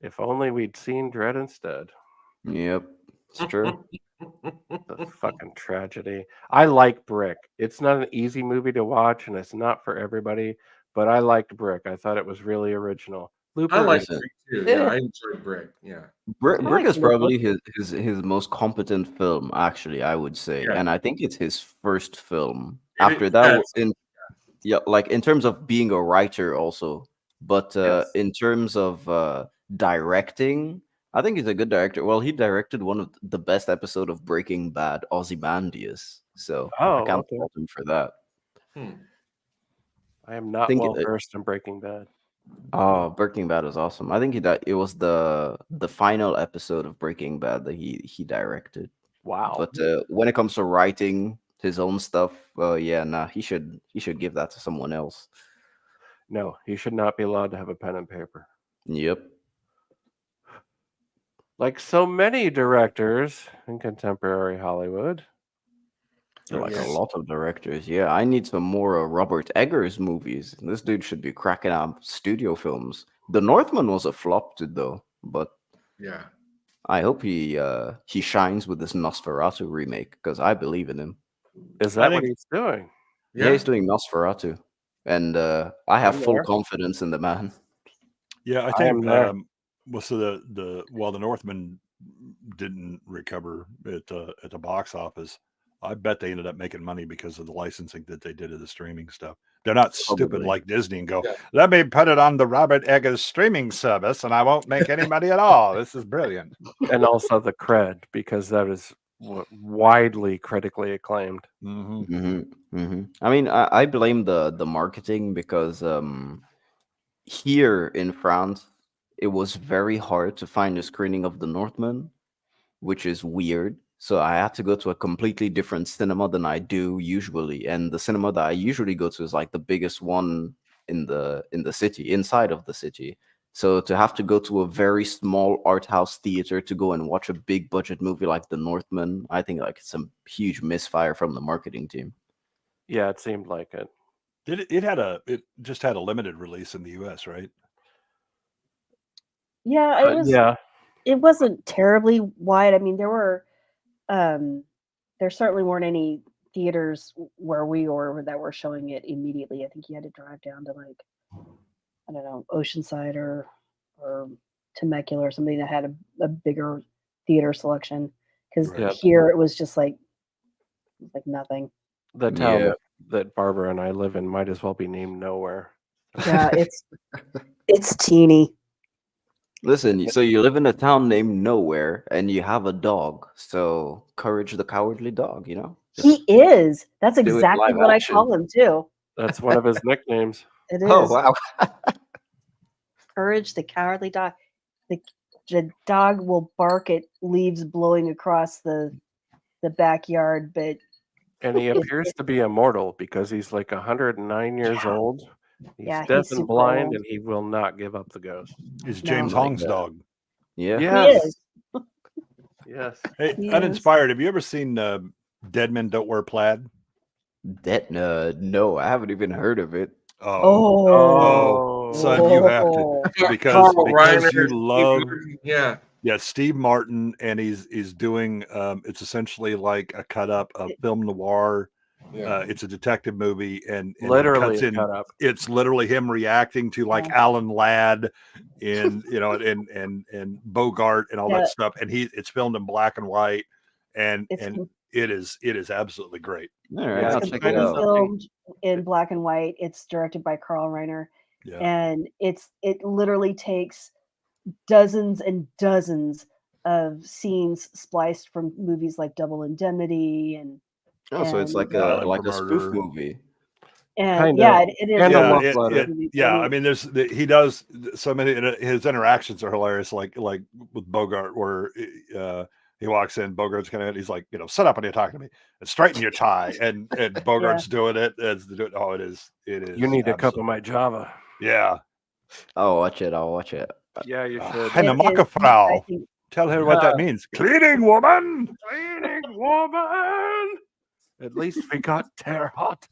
If only we'd seen Dread instead. Yep, it's true. The fucking tragedy. I like Brick. It's not an easy movie to watch, and it's not for everybody. But I liked Brick. I thought it was really original. Looper I like is- Brick too. Yeah, I enjoyed Brick. Yeah. Brick like is Looper. probably his most competent film, actually, I would say, Yeah. and I think it's his first film. It After is- that, yes. like in terms of being a writer, also, but Yes. in terms of directing, I think he's a good director. Well, he directed one of the best episode of Breaking Bad, Ozymandias, so I can't okay. fault him for that. I am not think well it- versed in Breaking Bad. Oh, Breaking Bad is awesome. I think it was the final episode of Breaking Bad that he directed. Wow. But when it comes to writing his own stuff, yeah, nah, he should give that to someone else. No, he should not be allowed to have a pen and paper. Yep. Like so many directors in contemporary Hollywood. Like Yes. a lot of directors. Yeah, I need some more Robert Eggers movies. This dude should be cracking out studio films. The Northman was a flop too, though, but Yeah. I hope he shines with this Nosferatu remake because I believe in him. Is that what think- he's doing? Yeah, he's doing Nosferatu, and I have I'm full there. confidence in the man. Yeah, I I think am there. well, so the Northman didn't recover at the box office. I bet they ended up making money because of the licensing that they did of the streaming stuff. They're not stupid Probably. like Disney and go, Yeah. let me put it on the Robert Eggers streaming service and I won't make any money at all. This is brilliant. And also the cred, because that is widely critically acclaimed. I mean, I blame the marketing because here in France, it was very hard to find a screening of The Northman, which is weird. So I had to go to a completely different cinema than I do usually, and the cinema that I usually go to is like the biggest one in the city, inside of the city. So to have to go to a very small art house theater to go and watch a big budget movie like The Northman, I think like it's a huge misfire from the marketing team. Yeah, it seemed like it. It just had a limited release in the US, right? Yeah, it was. Yeah. It wasn't terribly wide. I mean, there certainly weren't any theaters where we were that were showing it immediately. I think you had to drive down to like I don't know, Oceanside or Temecula or something that had a bigger theater selection. Because Yeah. here it was just like nothing. The town that Barbara and I live in might as well be named nowhere. Yeah, it's teeny. Listen, so you live in a town named Nowhere, and you have a dog. So Courage the Cowardly Dog, you know? He is. That's do it exactly live what action. I call him too. That's one of his nicknames. It is. Oh wow! Courage the Cowardly Dog. The dog will bark at leaves blowing across the backyard, but And he appears to be immortal because he's like 109 years old. He's Yeah, deaf he's and super blind, old. and he will not give up the ghost. He's No. James Like Hong's that. dog. Yeah. Yes. Yes. Hey, He is. Uninspired. Have you ever seen Dead Men Don't Wear Plaid? No, I haven't even heard of it. Oh, son, you have to because Carl you Reiner, love. Steve Martin, yeah. Yeah, Steve Martin, and he's doing. It's essentially like a cut up of film noir. Yeah. It's a detective movie, and he Literally cuts a in. cut up. It's literally him reacting to like Alan Ladd, and and Bogart and all Yeah. that stuff. And it's filmed in black and white, and It's it is absolutely great. All right, Yeah, I'll it's check it kind of out. something. filmed in black and white. It's directed by Carl Reiner, Yeah. and it literally takes dozens and dozens of scenes spliced from movies like Double Indemnity and Oh, so it's like Island a for spoof Murder. movie. and yeah, it is. And a Yeah, love letter. I mean, he does so many. His interactions are hilarious. Like with Bogart, where he walks in, Bogart's he's like, sit up when you're talking to me and straighten your tie, and Bogart's doing it as oh, it is. You need a cup of my Java. Yeah. I'll watch it. I'll watch it. Yeah, you should. Eine It is, Frau. I think- Tell her what that means. Cleaning woman. Cleaning woman. At least we got Terre Haute.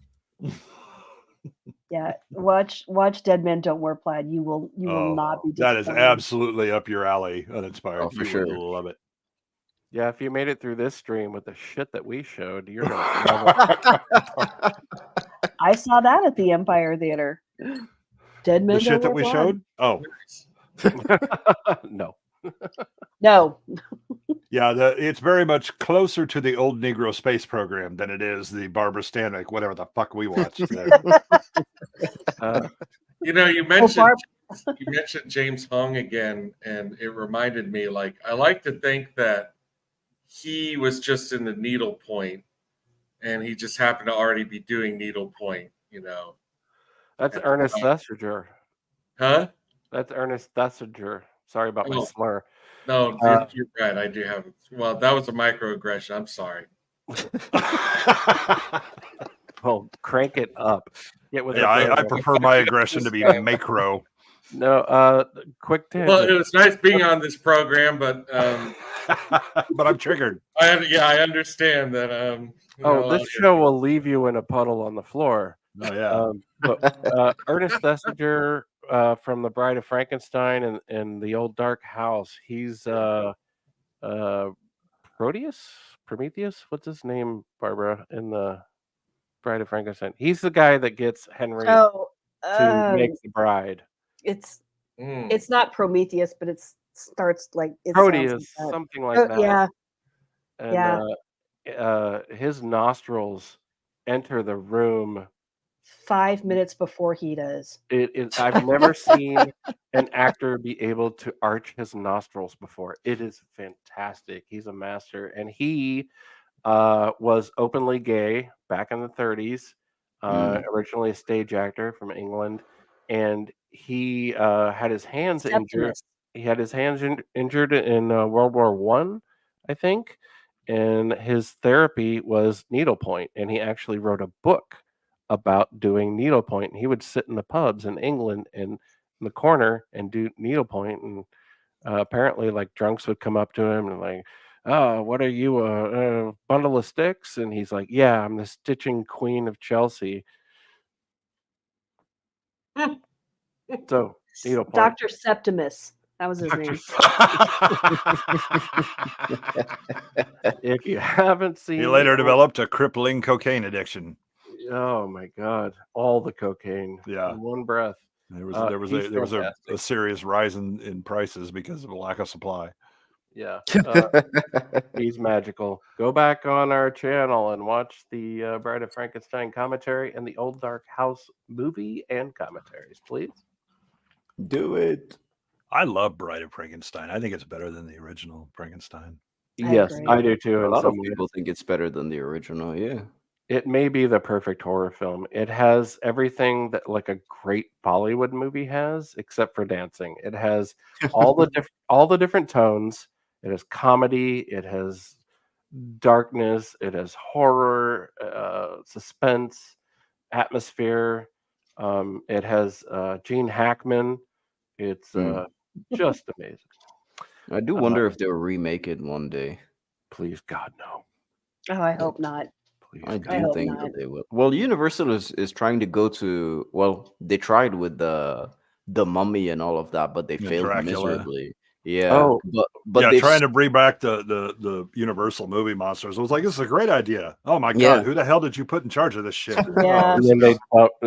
Yeah, watch Dead Men Don't Wear Plaid. You will not be That is disappointed. absolutely up your alley, Uninspired. Oh, for You sure. would love it. Yeah, if you made it through this stream with the shit that we showed, you're gonna love it. I saw that at the Empire Theater. Dead Men The shit Don't that Wear we Plaid. showed? Oh, No. No. yeah. It's very much closer to the old Negro space program than it is the Barbara Stanwyck, whatever the fuck we watched. You mentioned James Hong again, and it reminded me, like, I like to think that he was just in the needlepoint, and he just happened to already be doing needlepoint, That's Ernest Thesiger. Huh? That's Ernest Thesiger. Sorry about my Oh. slur. No, you're right. I do have. Well, that was a microaggression. I'm sorry. Well, crank it up. Get with it. I prefer my aggression to be macro. No, quick tangent. Well, it was nice being on this program, but but I'm triggered. I understand that. This show will leave you in a puddle on the floor. Oh yeah. But Ernest Thesiger from The Bride of Frankenstein and The Old Dark House. He's Prometheus. What's his name, Barbara, in The Bride of Frankenstein? He's the guy that gets Henry to make the bride. It's not Prometheus, but it starts like it Proteus, sounds like that. something like that. Yeah. And his nostrils enter the room 5 minutes before he does. I've never seen an actor be able to arch his nostrils before. It is fantastic. He's a master, and he was openly gay back in the 30s. Originally a stage actor from England, and he had his hands injured. He had his hands injured in World War I, I think, and his therapy was needlepoint, and he actually wrote a book about doing needlepoint. And he would sit in the pubs in England in the corner and do needlepoint, and apparently like drunks would come up to him and like, oh, what are you, a bundle of sticks? And he's like, yeah, I'm the stitching queen of Chelsea. So needlepoint. Dr. Septimus. That was his name. If you haven't seen, He later developed a crippling cocaine addiction. Oh my God! All the cocaine, Yeah, in one breath. There was He's a fantastic. serious rise in prices because of a lack of supply. Yeah, he's magical. Go back on our channel and watch the Bride of Frankenstein commentary and the Old Dark House movie and commentaries, please. Do it. I love Bride of Frankenstein. I think it's better than the original Frankenstein. Yes, I do too. A In lot of some ways, people think it's better than the original. Yeah. it may be the perfect horror film. It has everything that like a great Bollywood movie has, except for dancing. It has all the different tones. It has comedy. It has darkness. It has horror, suspense, atmosphere. It has Gene Hackman. It's just amazing. I do wonder if they'll remake it one day. Please, God, no. Oh, I hope not. I I do hope think not. that they will. Well, Universal is trying to go to. Well, they tried with the Mummy and all of that, but they Yeah, failed Dracula. miserably. Yeah, Oh, but yeah, they've trying to bring back the Universal movie monsters. I was like, this is a great idea. Oh my Yeah. god, who the hell did you put in charge of this shit? Yeah. Oh, And then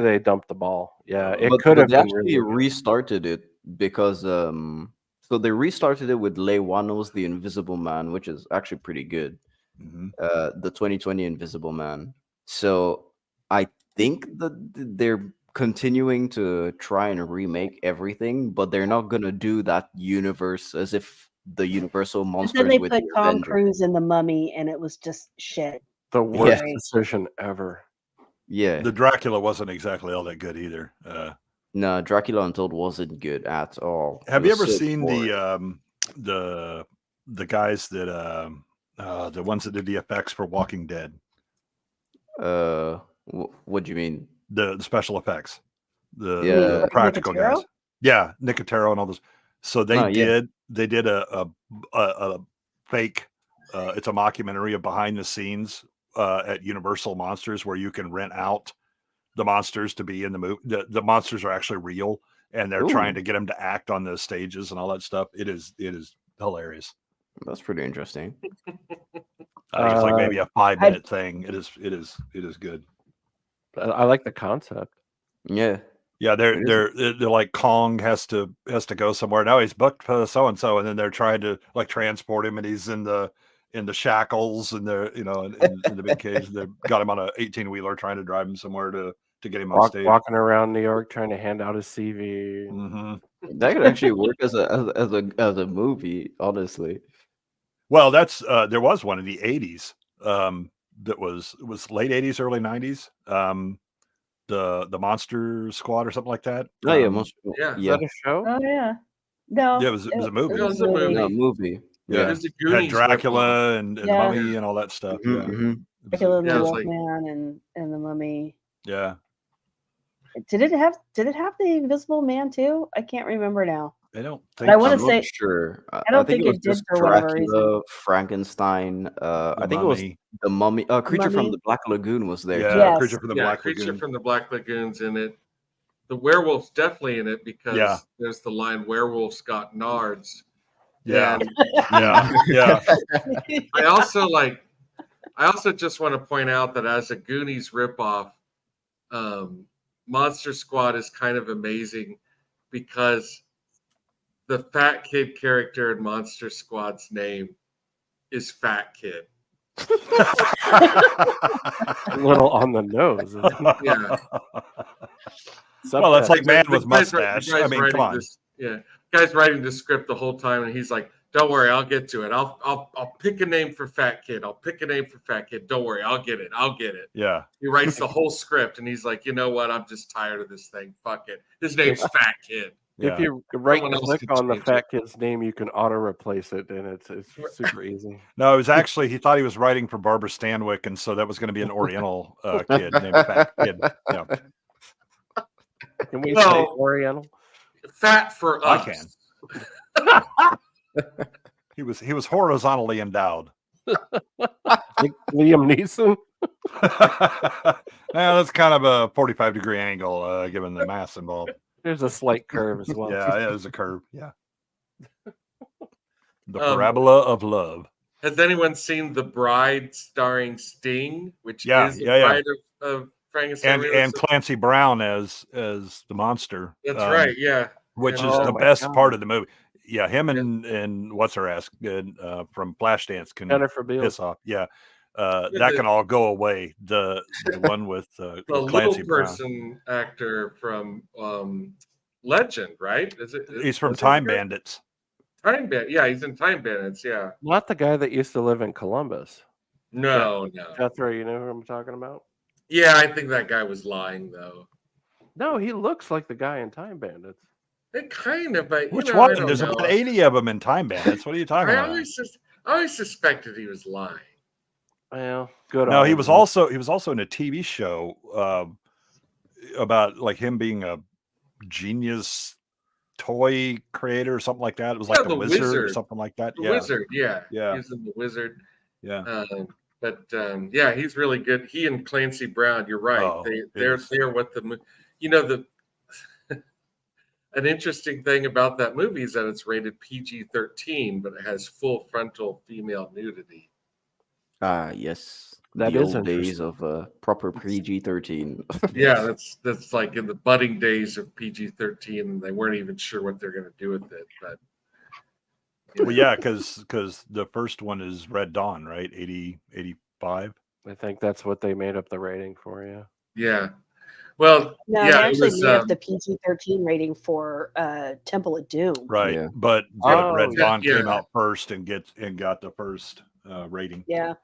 they dumped the ball. Yeah, it but, could but have they been actually really good. restarted it because so they restarted it with Leigh Whannell's The Invisible Man, which is actually pretty good. Mhm. The 2020 Invisible Man. So I think that they're continuing to try and remake everything, but they're not gonna do that universe as if the Universal But then monsters they with put the Tom Avengers. Cruise in The Mummy, and it was just shit. The worst Right. decision ever. Yeah. The Dracula wasn't exactly all that good either. No, Dracula Untold wasn't good at all. Have It you was ever so seen boring. the guys that the ones that did the effects for Walking Dead? What do you mean? The special effects, Yeah. the practical Nicotero? guys. Yeah, Nicotero and all those. So No, yeah. they did a fake. It's a mockumentary of behind the scenes at Universal Monsters where you can rent out the monsters to be in the movie. The monsters are actually real, and they're trying Ooh. to get them to act on the stages and all that stuff. It is hilarious. That's pretty interesting. I think it's like maybe a 5-minute thing. It is good. I like the concept. Yeah. Yeah, It is. they're like Kong has to go somewhere. Now he's booked for so and so, and then they're trying to like transport him, and he's in the shackles and they're in the big cage. They got him on a 18-wheeler trying to drive him somewhere to get him on stage. Walking around New York trying to hand out his CV. Mm-hmm. That could actually work as a movie, honestly. Well, that's there was one in the 80s that was late 80s, early 90s. The Monster Squad or something like that. Oh yeah, Yeah. Is that a show? Oh yeah. No. Yeah, it was a movie. It was a movie. No, movie. Yeah, It was the had Goonies Dracula and Yeah. the Mummy and all that stuff. Mhm, Yeah, mhm. Dracula and Yeah, the it was like- Wolfman and the Mummy. yeah. Did it have the Invisible Man too? I can't remember now. I don't But think. I want I'm to not say sure. I don't think was it did just for whatever Dracula, Frankenstein. I think it was Mummy. the Mummy. Creature from Mummy. the Black Lagoon was there. Yeah, too. Yes. Creature from the Black Creature Lagoon. from the Black Lagoon's in it. The werewolf's definitely in it because Yeah. there's the line "Werewolves got nards." Yeah, And yeah. I also just want to point out that as a Goonies ripoff, Monster Squad is kind of amazing because the fat kid character in Monster Squad's name is Fat Kid. A little on the nose. Isn't it? Yeah. Well, that's like man The with guy's mustache. the guy's I mean, come writing on. this- yeah, guy's writing the script the whole time, and he's like, "Don't worry, I'll get to it. I'll pick a name for Fat Kid. I'll pick a name for Fat Kid. Don't worry, I'll get it. I'll get it." Yeah. He writes the whole script, and he's like, "You know what? I'm just tired of this thing. Fuck it. His name's Fat Kid." Yeah. If you right Someone else click can on the change fat it. kid's name, you can auto replace it, and it's super easy. No, it was actually he thought he was writing for Barbara Stanwick, and so that was going to be an Oriental kid named Fat Kid. Yeah, Can we say Well, Oriental? Fat for I us. can. He was horizontally endowed. Like Liam Neeson? Well, that's kind of a 45-degree angle given the mass involved. There's a slight curve as well. Yeah, there's a curve. Yeah. The parabola of love. Has anyone seen The Bride starring Sting, which Yeah, is the yeah, yeah. bride of Frankenstein. and Clancy Brown as the monster. That's right. Yeah. Which And, is Oh the my best God. part of the movie. Yeah, him and what's her ass from Flashdance can Jennifer Beals. piss off. Yeah, that can all go away. The one with the Clancy little Brown. person actor from Legend, right? Is it? He's from is it Time good? Bandits. Time Bandits. Yeah, he's in Time Bandits. Yeah. Not the guy that used to live in Columbus. No. Jethro, you know who I'm talking about? Yeah, I think that guy was lying though. No, he looks like the guy in Time Bandits. It kind of, but Which you know, one? I don't There's know. about 80 of them in Time Bandits. What are you talking I about? always suspected he was lying. Well, good. No, on he him. was also in a TV show about like him being a genius toy creator or something like that. It was like Yeah, the Wizard or something like that. The Wizard, yeah. Yeah. He's in The Wizard. Yeah. Yeah, he's really good. He and Clancy Brown, you're right. Oh, They're what the an interesting thing about that movie is that it's rated PG-13, but it has full frontal female nudity. Yes. That the is old days of proper PG-13. Yeah, that's like in the budding days of PG-13, and they weren't even sure what they're going to do with it. But Well, yeah, because the first one is Red Dawn, right? 85. I think that's what they made up the rating for. Yeah. Yeah. Well, No, yeah, they it actually was, made up the PG-13 rating for Temple of Doom. Right. Yeah. But Oh, Red Dawn yeah. came out first and got the first rating. Yeah.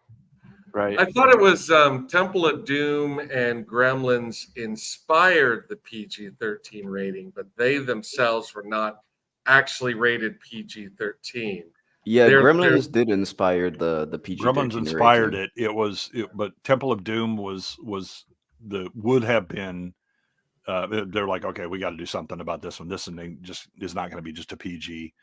Right. I thought it was Temple of Doom and Gremlins inspired the PG-13 rating, but they themselves were not actually rated PG-13. Yeah, They're- Gremlins did inspire the PG-13 Gremlins inspired rating. but Temple of Doom would have been. They're like, okay, we got to do something about this one. This one just is not going to be just a PG.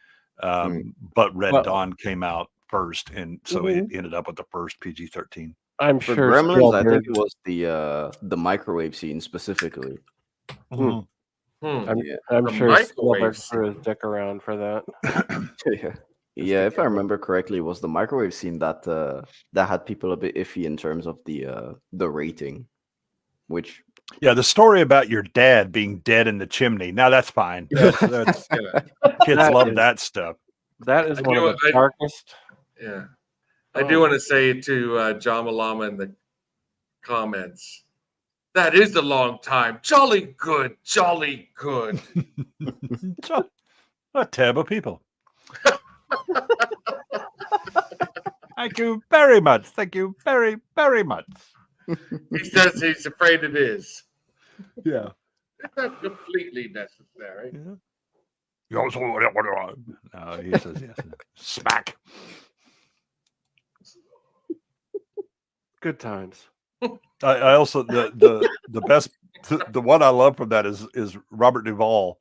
But Red Dawn came out first, and so it ended up with the first PG-13. I'm For sure. Gremlins, I think Spielberg- it was the microwave scene specifically. I'm The sure microwave Spielberg scene. threw his dick around for that. Yeah, if I remember correctly, it was the microwave scene that had people a bit iffy in terms of the rating, which Yeah, the story about your dad being dead in the chimney. Now that's fine. That's kids That love is- that stuff. That is I one do- of the darkest. Yeah. I do want to say to John Malama in the comments, that is a long time. Jolly good. What terrible people. Thank you very much. Thank you very, very much. He says he's afraid it is. Yeah. It's not completely necessary. No, he says yes. Smack. Good times. I also the best the one I love from that is Robert Duvall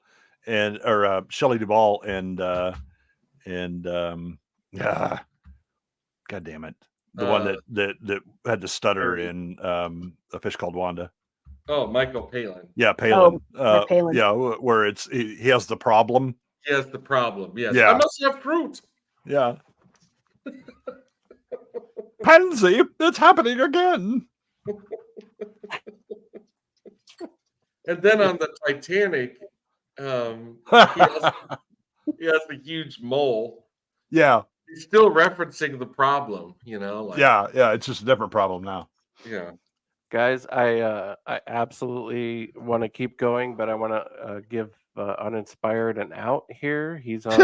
or Shelley Duvall and God damn it, the one that had the stutter in A Fish Called Wanda. Oh, Michael Palin. Yeah, Palin. Palin. Yeah, where he has the problem. He has the problem. Yes. Yeah. I must have fruit. Yeah. Pansy, it's happening again. And then on the Titanic, he has the huge mole. Yeah. He's still referencing the problem, like, Yeah, it's just a different problem now. Yeah. Guys, I absolutely want to keep going, but I want to give Uninspired an out here. He's on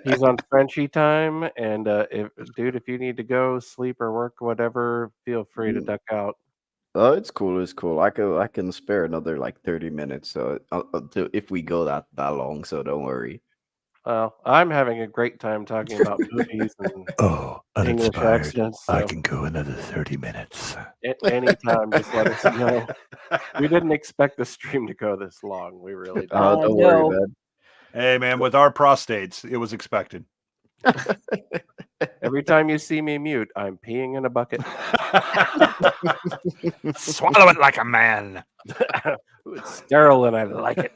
he's on Frenchy time, and if you need to go sleep or work, whatever, feel free to duck out. Oh, it's cool. It's cool. I can spare another like 30 minutes. So if we go that long, so don't worry. Well, I'm having a great time talking about movies and English accents. I so can go another 30 minutes. Anytime, just let us know. We didn't expect the stream to go this long. We really didn't. Don't worry, man. Hey, man, with our prostates, it was expected. Every time you see me mute, I'm peeing in a bucket. Swallow it like a man. It's sterile and I like it.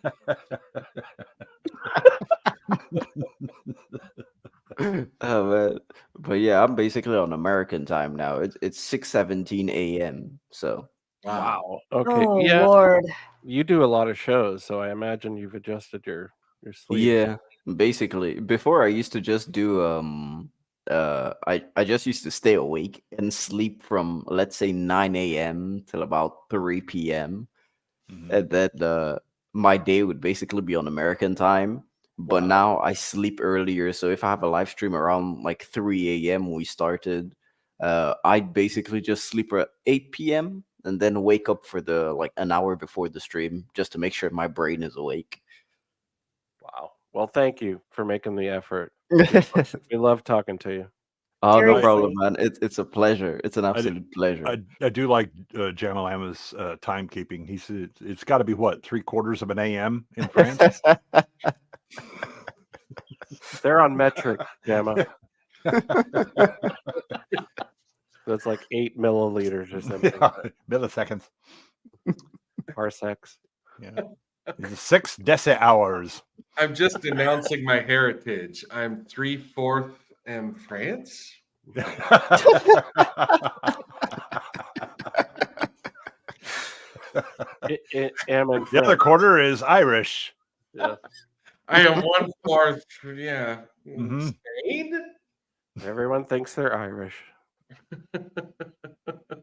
Oh man, but yeah, I'm basically on American time now. It's 6:17 a.m. So Wow. Okay. Oh Yeah. Lord. You do a lot of shows, so I imagine you've adjusted your sleep. yeah, basically, before I used to just do I just used to stay awake and sleep from, let's say, 9 a.m. till about 3 p.m. And then my day would basically be on American time. But Wow. now I sleep earlier, so if I have a live stream around like 3 a.m. we started, I'd basically just sleep at 8 p.m. and then wake up for the like an hour before the stream just to make sure my brain is awake. Wow. Well, thank you for making the effort. We love talking to you. Oh, no Seriously. problem, man. It's a pleasure. It's an I d- absolute pleasure. I do like Jamalama's timekeeping. He said it's got to be what, 3/4 of an a.m. in France. They're on metric, Gemma. That's like 8 milliliters or something. Yeah, milliseconds. Parsecs. Yeah. It's 6 hours. I'm just announcing my heritage. I'm 3/4 in France. The other quarter is Irish. Yeah. I am 1/4. Yeah. Mhm. Spain? Everyone thinks they're Irish.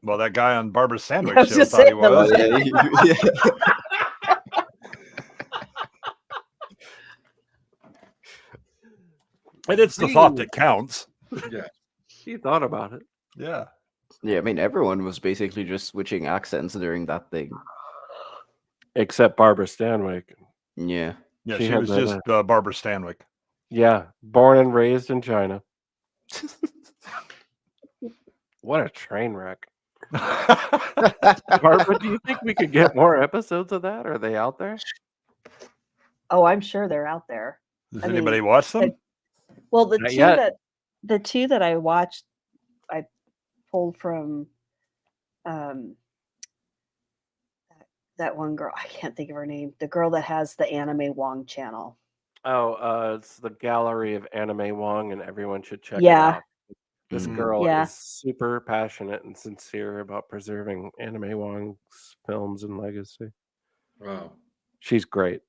Well, that guy on Barbara Stanwick I was Show just thought he saying that was. And it's the thought that counts. Yeah. He thought about it. Yeah. Yeah, I mean, everyone was basically just switching accents during that thing. Except Barbara Stanwyck. Yeah. Yeah, She she had was that, just Barbara Stanwyck. Yeah, born and raised in China. What a train wreck. Barbara, do you think we could get more episodes of that? Are they out there? Oh, I'm sure they're out there. Does I mean, anybody watch them? Well, the Not two yet. that I watched, I pulled from that one girl. I can't think of her name. The girl that has the Anime Wong channel. Oh, it's the Gallery of Anime Wong, and everyone should check it Yeah. out. This girl Yeah. is super passionate and sincere about preserving Anime Wong's films and legacy. Wow. She's great.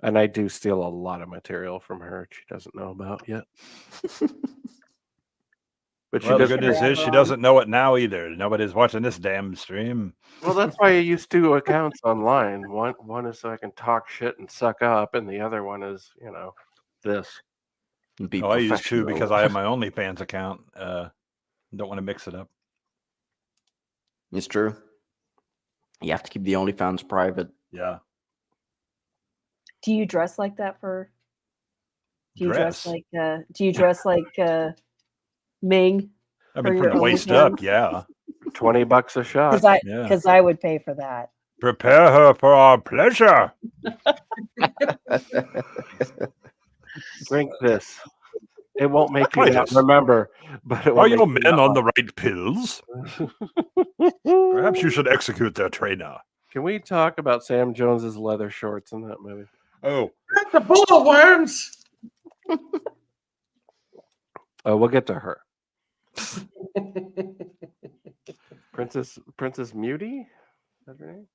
And I do steal a lot of material from her she doesn't know about yet. But Well, the doesn't good news is she doesn't know it now either. Nobody's watching this damn stream. Well, that's why I use 2 accounts online. One is so I can talk shit and suck up, and the other one is, this. Be I use 2 professional. because I have my OnlyFans account. Don't want to mix it up. It's true. You have to keep the OnlyFans private. Yeah. Do you dress like that for? Do you dress Dress? like? Do you dress like Ming? I for mean, your from the waist OnlyFans? up, yeah. $20 a shot. Because I would pay for that. Prepare her for our pleasure. Drink this. It won't make you Try not this. remember, but it will Are make your you men not on want- the right pills? Perhaps you should execute their trainer. Can we talk about Sam Jones's leather shorts in that movie? Oh, The bullet worms. Oh, we'll get to her. Princess Muti? Is that her name?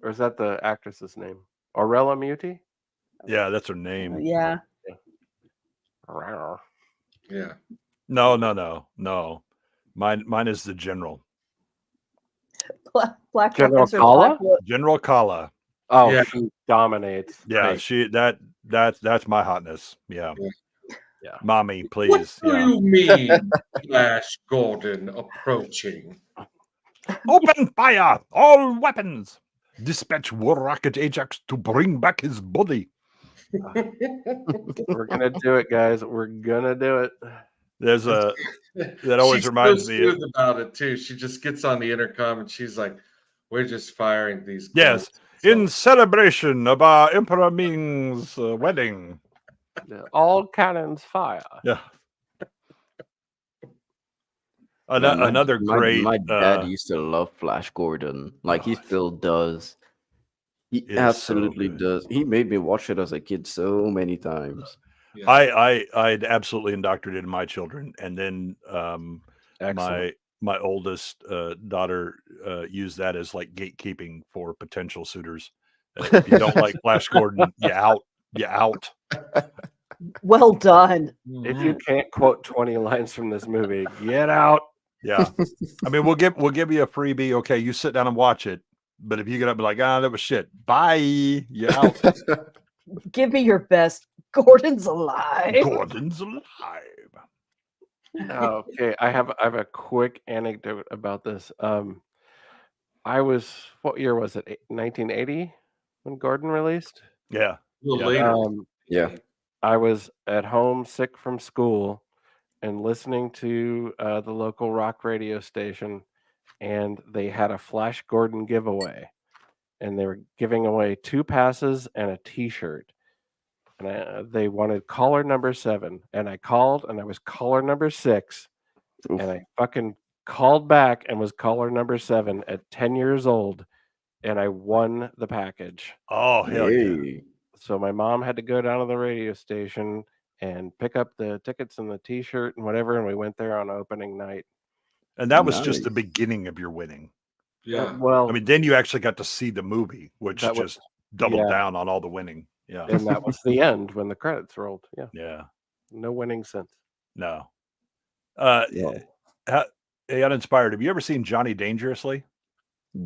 Or is that the actress's name? Aurella Muti? yeah, that's her name. Yeah. Yeah. No. Mine is the general. Black General Professor Kala? Blackwood. General Kala. Oh, Yeah. she dominates. Yeah, Great. that's my hotness. Yeah. Yeah. Mommy, What please. do Yeah. you mean, Flash Gordon approaching? Open fire! All weapons! Dispatch War Rocket Ajax to bring back his body. We're gonna do it, guys. We're gonna do it. There's a that always She's reminds so me of, smooth about it too. She just gets on the intercom and she's like, "We're just firing these." yes, in celebration of our Emperor Ming's wedding. Yeah, all cannons fire. Yeah. Yeah, Another great. My dad used to love Flash Gordon. Like he still does. He It is so absolutely good. does. He made me watch it as a kid so many times. I'd absolutely indoctrinated my children, and then my Excellent. my oldest daughter used that as like gatekeeping for potential suitors. If you don't like Flash Gordon, you out. You out. Well done. If you can't quote 20 lines from this movie, get out. Yeah. I mean, we'll give you a freebie. Okay, you sit down and watch it. But if you get up and be like, that was shit. Bye. You out. Give me your best. Gordon's alive. Gordon's alive. Okay, I have a quick anecdote about this. What year was it? 1980 when Gordon released? Yeah. Yeah. I was at home sick from school and listening to the local rock radio station, and they had a Flash Gordon giveaway, and they were giving away 2 passes and a T-shirt. And they wanted caller number 7, and I called, and I was caller number 6, and I fucking called back and was caller number 7 at 10 years old, and I won the package. Oh, hell yeah. So my mom had to go down to the radio station and pick up the tickets and the T-shirt and whatever, and we went there on opening night. And that was just the beginning of your winning. Yeah. Well, I mean, then you actually got to see the movie, which just doubled down on all the winning. Yeah. And that was the end when the credits rolled. Yeah. Yeah. No winning since. No. Hey, Uninspired, have you ever seen Johnny Dangerously?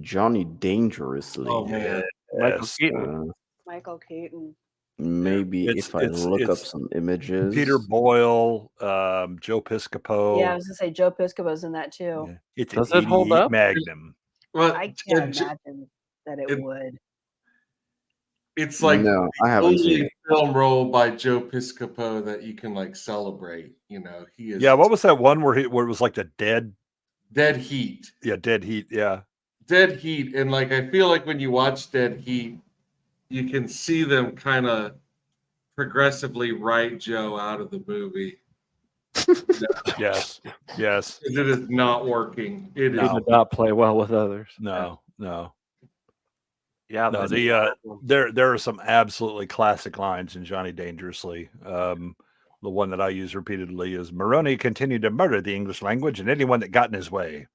Johnny Dangerously. Oh man. Michael Keaton. Michael Keaton. Maybe if I look up some images. Peter Boyle, Joe Piscopo. Yeah, I was gonna say Joe Piscopo's in that too. Yeah. It's Does an it hold 88 up? Magnum. Well, I can't imagine that it would. It's like No, I the haven't seen only it. film role by Joe Piscopo that you can like celebrate. You know, he is. Yeah, what was that one where it was like the Dead Heat? Yeah, Dead Heat. Yeah. Dead Heat, and like I feel like when you watch Dead Heat, you can see them kind of progressively write Joe out of the movie. Yes. Yes. It is not working. It He is. did not play well with others. No. Yeah. No, there are some absolutely classic lines in Johnny Dangerously. The one that I use repeatedly is Maroney continued to murder the English language and anyone that got in his way.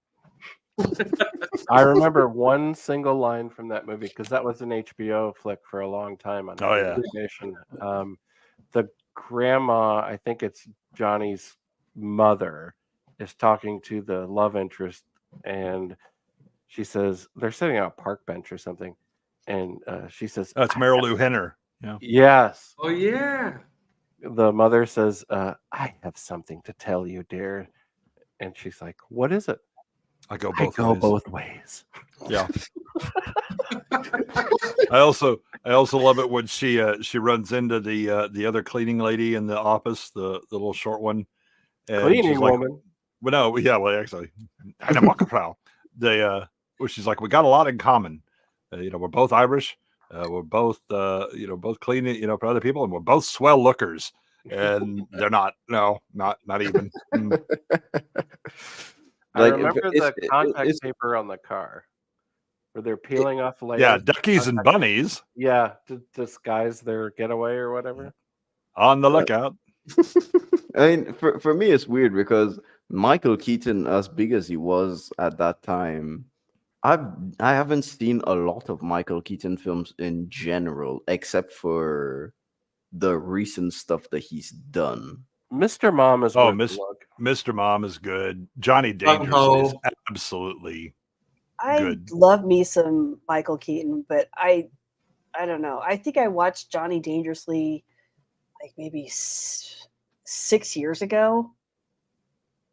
I remember one single line from that movie because that was an HBO flick for a long time on Nation. The grandma, I think it's Johnny's mother, is talking to the love interest, and she says they're sitting on a park bench or something, and she says, "Oh, it's Marilu Lou Henner." Yeah. Yes. Oh yeah. The mother says, "I have something to tell you, dear," and she's like, "What is it?" I go both both ways. Yeah. I also love it when she runs into the other cleaning lady in the office, the little short one. And Cleaning she's like, woman. Well, no, yeah, well, actually, she's like, we got a lot in common. We're both Irish. We're both both cleaning, for other people, and we're both swell lookers. And they're not. No, not even. I remember the contact paper on the car where they're peeling off layers. Yeah, duckies and bunnies. Yeah, to disguise their getaway or whatever. On the lookout. I mean, for me, it's weird because Michael Keaton, as big as he was at that time, I haven't seen a lot of Michael Keaton films in general, except for the recent stuff that he's done. Mr. Mom is Mr. Mom is good. Johnny Dangerous is absolutely good. I love me some Michael Keaton, but I don't know. I think I watched Johnny Dangerously like maybe 6 years ago,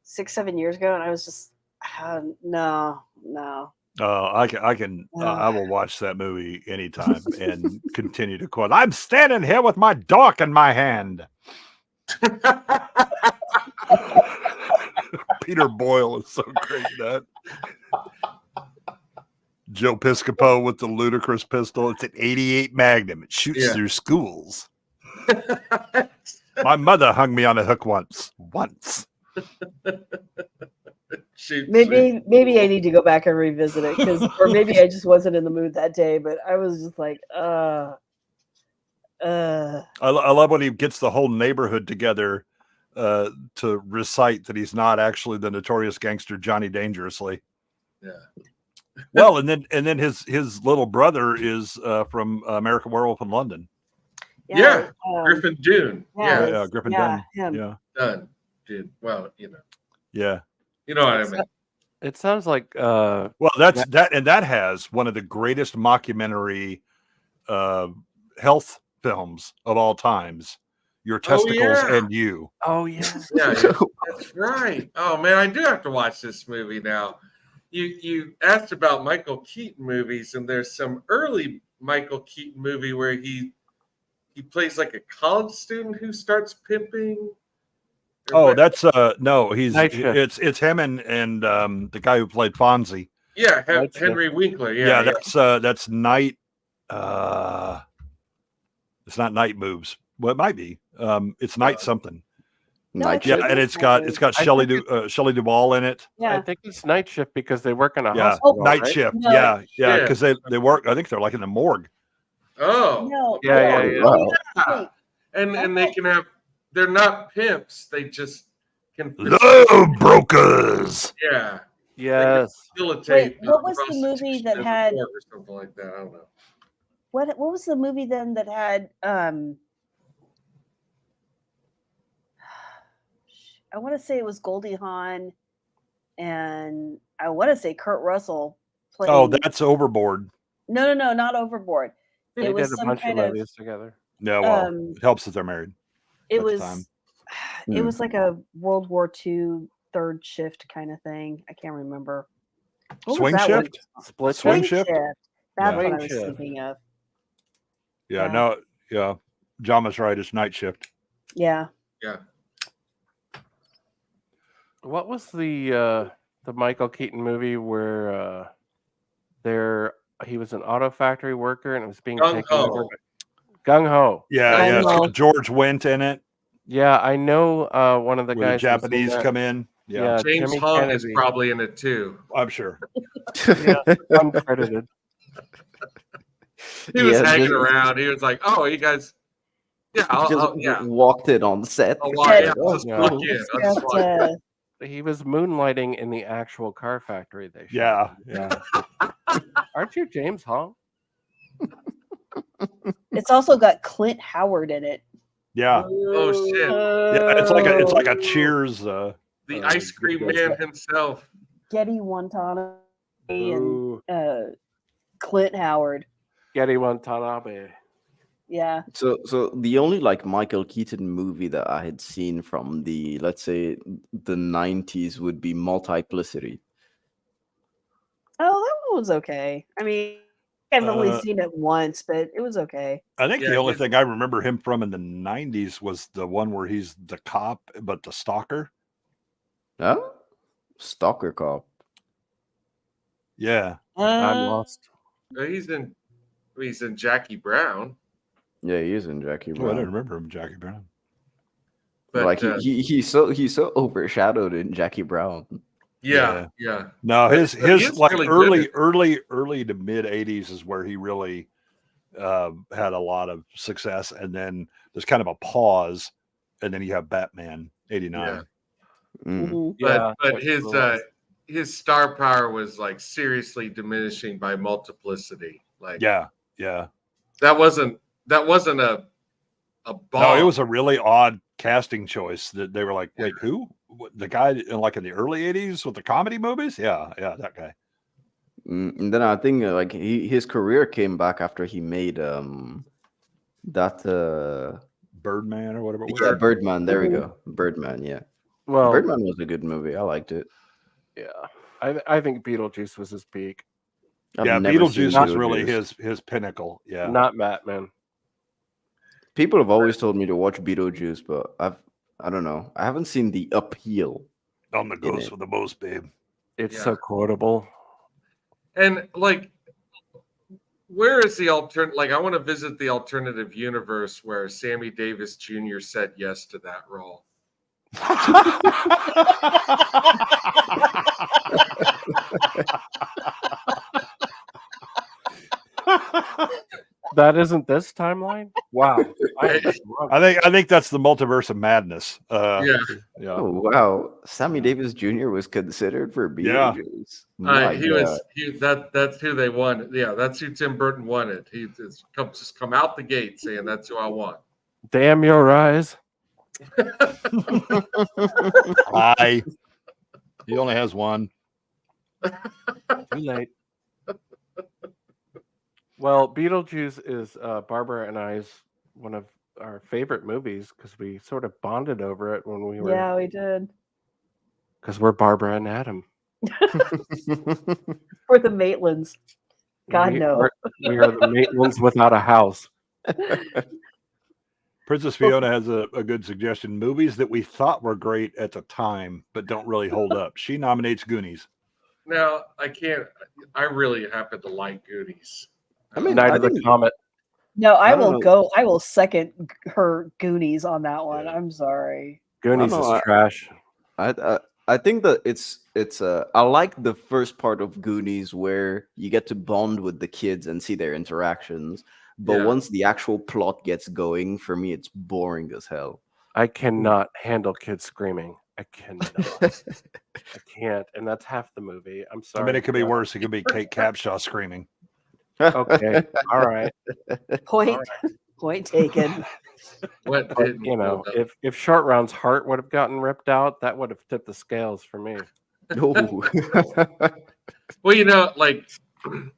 7 years ago, and I was just no. I will watch that movie anytime and continue to quote. I'm standing here with my dog in my hand. Peter Boyle is so great in that. Joe Piscopo with the ludicrous pistol. It's an 88 Magnum. It shoots through schools. My mother hung me on a hook once. Maybe I need to go back and revisit it or maybe I just wasn't in the mood that day. But I was just like, I love when he gets the whole neighborhood together to recite that he's not actually the notorious gangster Johnny Dangerously. Yeah. Well, and then his little brother is from American Werewolf in London. Yeah, Griffin Dune. Yeah, Griffin Dunn. him. Yeah. Done. Dude. Well, Yeah. You know what I mean. It sounds like well, that has one of the greatest mockumentary health films of all times. Your Testicles and You. Oh yeah. Yeah, that's right. Oh man, I do have to watch this movie now. You asked about Michael Keaton movies, and there's some early Michael Keaton movie where he plays like a college student who starts pimping. Oh, that's no, Night Shift. it's him and the guy who played Fonzie. Yeah, Henry Winkler. Yeah, that's Night. It's not Night Moves. Well, it might be. It's Night something. Night Yeah, Shift. and it's got Shelley Duvall in it. I think it's Night Shift because they work in a Yeah, hospital. Night right? Shift. No. Yeah, Yeah. because they work. I think they're like in the morgue. Oh, No. Yeah. yeah. And they can have. They're not pimps. They just can. Love brokers. Yeah. Yes. Facilitate. Wait, what was the movie that had? or something like that? I don't know. What was the movie then that had? I want to say it was Goldie Hawn, and I want to say Kurt Russell playing. Oh, that's Overboard. No, not Overboard. They It was did a some bunch of kind of. movies together. Yeah, well, Um, it helps that they're married. It at the was. time. It was like a World War II third shift kind of thing. I can't remember. What was Swing that one? Shift. Split Swing Shift? Shift. That's Yeah. what I was Shift. thinking of. Yeah, Yeah. no, yeah. Jama's right. It's Night Shift. Yeah. Yeah. What was the Michael Keaton movie where he was an auto factory worker and it was being Gung taken Ho. over? Gung Ho. Yeah, Gung it's Ho. got George Wendt in it. Yeah, I know one of the Where the guys who was in Japanese that. come in. Yeah, James Jimmy Hung is Kennedy. probably in it too. I'm sure. Yeah, uncredited. He was Yeah, hanging just- around. He was like, "Oh, you guys, yeah, Just walked in on set. I'll walk in. Oh, Just Yeah. walk in. I'll just walk in." He was moonlighting in the actual car factory they Yeah, shot. Aren't you James Hong? It's also got Clint Howard in it. Yeah. Oh shit! Yeah, it's like a Cheers. The ice cream man himself. Getty Watanabe Ooh. and Clint Howard. Getty Watanabe. Yeah. So the only like Michael Keaton movie that I had seen from the, let's say, the 90s would be Multiplicity. Oh, that one was okay. I mean, I haven't only Uh, seen it once, but it was okay. I think Yeah, the only he- thing I remember him from in the 90s was the one where he's the cop, but the stalker. Huh? Stalker Cop. Yeah. I'm lost. He's in Jackie Brown. Yeah, he is in Jackie Oh, I Brown. don't remember him, Jackie Brown. But like he's so overshadowed in Jackie Brown. yeah. No, But his he is like really good early to mid 80s is where he really had a lot of success, and then there's kind of a pause, and then you have Batman 89. Mm. Yeah, But his star power was like seriously diminishing by Multiplicity. Like Yeah. that wasn't a bomb. No, it was a really odd casting choice that they were like, wait, who? The guy in like in the early 80s with the comedy movies? Yeah, that guy. And then I think like his career came back after he made that Birdman or whatever it was. yeah, Birdman. There we go. Birdman, yeah. Well, Birdman was a good movie. I liked it. yeah. I think Beetlejuice was his peak. I've Yeah, never Beetlejuice seen was really Beetlejuice. his pinnacle. Yeah. Not Batman. People have always told me to watch Beetlejuice, but I don't know. I haven't seen the appeal. On the in ghost it. with the most, babe. It's Yeah. so quotable. And like, where is the alternate? Like, I want to visit the alternative universe where Sammy Davis Jr. said yes to that role. That isn't this timeline? Wow. I think that's the multiverse of madness. Yeah. Oh wow, Sammy Davis Jr. was considered for Beetlejuice. My God. That's who they wanted. Yeah, that's who Tim Burton wanted. He just come out the gate saying that's who I want. Damn your eyes. He only has one. Too late. Well, Beetlejuice is Barbara and I's one of our favorite movies because we sort of bonded over it when we were. Yeah, we did. Because we're Barbara and Adam. We're the Maitlands. God no. We are the Maitlands without a house. Princess Fiona has a good suggestion. Movies that we thought were great at the time, but don't really hold up. She nominates Goonies. Now, I really happen to like Goonies. I mean, Night of the Comet. No, I will second her Goonies on that one. I'm sorry. Goonies is trash. I think that it's I like the first part of Goonies where you get to bond with the kids and see their interactions. But once the actual plot gets going, for me, it's boring as hell. I cannot handle kids screaming. I cannot. I can't. And that's half the movie. I'm sorry. I mean, it could be worse. It could be Kate Capshaw screaming. Okay. All right. Point taken. What But, if Short Round's heart would have gotten ripped out, that would have tipped the scales for me. Well,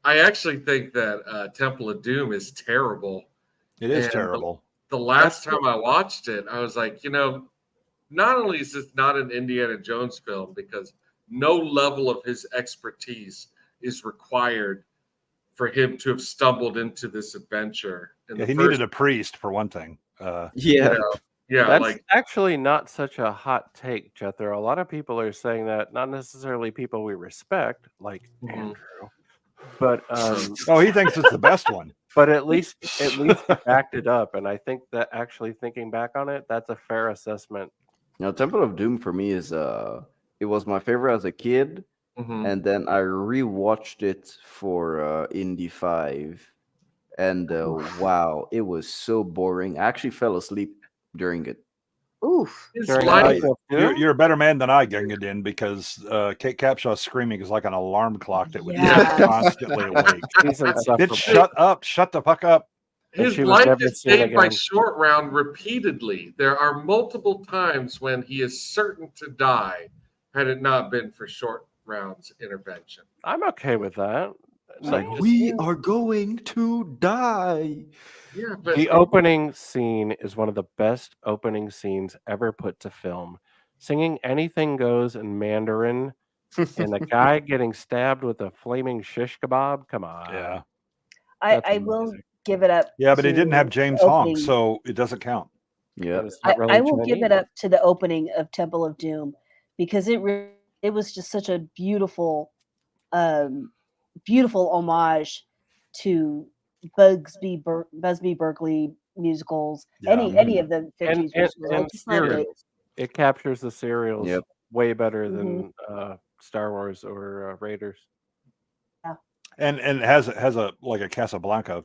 I actually think that Temple of Doom is terrible. It is terrible. The last time I watched it, I was like, not only is this not an Indiana Jones film, because no level of his expertise is required for him to have stumbled into this adventure. He needed a priest for one thing. That's actually not such a hot take, Jethro. A lot of people are saying that, not necessarily people we respect, like Andrew, but he thinks it's the best one. But at least he backed it up, and I think that actually thinking back on it, that's a fair assessment. Now, Temple of Doom for me is it was my favorite as a kid, and then I rewatched it for Indy 5, and wow, it was so boring. I actually fell asleep during it. Oof. You're a better man than I, Gingadin, because Kate Capshaw's screaming is like an alarm clock that would keep her constantly awake. Bitch, shut up. Shut the fuck up. His life is saved by Short Round repeatedly. There are multiple times when he is certain to die had it not been for Short Round's intervention. I'm okay with that. It's like, we are going to die. Yeah, but the opening scene is one of the best opening scenes ever put to film. Singing Anything Goes in Mandarin and a guy getting stabbed with a flaming shish kebab. Come on. Yeah. I will give it up. Yeah, but he didn't have James Hong, so it doesn't count. Yeah. I will give it up to the opening of Temple of Doom because it was just such a beautiful homage to Busby Berkeley musicals, any of the 50s musicals. It captures the serials way better than Star Wars or Raiders. Yeah. And it has a like a Casablanca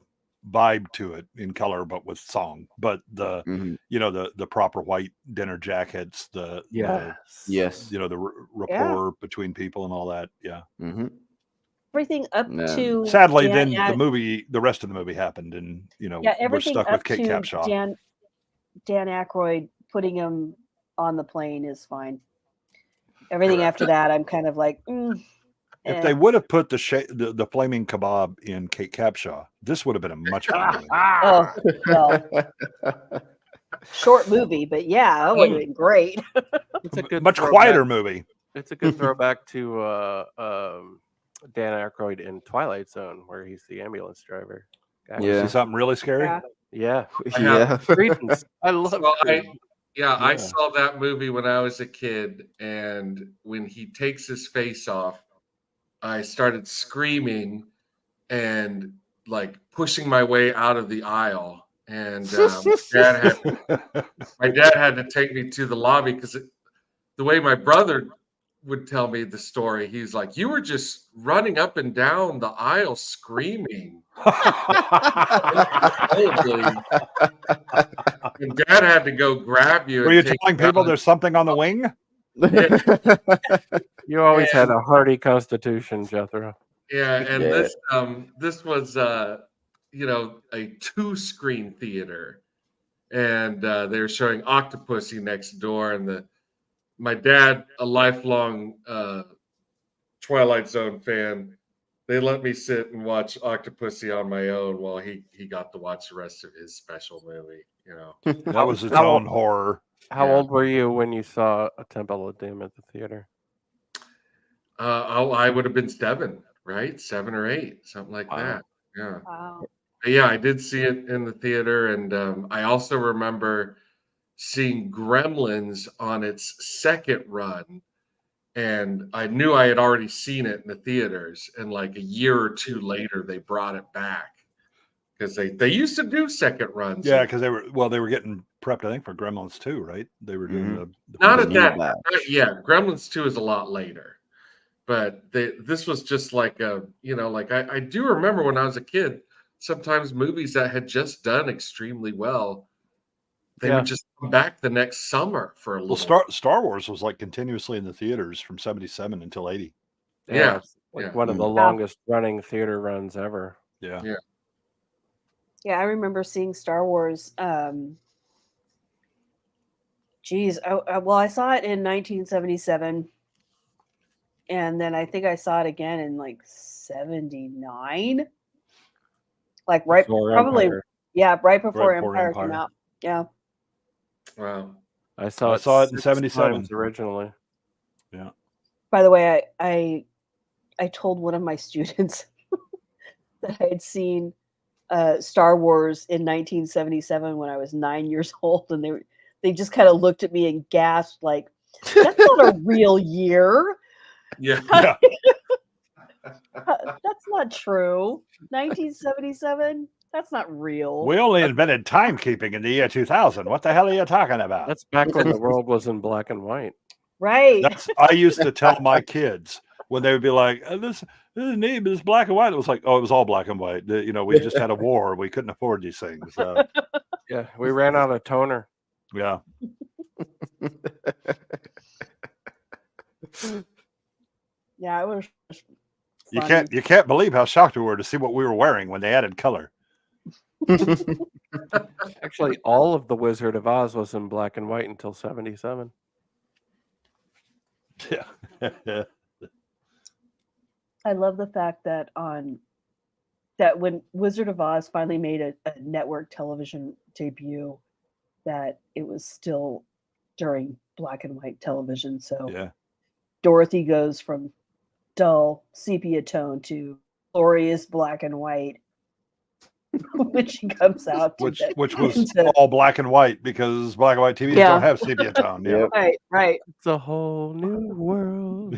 vibe to it in color, but with song. But the the proper white dinner jackets, the rapport between people and all that. Yeah. Mm-hmm. Everything up to sadly, then the rest of the movie happened, and we're stuck with Kate Capshaw. Dan Aykroyd putting him on the plane is fine. Everything after that, I'm kind of like, if they would have put the flaming kebab in Kate Capshaw, this would have been a much better movie. Oh well, short movie, but yeah, that would have been great. It's a good much quieter movie. It's a good throwback to Dan Aykroyd in Twilight Zone, where he's the ambulance driver. See something really scary? Yeah. Cretans. I love Cretans. I saw that movie when I was a kid, and when he takes his face off, I started screaming and like pushing my way out of the aisle. And my dad had to take me to the lobby because the way my brother would tell me the story, he's like, you were just running up and down the aisle screaming. And Dad had to go grab you. Were and you take telling you people out. there's something on the wing? You always had a hearty constitution, Jethro. Yeah, and Yeah. this was you know, a 2-screen theater, and they were showing Octopussy next door, and my dad, a lifelong Twilight Zone fan, they let me sit and watch Octopussy on my own while he got to watch the rest of his special movie. You know, That was its own horror. How Yeah. old were you when you saw A Temple of Doom at the theater? I would have been 7, right? 7 or 8, something like that. Yeah. Wow. But yeah, I did see it in the theater, and I also remember seeing Gremlins on its second run, and I knew I had already seen it in the theaters, and like a year or 2 later, they brought it back because they used to do second runs. Yeah, because they were getting prepped, I think, for Gremlins 2, right? They were doing the Not first at that. one. Yeah, Gremlins 2 is a lot later, but this was just like a, you know, like I do remember when I was a kid, sometimes movies that had just done extremely well, they Yeah. would just come back the next summer for a Well, little. Star Wars was like continuously in the theaters from 77 until 80. Yeah, it's like yeah. one of the Yeah. longest running theater runs ever. Yeah. Yeah. Yeah, I remember seeing Star Wars. Well, I saw it in 1977, and then I think I saw it again in like 79. Like right, Before probably, Empire. yeah, right before Right before Empire came Empire. out. Yeah. Wow. I saw I it, saw it in 6 77. times originally. Yeah. By the way, I told one of my students that I had seen Star Wars in 1977 when I was 9 years old, and they just kind of looked at me and gasped, like, "That's not a real year. Yeah. Yeah. That's not true. 1977. That's not real." We only invented timekeeping in the year 2000. What the hell are you talking about? That's back when the world was in black and white. Right. I used to tell my kids when they would be like, "This is neat, but it's black and white." It was like, "Oh, it was all black and white. You know, we just had a war. We couldn't afford these things." Yeah, we ran out of toner. Yeah. Yeah, it was. You funny. can't believe how shocked we were to see what we were wearing when they added color. Actually, all of The Wizard of Oz was in black and white until 77. Yeah. I love the fact that when Wizard of Oz finally made a network television debut, that it was still during black and white television. So Yeah. Dorothy goes from dull sepia tone to glorious black and white when she comes out. Which was all black and white because black and white TVs Yeah. don't have sepia tone. Yeah. Right. It's a whole new world.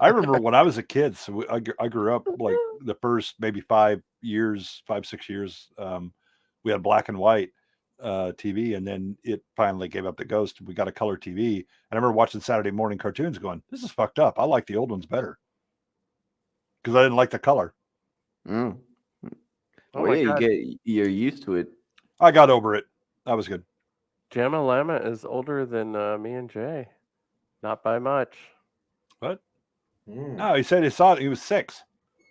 I remember when I was a kid, so I grew up like the first maybe 5, 6 years. We had black and white TV, and then it finally gave up the ghost. We got a color TV, and I remember watching Saturday morning cartoons going, "This is fucked up. I like the old ones better." Because I didn't like the color. Mm. Oh Well, my yeah, God. you're used to it. I got over it. That was good. Gemma Lama is older than me and Jay. Not by much. What? No, he said he saw it. He was 6.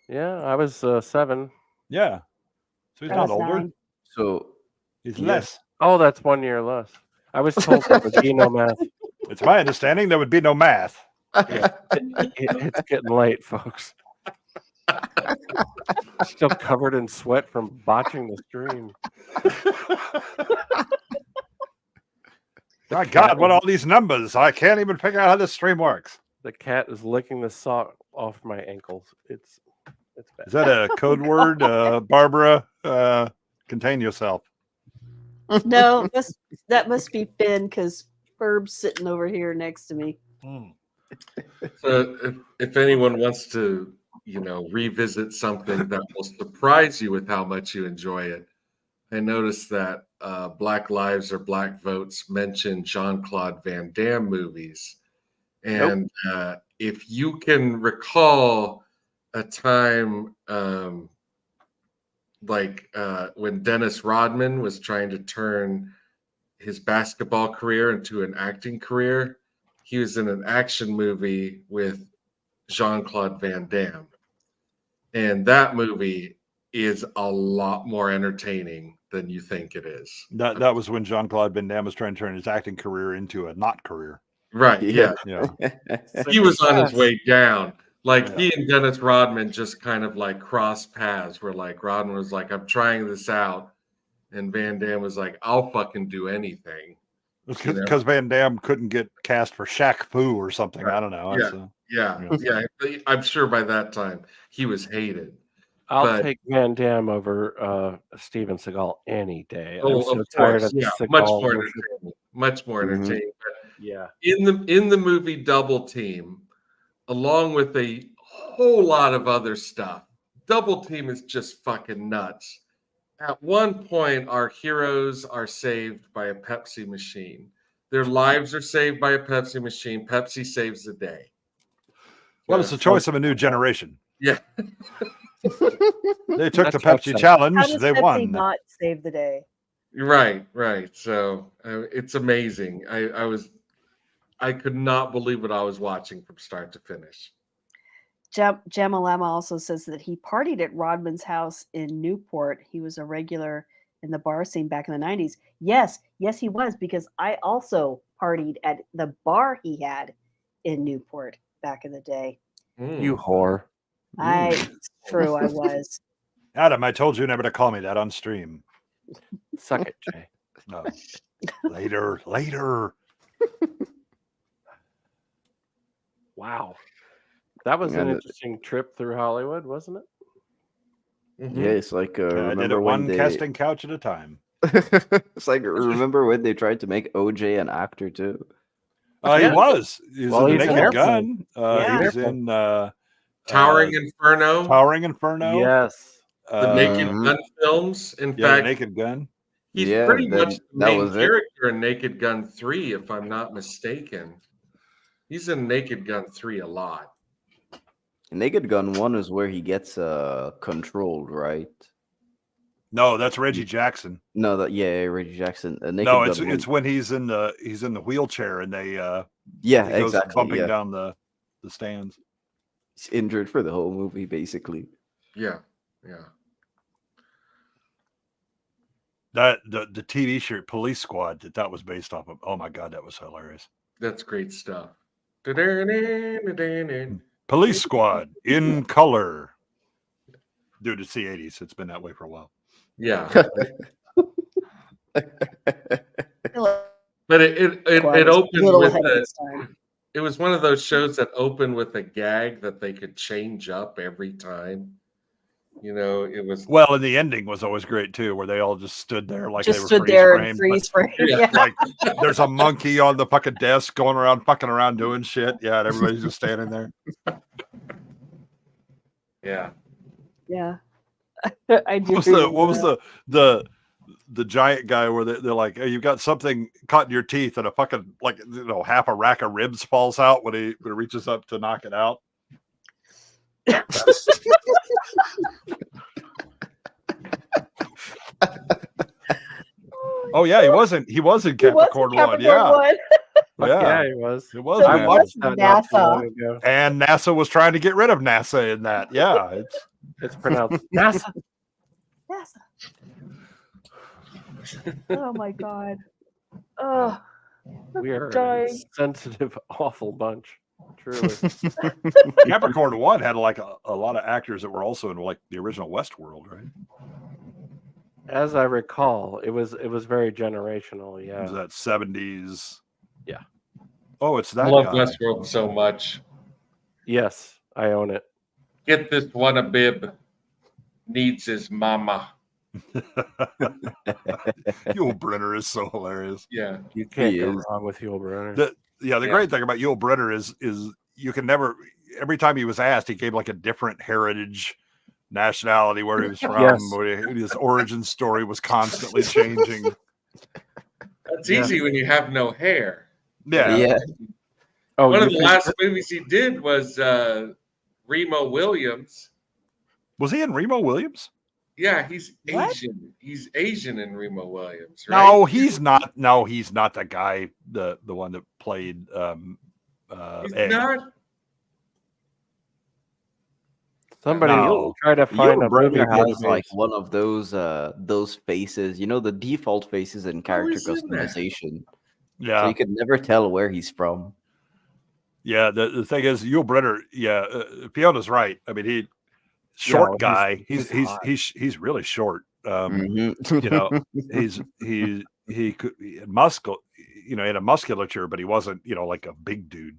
Yeah, I was 7. Yeah. So he's I not was older. 9. So He's Yeah. less. Oh, that's 1 year less. I was told there would be no math. It's my understanding there would be no math. Yeah, it's getting late, folks. Still covered in sweat from botching the stream. My God, what are all these numbers? I can't even figure out how this stream works. The cat is licking the sock off my ankles. It's bad. Is that a code word? Barbara, contain yourself. No, that must be Finn because Ferb's sitting over here next to me. So if anyone wants to, you know, revisit something that will surprise you with how much you enjoy it, I noticed that Black Lives or Black Votes mention Jean-Claude Van Damme movies. And if you can recall a time like when Dennis Rodman was trying to turn his basketball career into an acting career, he was in an action movie with Jean-Claude Van Damme. And that movie is a lot more entertaining than you think it is. That was when Jean-Claude Van Damme was trying to turn his acting career into a not career. Right. Yeah. He was on his Success. way down. Like Yeah. he and Dennis Rodman just kind of like crossed paths where like Rodman was like, I'm trying this out. And Van Damme was like, I'll fucking do anything. Because Van Damme couldn't get cast for Shaq Fu or something. I don't know. Yeah. I'm sure by that time he was hated. I'll take Van Damme over Steven Seagal any day. I'm Oh, so of tired course. of Yeah, Seagal much more worship. entertaining. Much more entertaining. But Yeah. in the movie Double Team, along with a whole lot of other stuff, Double Team is just fucking nuts. At one point, our heroes are saved by a Pepsi machine. Their lives are saved by a Pepsi machine. Pepsi saves the day. Well, it's the choice of a new generation. Yeah. They took the How Pepsi challenge. does They Pepsi won. not save the day? Right. So it's amazing. I could not believe what I was watching from start to finish. Gemma Lama also says that he partied at Rodman's house in Newport. He was a regular in the bar scene back in the 90s. Yes, he was, because I also partied at the bar he had in Newport back in the day. You whore. It's true, I was. Adam, I told you never to call me that on stream. Suck it, Jay. No. Later. Wow. That was an Yeah, interesting trip through Hollywood, wasn't it? Yeah, it's like I did it remember one when they casting couch at a time. it's like remember when they tried to make OJ an actor too? He was. He was in he's Naked an Gun. airplane. He was in Towering Inferno. Towering Inferno. Yes. The Naked Gun films. In Yeah, fact, Naked Gun. he's Yeah, pretty then much the that main was it. character in Naked Gun 3, if I'm not mistaken. He's in Naked Gun 3 a lot. Naked Gun 1 is where he gets controlled, right? No, that's Reggie Jackson. No, Reggie Jackson. Naked No, Gun 1. it's when he's in the wheelchair and they he goes exactly. bumping Yeah. down the stands. He's injured for the whole movie, basically. Yeah. That the TV show Police Squad that was based off of. Oh my god, that was hilarious. That's great stuff. Police Squad in color. Dude, it's the 80s. It's been that way for a while. Yeah. But it opened with it was one of those shows that opened with a gag that they could change up every time. You know, it was Well, and the ending was always great too, where they all just stood there like Just they were stood there freeze and framed. freeze frame. Yeah. Like there's a monkey on the fucking desk going around fucking around doing shit. Yeah, and everybody's just standing there. Yeah. Yeah. I do. What was the giant guy where they're like, hey, you've got something caught in your teeth and a fucking half a rack of ribs falls out when he reaches up to knock it out. Oh yeah, he was in Capricorn 1. Yeah. Yeah, he was. It was. I man. watched that not too long ago. And NASA was trying to get rid of NASA in that. Yeah, it's pronounced NASA. Oh my god. Oh, We are a dying. sensitive, awful bunch. Truly. Capricorn 1 had like a lot of actors that were also in like the original Westworld, right? As I recall, it was very generational. It Yeah. was that 70s. Yeah. Oh, it's I that love guy. Westworld so much. Yes, I own it. Get this one a bib. Needs his mama. Yul Brynner is so hilarious. Yeah. You can't He go is. wrong with Yul Brynner. The great thing about Yul Brynner is you can never, every time he was asked, he gave like a different heritage, nationality, where he was from, Yes. his origin story was constantly changing. That's easy when you have no hair. Yeah. Oh, One of you the think- last movies he did was Remo Williams. Was he in Remo Williams? Yeah, he's What? Asian. He's Asian in Remo Williams, right? No, he's not. No, he's not the guy. The one that played He's Egg. not. Somebody No. try to find Yul a movie Brynner has like database. one of those faces, you know, the default faces in character is in there? customization. Yeah. So you could never tell where he's from. Yeah, the thing is, Yul Brynner. Yeah, Fiona's right. I mean, he short well, guy. he's He's hot. he's really short. Mhm. You know, he could muscle. You know, he had a musculature, but he wasn't. You know, like a big dude.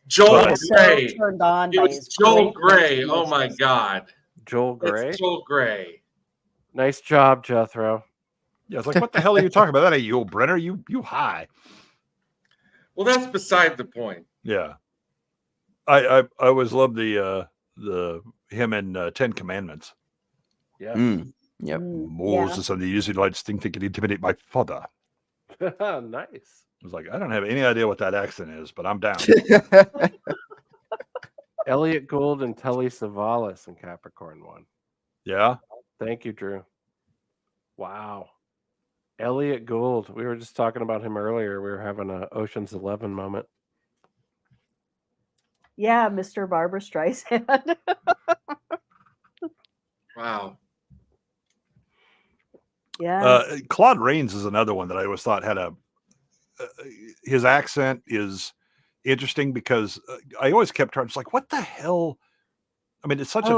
Joel I was so Gray. turned on It by was his Joel great Gray. Oh my muscles. God. Joel Gray. It's Joel Gray. Nice job, Jethro. Yeah, it's like, what the hell are you talking about? That ain't Yul Brynner. You high. Well, that's beside the point. Yeah, I always loved the him in 10 Commandments. Yeah. Yep. Moses and the Israelites think they can intimidate my father. Nice. I was like, I don't have any idea what that accent is, but I'm down. Elliot Gould and Telly Savalas in Capricorn 1. Yeah. Thank you, Drew. Wow. Elliot Gould. We were just talking about him earlier. We were having a Ocean's 11 moment. Yeah, Mr. Barbara Streisand. Wow. Yeah. Claude Rains is another one that I always thought had his accent is interesting because I always kept trying. It's like, what the hell? I mean, it's such an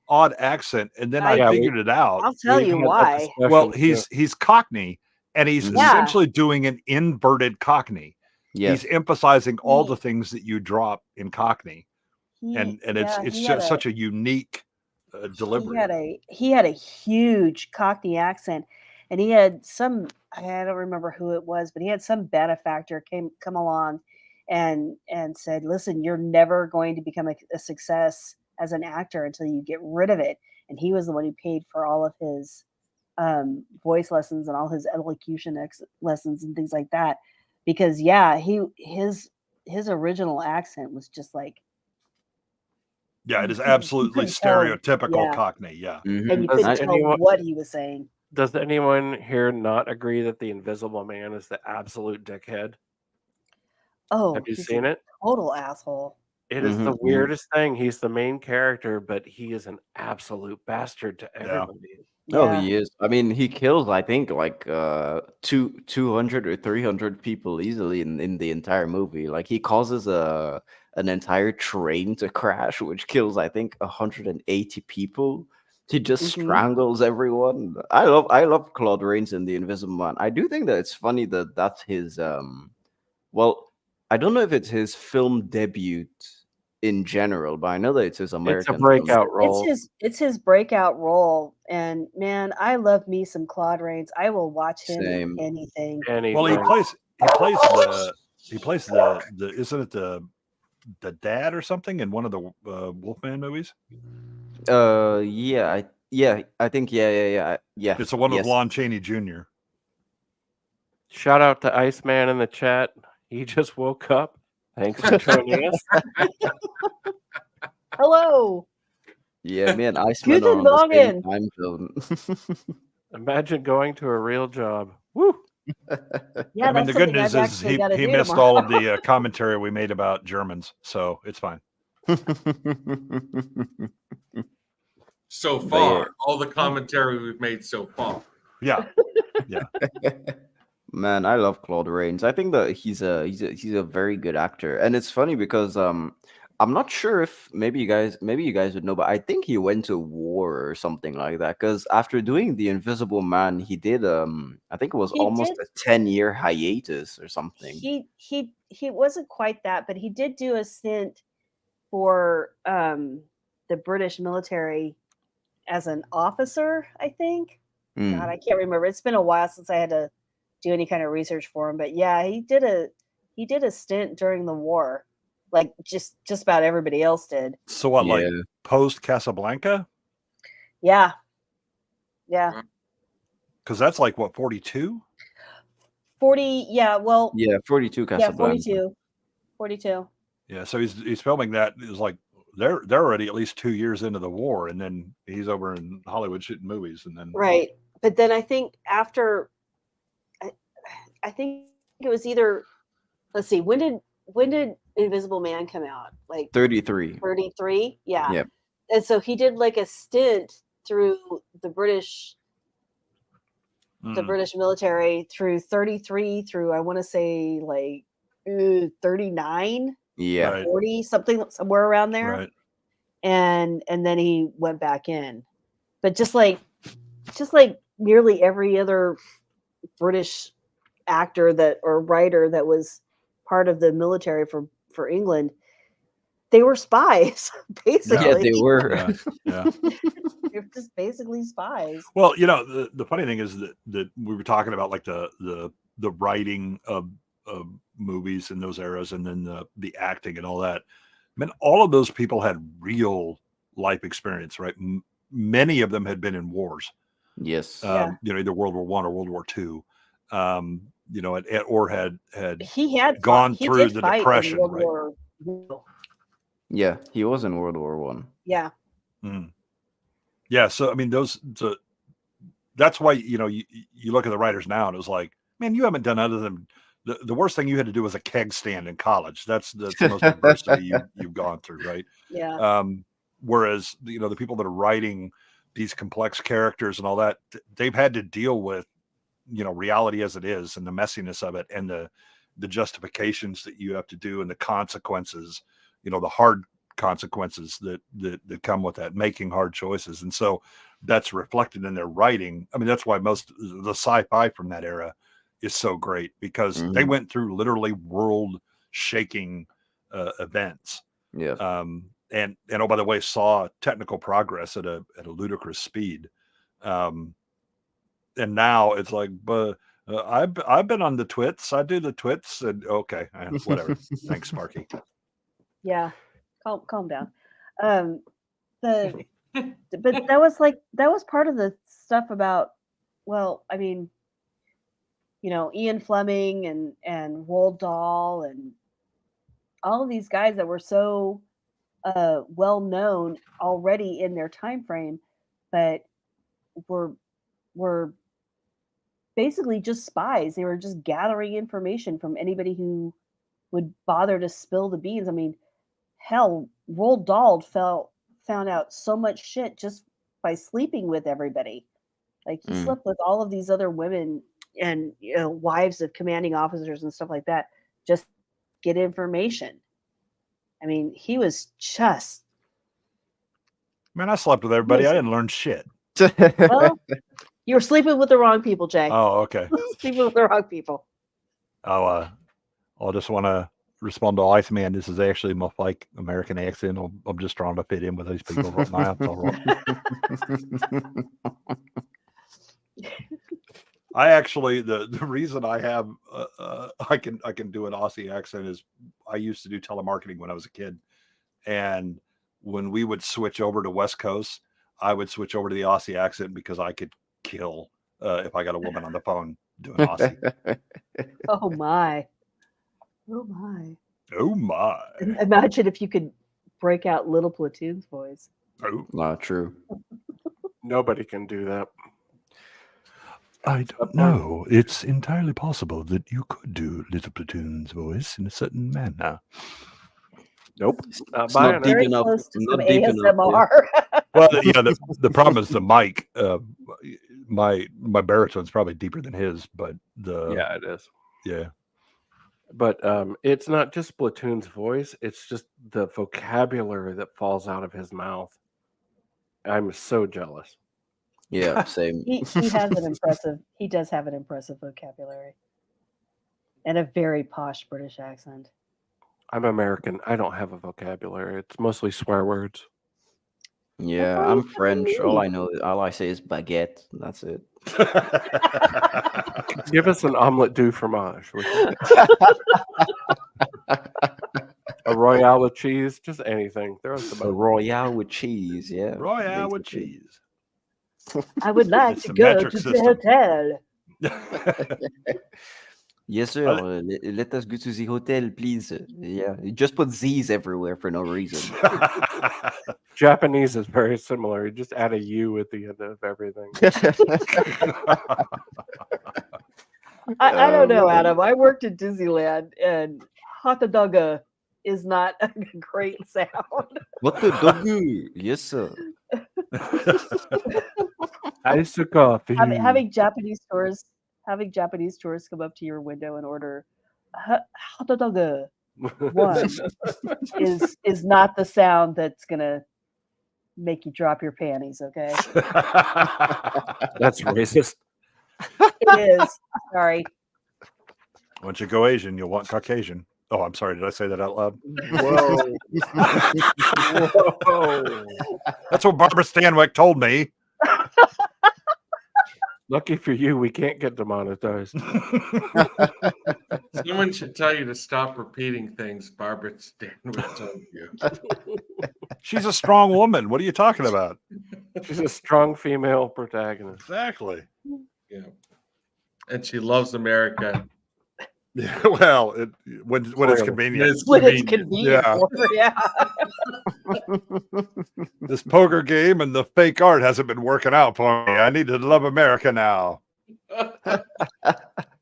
odd accent, and then I figured it out. I'll tell you why. Well, he's Cockney, and he's Yeah. essentially doing an inverted Cockney. Yes. He's emphasizing all the things that you drop in Cockney, and yeah, it's he just had such a unique delivery. He had a huge Cockney accent, and he had some, I don't remember who it was, but he had some benefactor come along and said, listen, you're never going to become a success as an actor until you get rid of it. And he was the one who paid for all of his voice lessons and all his elocution lessons and things like that, because his original accent was just like, Yeah, it is you absolutely couldn't tell. stereotypical Yeah. Cockney. Yeah. And you couldn't tell what he was saying. Does anyone here not agree that the Invisible Man is the absolute dickhead? Oh, Have you he's seen a it? total asshole. It is the weirdest thing. He's the main character, but he is an absolute bastard to everybody. Oh, he is. I mean, he kills, I think, like 200 or 300 people easily in the entire movie. Like, he causes an entire train to crash, which kills, I think, 180 people. He just strangles everyone. I love Claude Rains in The Invisible Man. I do think that it's funny that that's his well, I don't know if it's his film debut in general, but I know that it's his American breakout role. It's his breakout role, and man, I love me some Claude Rains. I will watch him Same. in anything. Well, he plays the isn't it the dad or something in one of the Wolfman movies? I think yeah. It's the one with Lon Chaney Jr. Shout out to Iceman in the chat. He just woke up. Thanks for joining us. Hello. Yeah, man, Iceman Guten are on the same Morgen. time zone. Imagine going to a real job. Woo! Yeah, I mean, the good news is he missed all of the commentary we made about Germans, so it's fine. So far, all the commentary we've made so far. Yeah. Man, I love Claude Rains. I think that he's a very good actor, and it's funny because I'm not sure if maybe you guys would know, but I think he went to war or something like that. Because after doing The Invisible Man, he did I think it was almost a 10-year hiatus or something. He wasn't quite that, but he did do a stint for the British military as an officer, I think. God, I can't remember. It's been a while since I had to do any kind of research for him, but yeah, he did a stint during the war, like just about everybody else did. So what, like post Casablanca? Yeah. Because that's like what, 42? 40. Yeah. Well. Yeah, 42 Casablanca. Yeah, 42. Yeah, so he's filming that. It was like they're already at least 2 years into the war, and then he's over in Hollywood shooting movies, and then Right. But then I think after, I think it was either, let's see, when did Invisible Man come out? Like 33. 33? Yeah. Yep. And so he did like a stint through the British military through 33 through, I want to say, like 39, Yeah. Right. 40, somewhere around there. Right. And then he went back in. But just like nearly every other British actor or writer that was part of the military for England, they were spies, basically. Yeah, they were. Yeah. They're just basically spies. Well, the funny thing is that we were talking about like the writing of movies in those eras, and then the acting and all that. I mean, all of those people had real life experience, right? Many of them had been in wars. Yes. Either World War I or World War II. Or had He had gone he through did the fight in Depression, World right? War I. Yeah, he was in World War One. Yeah. Mm. Yeah, so I mean, that's why you look at the writers now, and it was like, man, you haven't done other than the worst thing you had to do was a keg stand in college. That's the most adversity you've gone through, right? Yeah. Whereas the people that are writing these complex characters and all that, they've had to deal with reality as it is, and the messiness of it, and the justifications that you have to do, and the consequences, the hard consequences that come with that, making hard choices. And so that's reflected in their writing. I mean, that's why most of the sci-fi from that era is so great, because they went through literally world shaking events. Yeah. And oh, by the way, saw technical progress at a ludicrous speed. And now it's like, but I've been on the twits. I do the twits, and okay, whatever. Thanks, Sparky. Yeah. Calm down. But that was part of the stuff about, well, I mean, Ian Fleming and Roald Dahl and all of these guys that were so well known already in their time frame, but were basically just spies. They were just gathering information from anybody who would bother to spill the beans. I mean, hell, Roald Dahl found out so much shit just by sleeping with everybody. Like, he slept with all of these other women and wives of commanding officers and stuff like that, just get information. I mean, he was just. Man, I slept with everybody. I didn't learn shit. Well, you were sleeping with the wrong people, Jay. Oh, okay. Sleeping with the wrong people. I'll just want to respond to Iceman. This is actually my fake American accent. I'm just trying to fit in with these people right now. It's all right. I actually the reason I have I can do an Aussie accent is I used to do telemarketing when I was a kid, and when we would switch over to West Coast, I would switch over to the Aussie accent because I could kill if I got a woman on the phone doing Aussie. Oh my. Oh my. Oh my. Imagine if you could break out Little Platoon's voice. Oh, not true. Nobody can do that. I don't know. It's entirely possible that you could do Little Platoon's voice in a certain manner. Nope. It's not deep enough. Not deep enough. Well, the problem is the mic. My baritone's probably deeper than his, but yeah, it is. Yeah. But it's not just Platoon's voice; it's just the vocabulary that falls out of his mouth. I'm so jealous. Yeah, same. He has an impressive. He does have an impressive vocabulary, and a very posh British accent. I'm American. I don't have a vocabulary. It's mostly swear words. Yeah, I'm French. All I say is baguette. That's it. Give us an omelette du fromage. A royale with cheese, just anything. Throw us A royale with cheese, yeah. Royale with cheese. I would like It's to a go metric to system. the hotel. Yes, sir. Let us go to the hotel, please. Yeah, you just put Z's everywhere for no reason. Japanese is very similar. You just add a U at the end of everything. I don't know, Adam. I worked at Disneyland, and hot-a-dogga is not a great sound. What the dogu? Yes, sir. Ice coffee. Having Japanese tourists come up to your window and order hot-a-dogga one is not the sound that's gonna make you drop your panties. Okay, That's racist. it is. Sorry. Once you go Asian, you'll want Caucasian. Oh, I'm sorry. Did I say that out loud? Whoa. Whoa. That's what Barbara Stanwick told me. Lucky for you, we can't get demonetized. Someone should tell you to stop repeating things Barbara Stanwyck told you. She's a strong woman. What are you talking about? She's a strong female protagonist. Exactly. Yeah. And she loves America. Yeah, well, when it's convenient. When it's convenient. Yeah. This poker game and the fake art hasn't been working out for me. I need to love America now. And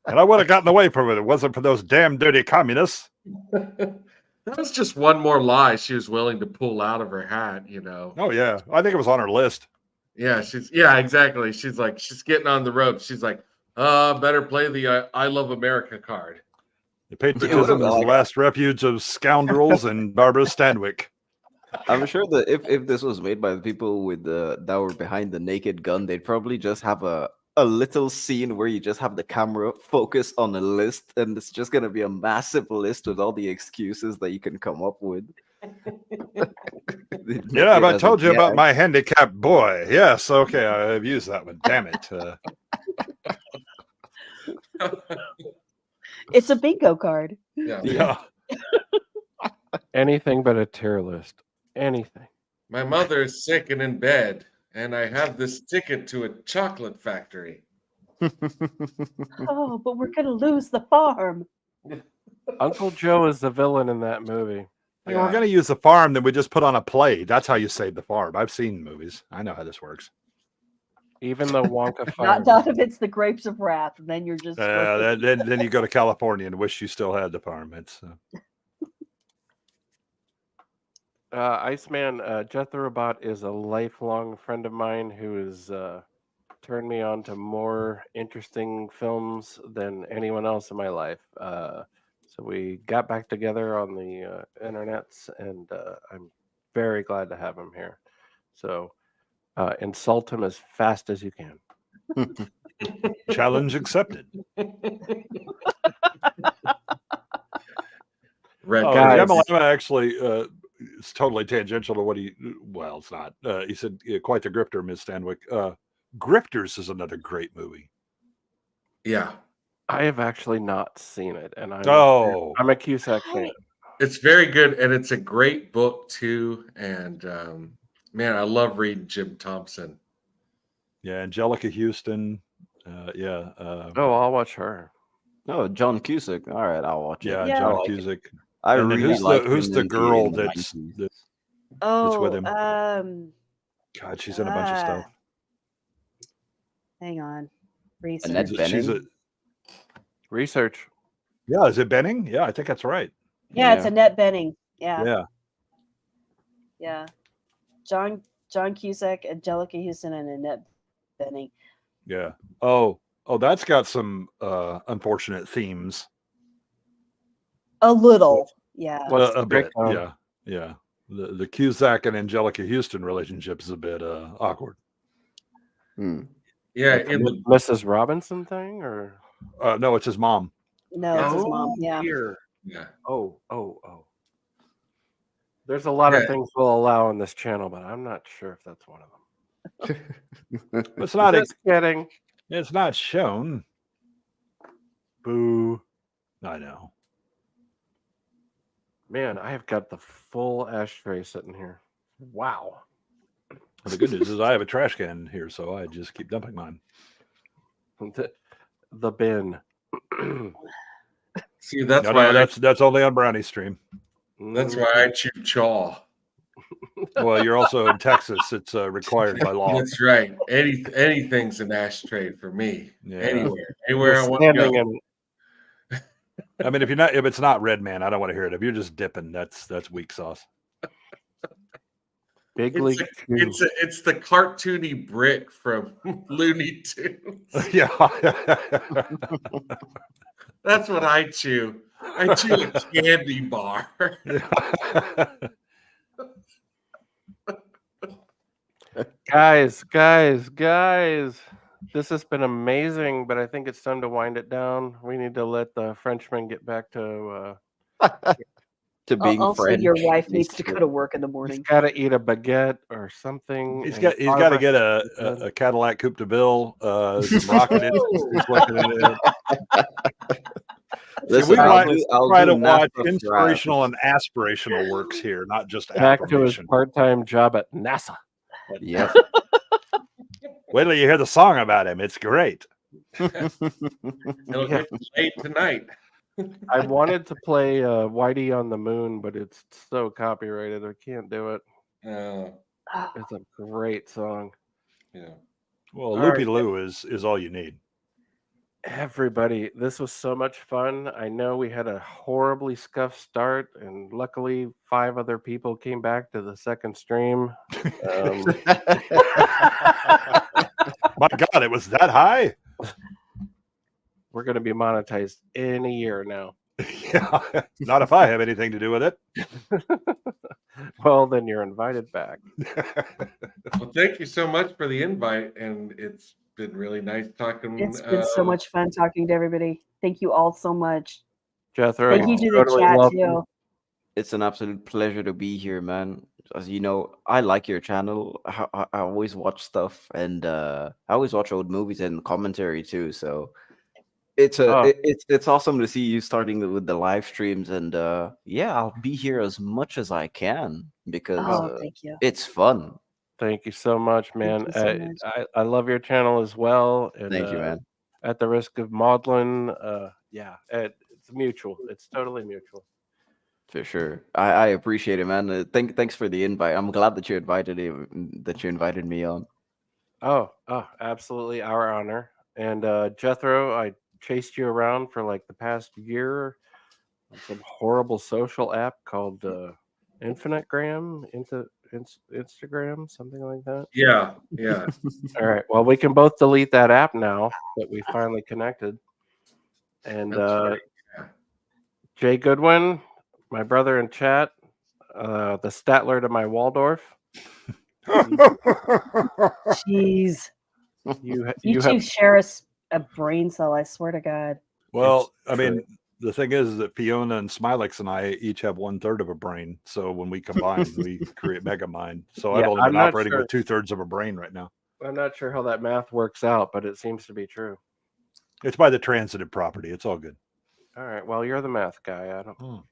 I would have gotten away from it. It wasn't for those damn dirty communists. That was just one more lie she was willing to pull out of her hat, you know. Oh, yeah. I think it was on her list. Yeah, exactly. She's like, she's getting on the ropes. She's like, better play the I Love America card. The patriotism is the last refuge of scoundrels and Barbara Stanwyck. I'm sure that if this was made by the people with that were behind the Naked Gun, they'd probably just have a little scene where you just have the camera focus on a list, and it's just gonna be a massive list with all the excuses that you can come up with. Yeah, I told you about my handicapped boy. Yes, okay, I've used that one. Damn it. It's a bingo card. Yeah. Anything but a tier list. Anything. My mother is sick and in bed, and I have this ticket to a chocolate factory. Oh, but we're gonna lose the farm. Uncle Joe is the villain in that movie. Like, we're going to use the farm, then we just put on a play. That's how you save the farm. I've seen movies. I know how this works. Even the Wonka farm. Not if it's the grapes of wrath, and then you're just. Then you go to California and wish you still had the farm. It's Iceman, Jethrobot is a lifelong friend of mine who has turned me on to more interesting films than anyone else in my life. So we got back together on the internets, and I'm very glad to have him here. So insult him as fast as you can. Challenge accepted. Emma actually it's totally tangential to what well, it's not. He said, quite the grifter, Ms. Stanwyck. Grifters is another great movie. Yeah. I have actually not seen it, and I'm a Cusack fan. It's very good, and it's a great book too. And man, I love reading Jim Thompson. Yeah, Angelica Houston. I'll watch her. Oh, John Cusack. All right, I'll watch it. Yeah, John Cusack. I really like who's the girl that's with him? God, she's in a bunch of stuff. Hang on. Research. Yeah, is it Benning? Yeah, I think that's right. Yeah, it's Annette Bening. Yeah. Yeah. John Cusack, Angelica Houston, and Annette Bening. Yeah. Oh, that's got some unfortunate themes. A little, yeah. Well, a bit, yeah. The Cusack and Angelica Houston relationship is a bit awkward. Yeah, like the Mrs. Robinson thing, or no, it's his mom. No, it's his mom. Yeah. Yeah. Oh. There's a lot of things we'll allow on this channel, but I'm not sure if that's one of them. It's not. Just kidding. It's not shown. Boo. I know. Man, I have got the full ashtray sitting here. Wow. Well, the good news is I have a trash can here, so I just keep dumping mine. The bin. See, that's that's only on Brownie stream. That's why I chew chaw. Well, you're also in Texas. It's required by law. That's right. Anything's an ashtray for me. Yeah. Anywhere I want to go. I mean, if it's not Red Man, I don't want to hear it. If you're just dipping, that's weak sauce. Big League Chew. It's the cartoony brick from Looney Tunes. Yeah. That's what I chew. I chew a candy bar. Guys, this has been amazing, but I think it's time to wind it down. We need to let the Frenchman get back to being also, French. your wife needs to go to work in the morning. He's got to eat a baguette or something. He's and got to Barbara- get a Cadillac Coupe de Ville, some rocket in it. Listen, We I'll try do to watch NASA inspirational and aspirational works here, not just back to his affirmation. part-time job at NASA. Yep. Wait till you hear the song about him. It's great. It'll get late tonight. I wanted to play Whitey on the Moon, but it's so copyrighted. I can't do it. It's a great song. Yeah. Well, All Loopy right. Loo is all you need. Everybody, this was so much fun. I know we had a horribly scuffed start, and luckily 5 other people came back to the second stream. My God, it was that high? We're going to be monetized in a year now. Yeah, not if I have anything to do with it. Well, then you're invited back. Well, thank you so much for the invite, and it's been really nice talking. It's been so much fun talking to everybody. Thank you all so much. Jethro, Thank you to the totally chat welcome. too. It's an absolute pleasure to be here, man. As you know, I like your channel. I always watch stuff, and I always watch old movies and commentary too. So it's it's awesome to see you starting with the live streams, and yeah, I'll be here as much as I can because thank you. it's fun. Thank you so much, man. you so much. I love your channel as well. And, Thank you, man. At the risk of maudlin, yeah, it's mutual. It's totally mutual. For sure, I appreciate it, man. Thanks for the invite. I'm glad that you invited me on. Oh, absolutely, our honor. And Jethro, I chased you around for like the past year on some horrible social app called Infinitegram, Instagram, something like that. Yeah. All right. Well, we can both delete that app now that we finally connected. And That's right. Jay Goodwin, my brother in chat, the Statler to my Waldorf. Jeez. You You two have share a brain cell, I swear to God. Well, It's I mean, true. the thing is that Fiona and Smilex and I each have 1/3 of a brain. So when we combine, we create Megamind. So I've Yeah, only I'm been not operating sure. with 2/3 of a brain right now. I'm not sure how that math works out, but it seems to be true. It's by the transitive property. It's all good. All right. Well, you're the math guy. I don't know.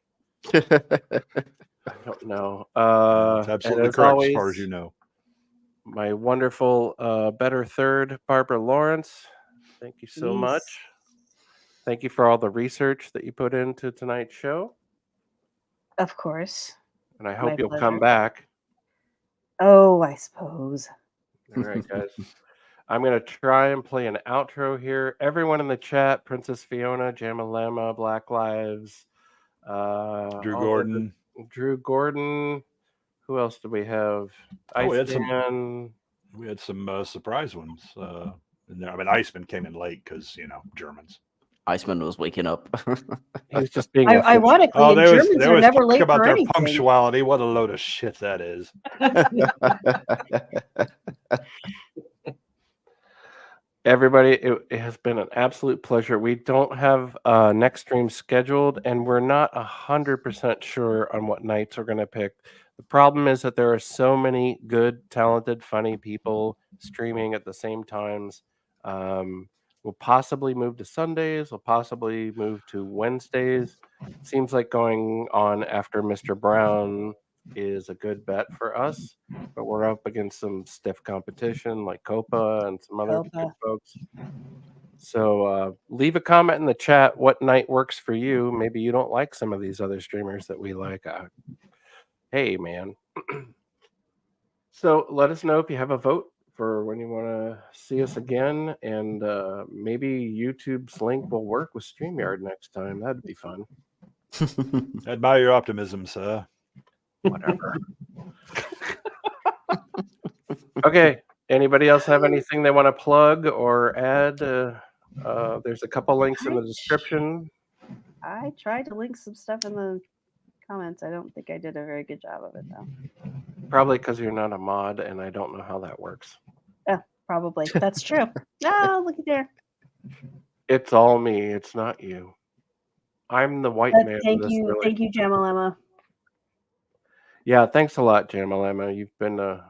It's absolutely as correct always, as far as you know. My wonderful better third, Barbara Lawrence. Thank you so Yes. much. Thank you for all the research that you put into tonight's show. Of course. And I hope My you'll pleasure. come back. Oh, I suppose. All right, guys. I'm going to try and play an outro here. Everyone in the chat, Princess Fiona, Jamalama, Black Lives, Drew all Gordon. Drew Gordon. Who else do we have? Oh, we had Iceman. We had some surprise ones in there. I mean, Iceman came in late because, Germans. Iceman was waking up. He was just being Ironically, Oh, and there was Germans are never talk late about for their anything. punctuality. What a load of shit that is. Everybody, it has been an absolute pleasure. We don't have next stream scheduled, and we're not 100% sure on what nights we're going to pick. The problem is that there are so many good, talented, funny people streaming at the same times. We'll possibly move to Sundays. We'll possibly move to Wednesdays. Seems like going on after Mr. Brown is a good bet for us, but we're up against some stiff competition like Copa and some other good folks. So leave a comment in the chat what night works for you. Maybe you don't like some of these other streamers that we like. Hey, man. So let us know if you have a vote for when you want to see us again, and maybe YouTube's link will work with StreamYard next time. That'd be fun. Admire your optimism, sir. Whatever. Okay. Anybody else have anything they want to plug or add? There's a couple links in the description. I tried to link some stuff in the comments. I don't think I did a very good job of it, though. Probably because you're not a mod, and I don't know how that works. Oh, probably. That's true. Oh, look at there. It's all me. It's not you. I'm the white man. Thank in this you, Jamalema. Yeah, thanks a lot, Jamalema. You've been a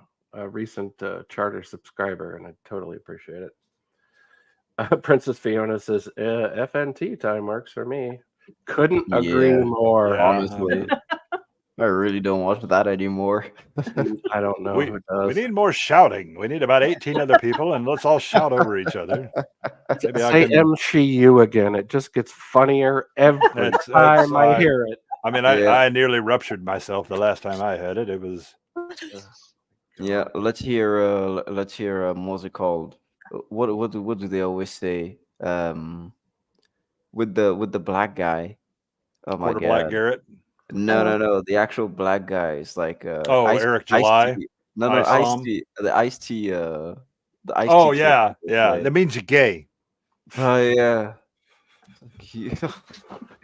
recent charter subscriber, and I totally appreciate it. Princess Fiona says, FNT time works for me. Couldn't agree more. Honestly. I really don't watch that anymore. I don't know who does. We need more shouting. We need about 18 other people, and let's all shout over each other. Maybe Say MCU again. It just gets funnier every time I hear it. I mean, I nearly ruptured myself the last time I heard it. It was. Yeah, let's hear. What's it called? What do they always say? With the black guy. Oh my god. Black Garrett. No. The actual black guy is like. Eric July. Ice-T. The Ice-T. The Ice-T. Oh yeah. That means you're gay. Oh yeah.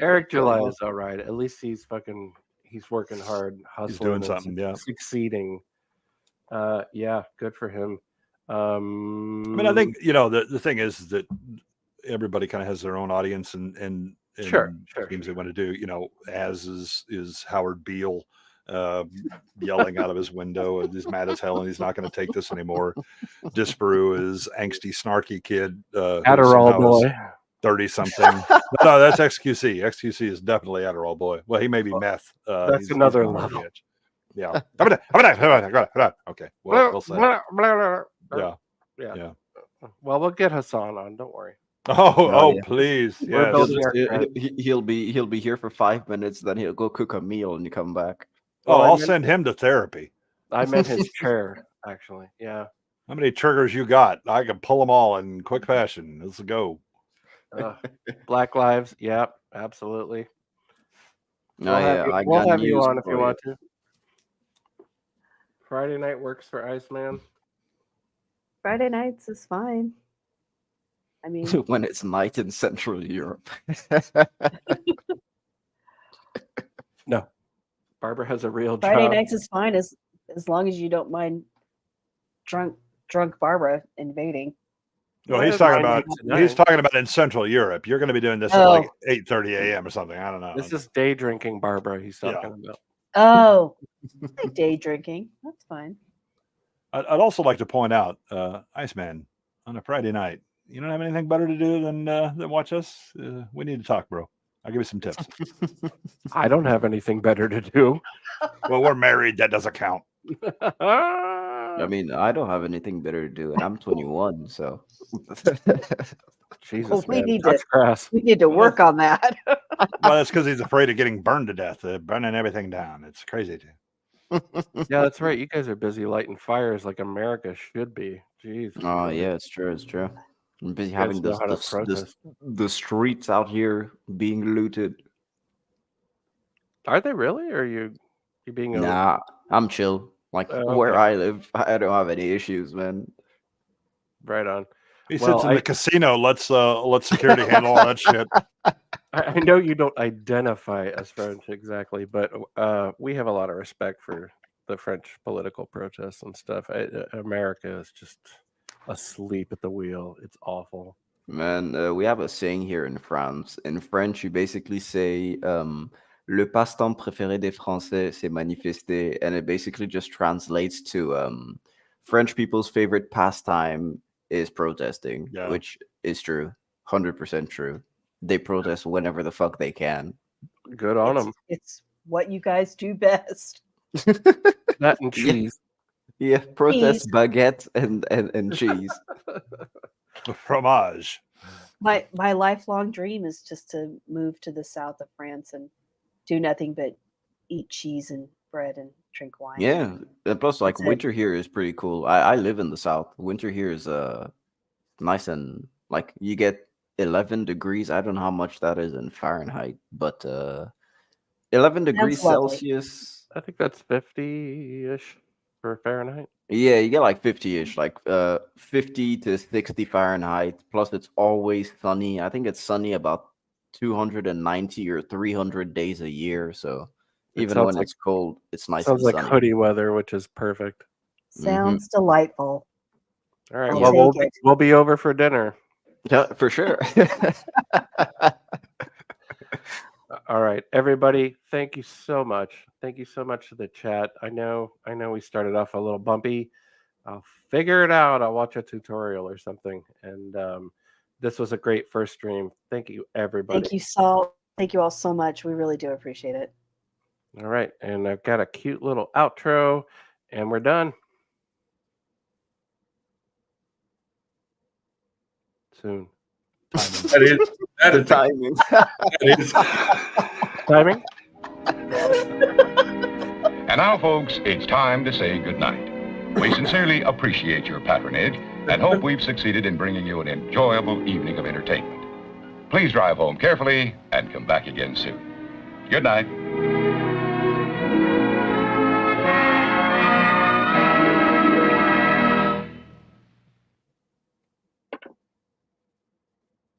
Eric July is all right. At least he's working hard, hustling, he's doing something, succeeding. Yeah, good for him. I mean, I think the thing is that everybody kind of has their own audience and sure things they want to do. As is Howard Beale yelling out of his window. He's mad as hell and he's not going to take this anymore. Disparu is angsty, snarky kid. Adderall boy. 30-something. No, that's XQC. XQC is definitely Adderall boy. Well, he may be meth. That's another level. Yeah. Okay. We'll say. Yeah. Well, we'll get Hassan on. Don't worry. Oh, please. Yeah. He'll be here for 5 minutes. Then he'll go cook a meal and you come back. I'll send him to therapy. I meant his chair, actually. Yeah. How many triggers you got? I can pull them all in quick fashion. Let's go. Black Lives. Yep, absolutely. We'll have you on if you want to. Friday night works for Iceman. Friday nights is fine. I mean, when it's night in Central Europe. No, Barbara has a real job. Friday nights is fine as long as you don't mind drunk Barbara invading. Well, he's talking about in Central Europe. You're going to be doing this at like 8:30 a.m. or something. I don't know. This is day drinking Barbara he's talking about. Oh, day drinking. That's fine. I'd also like to point out, Iceman, on a Friday night, you don't have anything better to do than watch us? We need to talk, bro. I'll give you some tips. I don't have anything better to do. Well, we're married. That doesn't count. I mean, I don't have anything better to do, and I'm 21, so. Jesus, well, we man. need to work on that. Well, that's because he's afraid of getting burned to death. They're burning everything down. It's crazy, too. Yeah, that's right. You guys are busy lighting fires like America should be. Jeez. Oh, yeah, it's true. It's true. I'm busy having the streets out here being looted. Are they really? Or are you being? Nah, I'm chill. Like where I live, I don't have any issues, man. Right on. He sits in the casino. Let security handle all that shit. I know you don't identify as French exactly, but we have a lot of respect for the French political protests and stuff. America is just asleep at the wheel. It's awful. Man, we have a saying here in France. In French, you basically say, le passe-temps préféré des Français, c'est manifester. And it basically just translates to French people's favorite pastime is protesting, which is true. 100% true. They protest whenever the fuck they can. Good on them. It's what you guys do best. That and cheese. Yeah, protest, baguette, and cheese. Fromage. My lifelong dream is just to move to the south of France and do nothing but eat cheese and bread and drink wine. Yeah, and plus, like, That's it. winter here is pretty cool. I live in the south. Winter here is nice, and like you get 11 degrees. I don't know how much that is in Fahrenheit, but 11 degrees Sounds lovely. Celsius. I think that's 50-ish for Fahrenheit. Yeah, you get like 50-ish, like 50 to 60 Fahrenheit. Plus, it's always sunny. I think it's sunny about 290 or 300 days a year. So It even sounds when like it's cold, it's nice sounds and like sunny. hoodie weather, which is perfect. Sounds delightful. All right, I'll well take it. we'll be over for dinner. Yeah, for sure. All right, everybody, thank you so much. Thank you so much for the chat. I know we started off a little bumpy. I'll figure it out. I'll watch a tutorial or something. And this was a great first stream. Thank you, everybody. Thank you all so much. We really do appreciate it. All right, and I've got a cute little outro, and we're done. Soon. That is timing. That is. Timing. And now, folks, it's time to say goodnight. We sincerely appreciate your patronage and hope we've succeeded in bringing you an enjoyable evening of entertainment. Please drive home carefully and come back again soon. Good night.